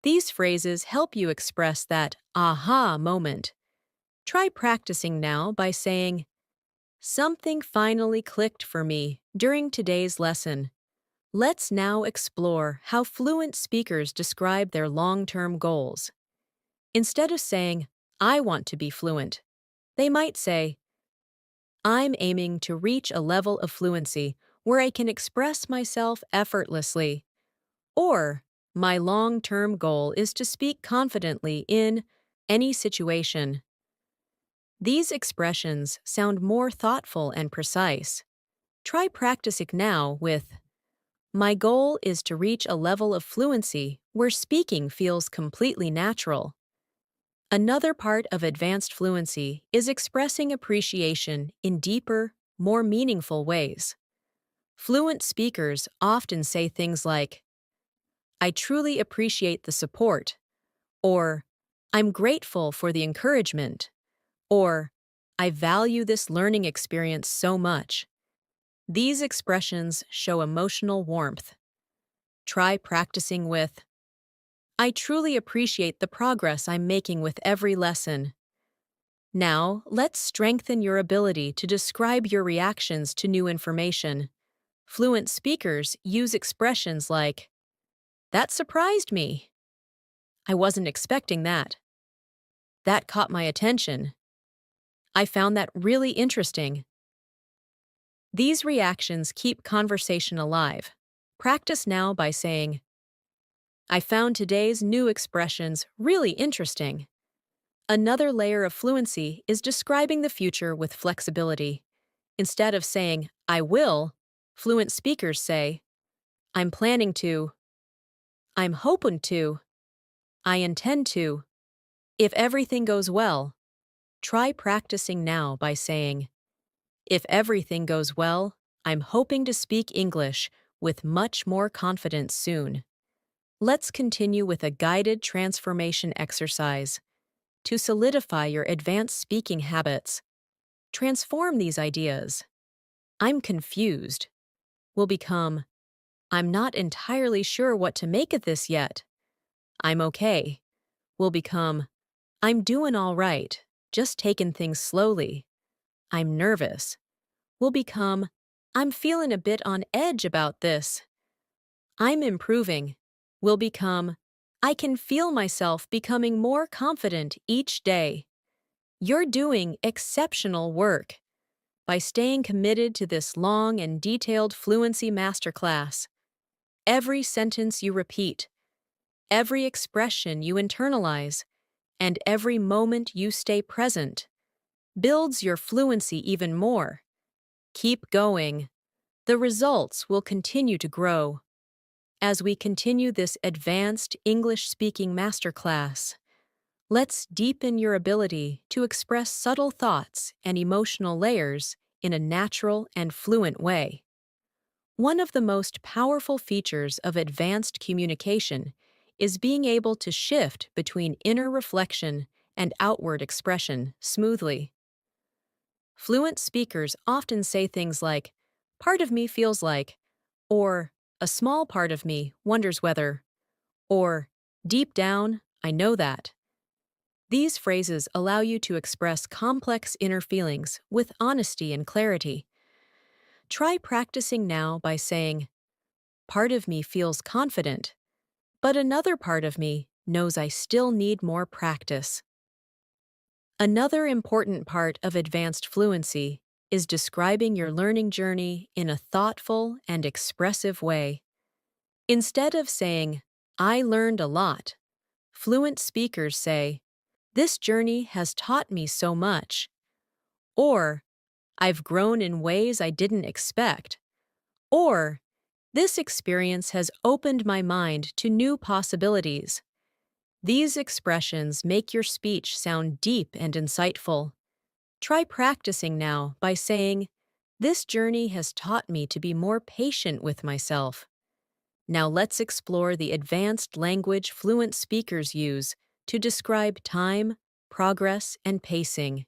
These phrases help you express that aha moment. Try practicing now by saying, "Something finally clicked for me during today's lesson." Let's now explore how fluent speakers describe their long-term goals. Instead of saying, "I want to be fluent," they might say, "I'm aiming to reach a level of fluency where I can express myself effortlessly," or "My long-term goal is to speak confidently in any situation." These expressions sound more thoughtful and precise. Try practicing now with, "My goal is to reach a level of fluency where speaking feels completely natural." Another part of advanced fluency is expressing appreciation in deeper, more meaningful ways. Fluent speakers often say things like, "I truly appreciate the support," or "I'm grateful for the encouragement," or "I value this learning experience so much." These expressions show emotional warmth. Try practicing with, "I truly appreciate the progress I'm making with every lesson." Now, let's strengthen your ability to describe your reactions to new information. Fluent speakers use expressions like, "That surprised me," "I wasn't expecting that," "That caught my attention," "I found that really interesting." These reactions keep conversation alive. Practice now by saying, "I found today's new expressions really interesting." Another layer of fluency is describing the future with flexibility. Instead of saying, "I will," fluent speakers say, "I'm planning to," "I'm hoping to," "I intend to," "If everything goes well." Try practicing now by saying, If everything goes well, I'm hoping to speak English with much more confidence soon. Let's continue with a guided transformation exercise. To solidify your advanced speaking habits, transform these ideas. I'm confused will become, I'm not entirely sure what to make of this yet. I'm okay will become, I'm doing all right, just taking things slowly. I'm nervous will become, I'm feeling a bit on edge about this. I'm improving will become, I can feel myself becoming more confident each day. You're doing exceptional work by staying committed to this long and detailed fluency masterclass. Every sentence you repeat, every expression you internalize, and every moment you stay present builds your fluency even more. Keep going. The results will continue to grow as we continue this advanced English speaking masterclass. Let's deepen your ability to express subtle thoughts and emotional layers in a natural and fluent way. One of the most powerful features of advanced communication is being able to shift between inner reflection and outward expression smoothly. Fluent speakers often say things like, part of me feels like, or a small part of me wonders whether, or deep down, I know that. These phrases allow you to express complex inner feelings with honesty and clarity. Try practicing now by saying, part of me feels confident, but another part of me knows I still need more practice. Another important part of advanced fluency is describing your learning journey in a thoughtful and expressive way. Instead of saying, I learned a lot, fluent speakers say, this journey has taught me so much, or I've grown in ways I didn't expect, or this experience has opened my mind to new possibilities. These expressions make your speech sound deep and insightful. Try practicing now by saying, this journey has taught me to be more patient with myself. Now let's explore the advanced language fluent speakers use to describe time, progress, and pacing.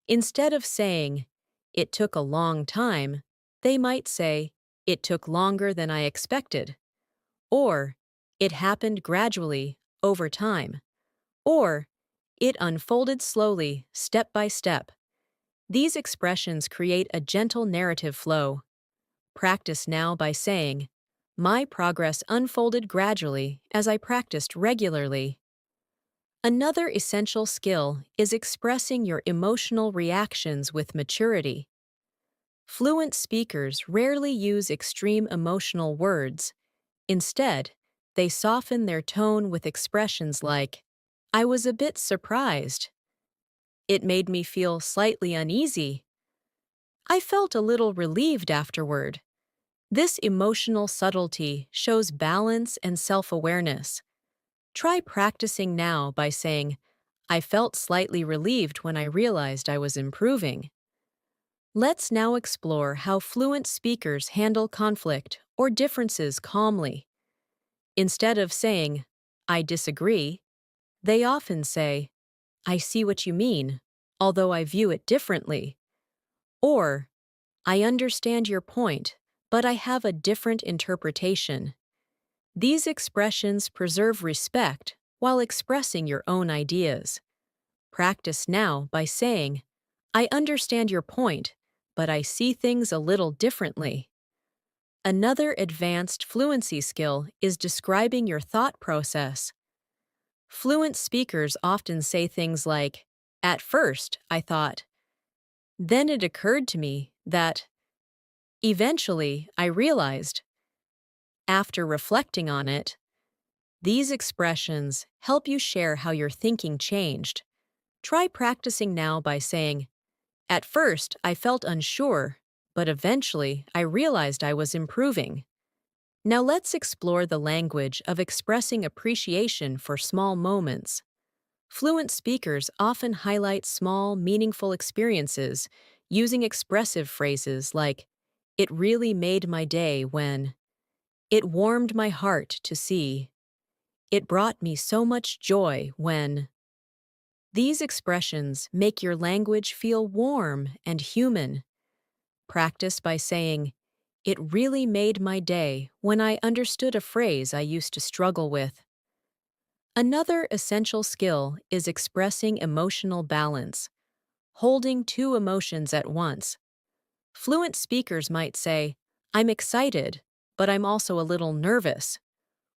Instead of saying, it took a long time, they might say, it took longer than I expected, or it happened gradually, over time, or it unfolded slowly, step by step. These expressions create a gentle narrative flow. Practice now by saying, my progress unfolded gradually as I practiced regularly. Another essential skill is expressing your emotional reactions with maturity. Fluent speakers rarely use extreme emotional words. Instead, they soften their tone with expressions like, I was a bit surprised. It made me feel slightly uneasy. I felt a little relieved afterward. This emotional subtlety shows balance and self-awareness. Try practicing now by saying, I felt slightly relieved when I realized I was improving. Let's now explore how fluent speakers handle conflict or differences calmly. Instead of saying, I disagree, they often say, I see what you mean, although I view it differently. Or, I understand your point, but I have a different interpretation. These expressions preserve respect while expressing your own ideas. Practice now by saying, I understand your point, but I see things a little differently. Another advanced fluency skill is describing your thought process. Fluent speakers often say things like, at first, I thought, then it occurred to me that, eventually, I realized. After reflecting on it, these expressions help you share how your thinking changed. Try practicing now by saying, at first, I felt unsure, but eventually I realized I was improving. Now let's explore the language of expressing appreciation for small moments. Fluent speakers often highlight small, meaningful experiences using expressive phrases like, "It really made my day when," "It warmed my heart to see," "It brought me so much joy when." These expressions make your language feel warm and human. Practice by saying, "It really made my day when I understood a phrase I used to struggle with." Another essential skill is expressing emotional balance, holding two emotions at once. Fluent speakers might say, "I'm excited, but I'm also a little nervous,"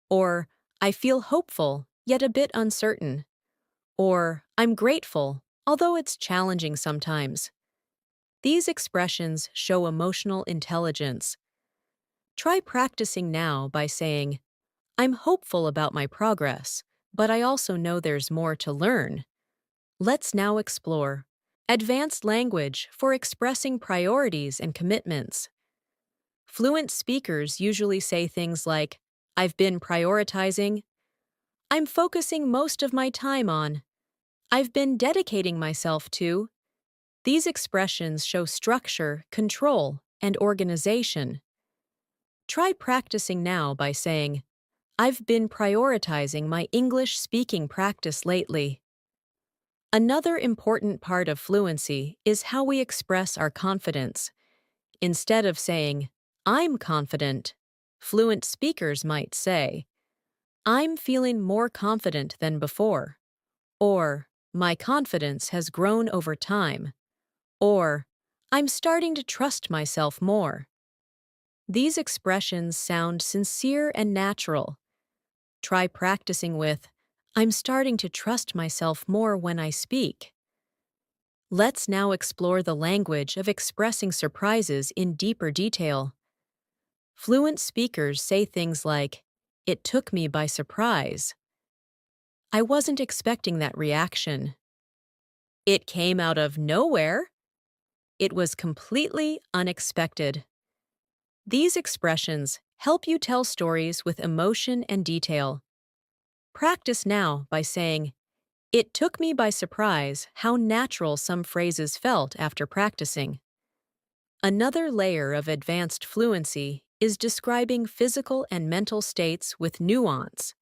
or "I feel hopeful, yet a bit uncertain," or "I'm grateful, although it's challenging sometimes." These expressions show emotional intelligence. Try practicing now by saying, "I'm hopeful about my progress, but I also know there's more to learn." Let's now explore advanced language for expressing priorities and commitments. Fluent speakers usually say things like, "I've been prioritizing," "I'm focusing most of my time on," "I've been dedicating myself to." These expressions show structure, control, and organization. Try practicing now by saying, "I've been prioritizing my English speaking practice lately." Another important part of fluency is how we express our confidence. Instead of saying, "I'm confident," fluent speakers might say, "I'm feeling more confident than before," or "My confidence has grown over time," or "I'm starting to trust myself more." These expressions sound sincere and natural. Try practicing with, "I'm starting to trust myself more when I speak." Let's now explore the language of expressing surprises in deeper detail. Fluent speakers say things like, "It took me by surprise," "I wasn't expecting that reaction," "It came out of nowhere," "It was completely unexpected." These expressions help you tell stories with emotion and detail. Practice now by saying, "It took me by surprise how natural some phrases felt after practicing." Another layer of advanced fluency is describing physical and mental states with nuance.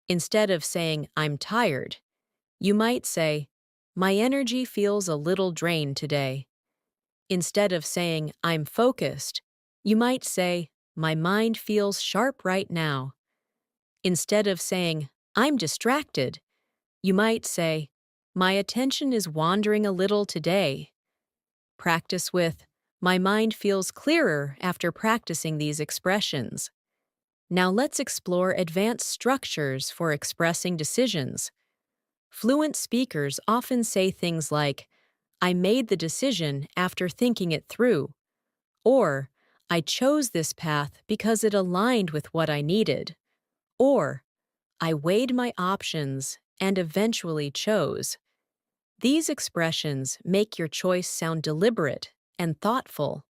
Instead of saying, "I'm tired," you might say, "My energy feels a little drained today." Instead of saying, "I'm focused," you might say, "My mind feels sharp right now." Instead of saying, "I'm distracted," you might say, "My attention is wandering a little today." Practice with, "My mind feels clearer after practicing these expressions." Now let's explore advanced structures for expressing decisions. Fluent speakers often say things like, "I made the decision after thinking it through," or "I chose this path because it aligned with what I needed," or "I weighed my options and eventually chose." These expressions make your choice sound deliberate and thoughtful.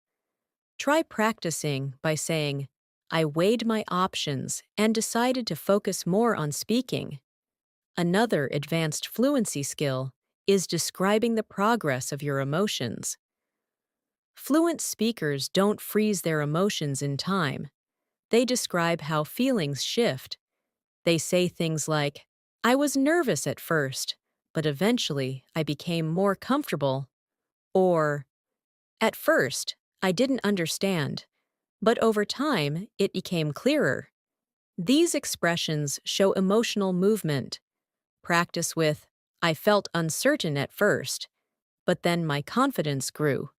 Try practicing by saying, "I weighed my options and decided to focus more on speaking." Another advanced fluency skill is describing the progress of your emotions. Fluent speakers don't freeze their emotions in time. They describe how feelings shift. They say things like, "I was nervous at first, but eventually I became more comfortable," or "At first, I didn't understand, but over time it became clearer." These expressions show emotional movement. Practice with, "I felt uncertain at first, but then my confidence grew."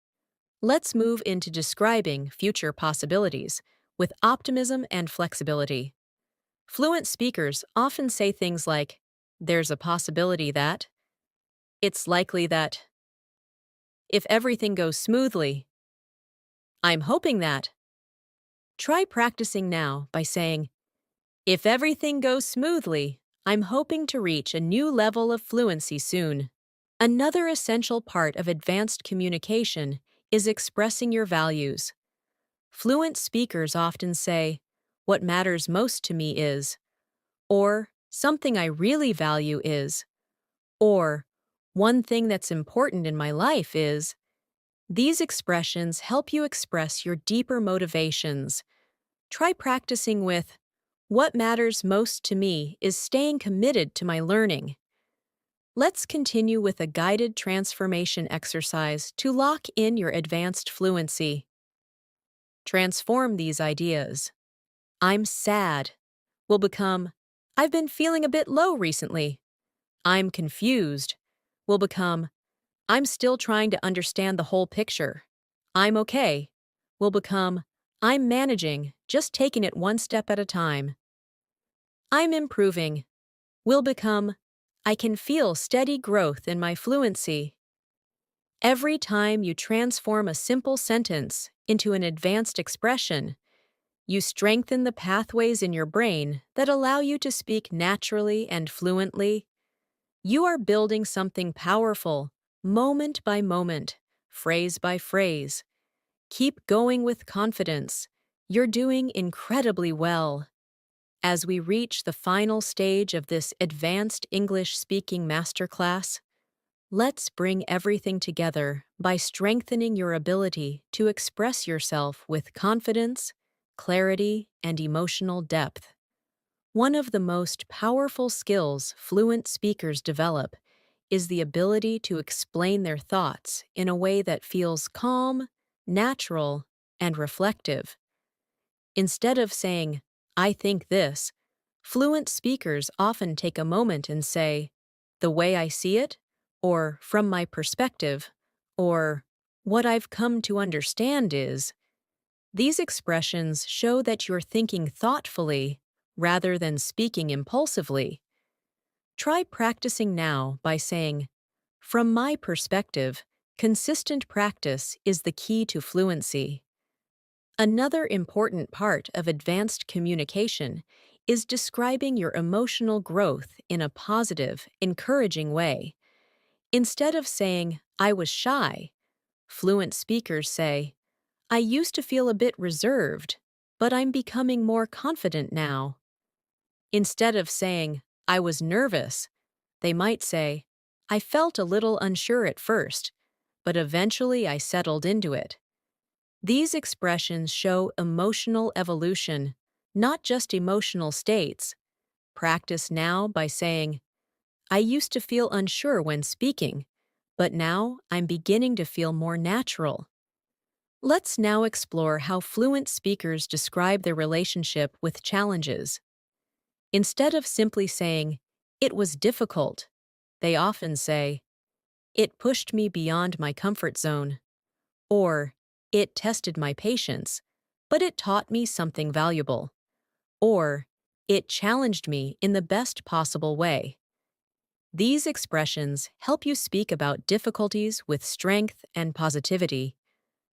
Let's move into describing future possibilities with optimism and flexibility. Fluent speakers often say things like, "There's a possibility that," "It's likely that," "If everything goes smoothly," "I'm hoping that." Try practicing now by saying, "If everything goes smoothly, I'm hoping to reach a new level of fluency soon." Another essential part of advanced communication is expressing your values. Fluent speakers often say, "What matters most to me is," or "Something I really value is," or "One thing that's important in my life is." These expressions help you express your deeper motivations. Try practicing with, "What matters most to me is staying committed to my learning." Let's continue with a guided transformation exercise to lock in your advanced fluency. Transform these ideas. "I'm sad" will become, "I've been feeling a bit low recently." "I'm confused" will become, "I'm still trying to understand the whole picture." "I'm okay" will become, "I'm managing, just taking it one step at a time." "I'm improving" will become, "I can feel steady growth in my fluency." Every time you transform a simple sentence into an advanced expression, you strengthen the pathways in your brain that allow you to speak naturally and fluently. You are building something powerful, moment by moment, phrase by phrase. Keep going with confidence. You're doing incredibly well. As we reach the final stage of this advanced English speaking masterclass, let's bring everything together by strengthening your ability to express yourself with confidence, clarity, and emotional depth. One of the most powerful skills fluent speakers develop is the ability to explain their thoughts in a way that feels calm, natural, and reflective. Instead of saying, "I think this," fluent speakers often take a moment and say, "The way I see it," or "from my perspective," or "what I've come to understand is." These expressions show that you're thinking thoughtfully rather than speaking impulsively. Try practicing now by saying, "From my perspective, consistent practice is the key to fluency." Another important part of advanced communication is describing your emotional growth in a positive, encouraging way. Instead of saying, "I was shy," fluent speakers say, "I used to feel a bit reserved, but I'm becoming more confident now." Instead of saying, "I was nervous," they might say, "I felt a little unsure at first, but eventually I settled into it." These expressions show emotional evolution, not just emotional states. Practice now by saying, "I used to feel unsure when speaking, but now I'm beginning to feel more natural." Let's now explore how fluent speakers describe their relationship with challenges. Instead of simply saying, "It was difficult," they often say, "It pushed me beyond my comfort zone," or "It tested my patience, but it taught me something valuable," or "It challenged me in the best possible way." These expressions help you speak about difficulties with strength and positivity.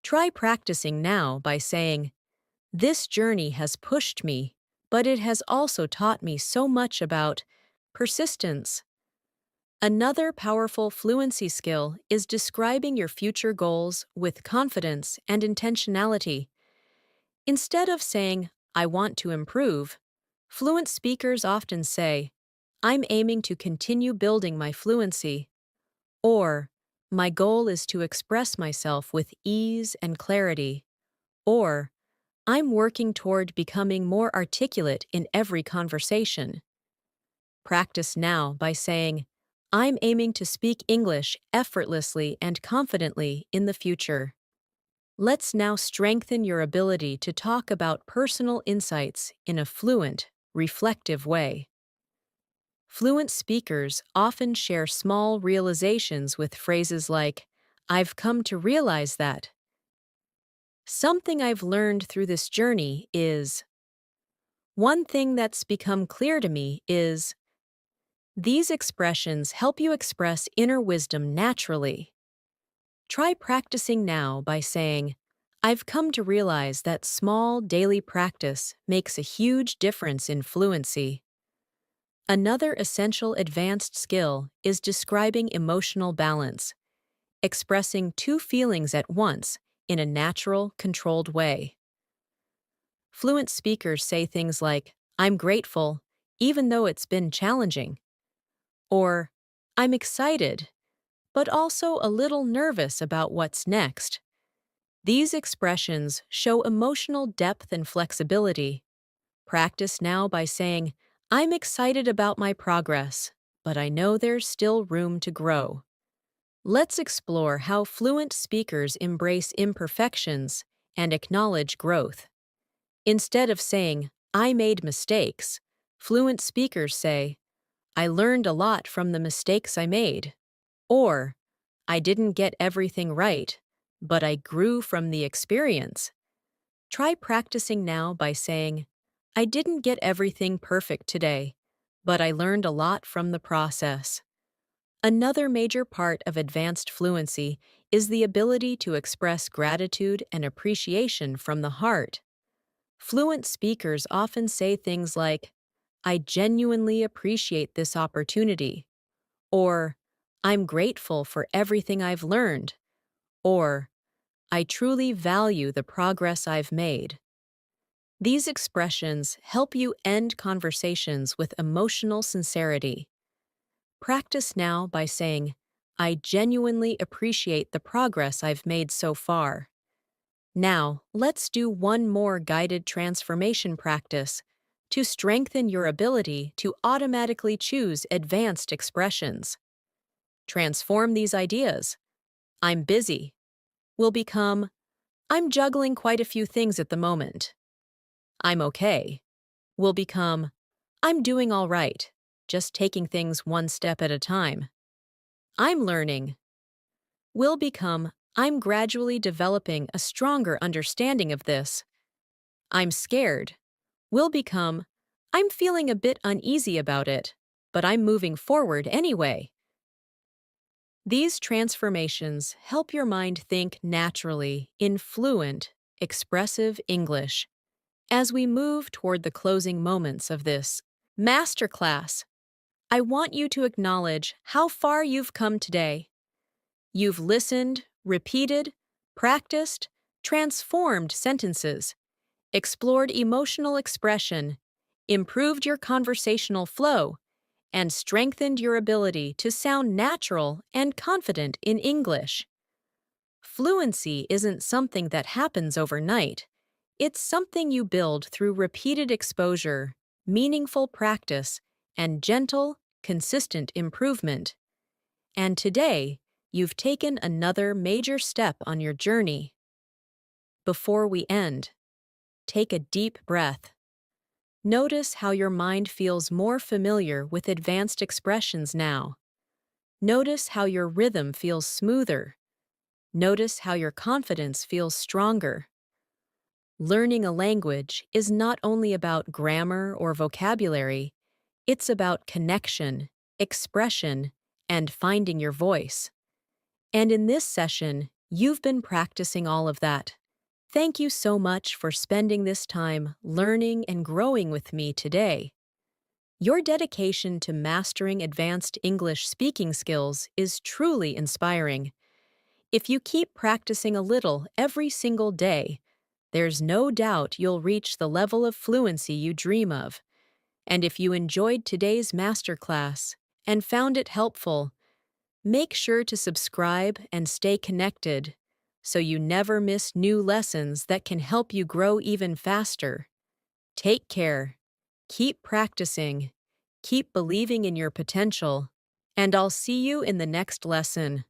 Try practicing now by saying, "This journey has pushed me, but it has also taught me so much about persistence." Another powerful fluency skill is describing your future goals with confidence and intentionality. Instead of saying, "I want to improve," fluent speakers often say, "I'm aiming to continue building my fluency," or "My goal is to express myself with ease and clarity," or "I'm working toward becoming more articulate in every conversation." Practice now by saying, "I'm aiming to speak English effortlessly and confidently in the future." Let's now strengthen your ability to talk about personal insights in a fluent, reflective way. Fluent speakers often share small realizations with phrases like, "I've come to realize that." "Something I've learned through this journey is." "One thing that's become clear to me is." These expressions help you express inner wisdom naturally. Try practicing now by saying, "I've come to realize that small daily practice makes a huge difference in fluency." Another essential advanced skill is describing emotional balance, expressing two feelings at once in a natural, controlled way. Fluent speakers say things like, "I'm grateful, even though it's been challenging," or "I'm excited, but also a little nervous about what's next." These expressions show emotional depth and flexibility. Practice now by saying, I'm excited about my progress, but I know there's still room to grow. Let's explore how fluent speakers embrace imperfections and acknowledge growth. Instead of saying, I made mistakes, fluent speakers say, I learned a lot from the mistakes I made. Or, I didn't get everything right, but I grew from the experience. Try practicing now by saying, I didn't get everything perfect today, but I learned a lot from the process. Another major part of advanced fluency is the ability to express gratitude and appreciation from the heart. Fluent speakers often say things like, I genuinely appreciate this opportunity, or I'm grateful for everything I've learned, or I truly value the progress I've made. These expressions help you end conversations with emotional sincerity. Practice now by saying, I genuinely appreciate the progress I've made so far. Now, let's do one more guided transformation practice to strengthen your ability to automatically choose advanced expressions. Transform these ideas. I'm busy will become, I'm juggling quite a few things at the moment. I'm okay will become, I'm doing all right, just taking things one step at a time. I'm learning will become, I'm gradually developing a stronger understanding of this. I'm scared will become, I'm feeling a bit uneasy about it, but I'm moving forward anyway. These transformations help your mind think naturally in fluent, expressive English. As we move toward the closing moments of this masterclass, I want you to acknowledge how far you've come today. You've listened, repeated, practiced, transformed sentences, explored emotional expression, improved your conversational flow, and strengthened your ability to sound natural and confident in English. Fluency isn't something that happens overnight. It's something you build through repeated exposure, meaningful practice, and gentle, consistent improvement. And today, you've taken another major step on your journey. Before we end, take a deep breath. Notice how your mind feels more familiar with advanced expressions now. Notice how your rhythm feels smoother. Notice how your confidence feels stronger. Learning a language is not only about grammar or vocabulary, it's about connection, expression, and finding your voice. And in this session, you've been practicing all of that. Thank you so much for spending this time learning and growing with me today. Your dedication to mastering advanced English speaking skills is truly inspiring. If you keep practicing a little every single day, there's no doubt you'll reach the level of fluency you dream of. And if you enjoyed today's masterclass and found it helpful, make sure to subscribe and stay connected so you never miss new lessons that can help you grow even faster. Take care. Keep practicing. Keep believing in your potential. And I'll see you in the next lesson.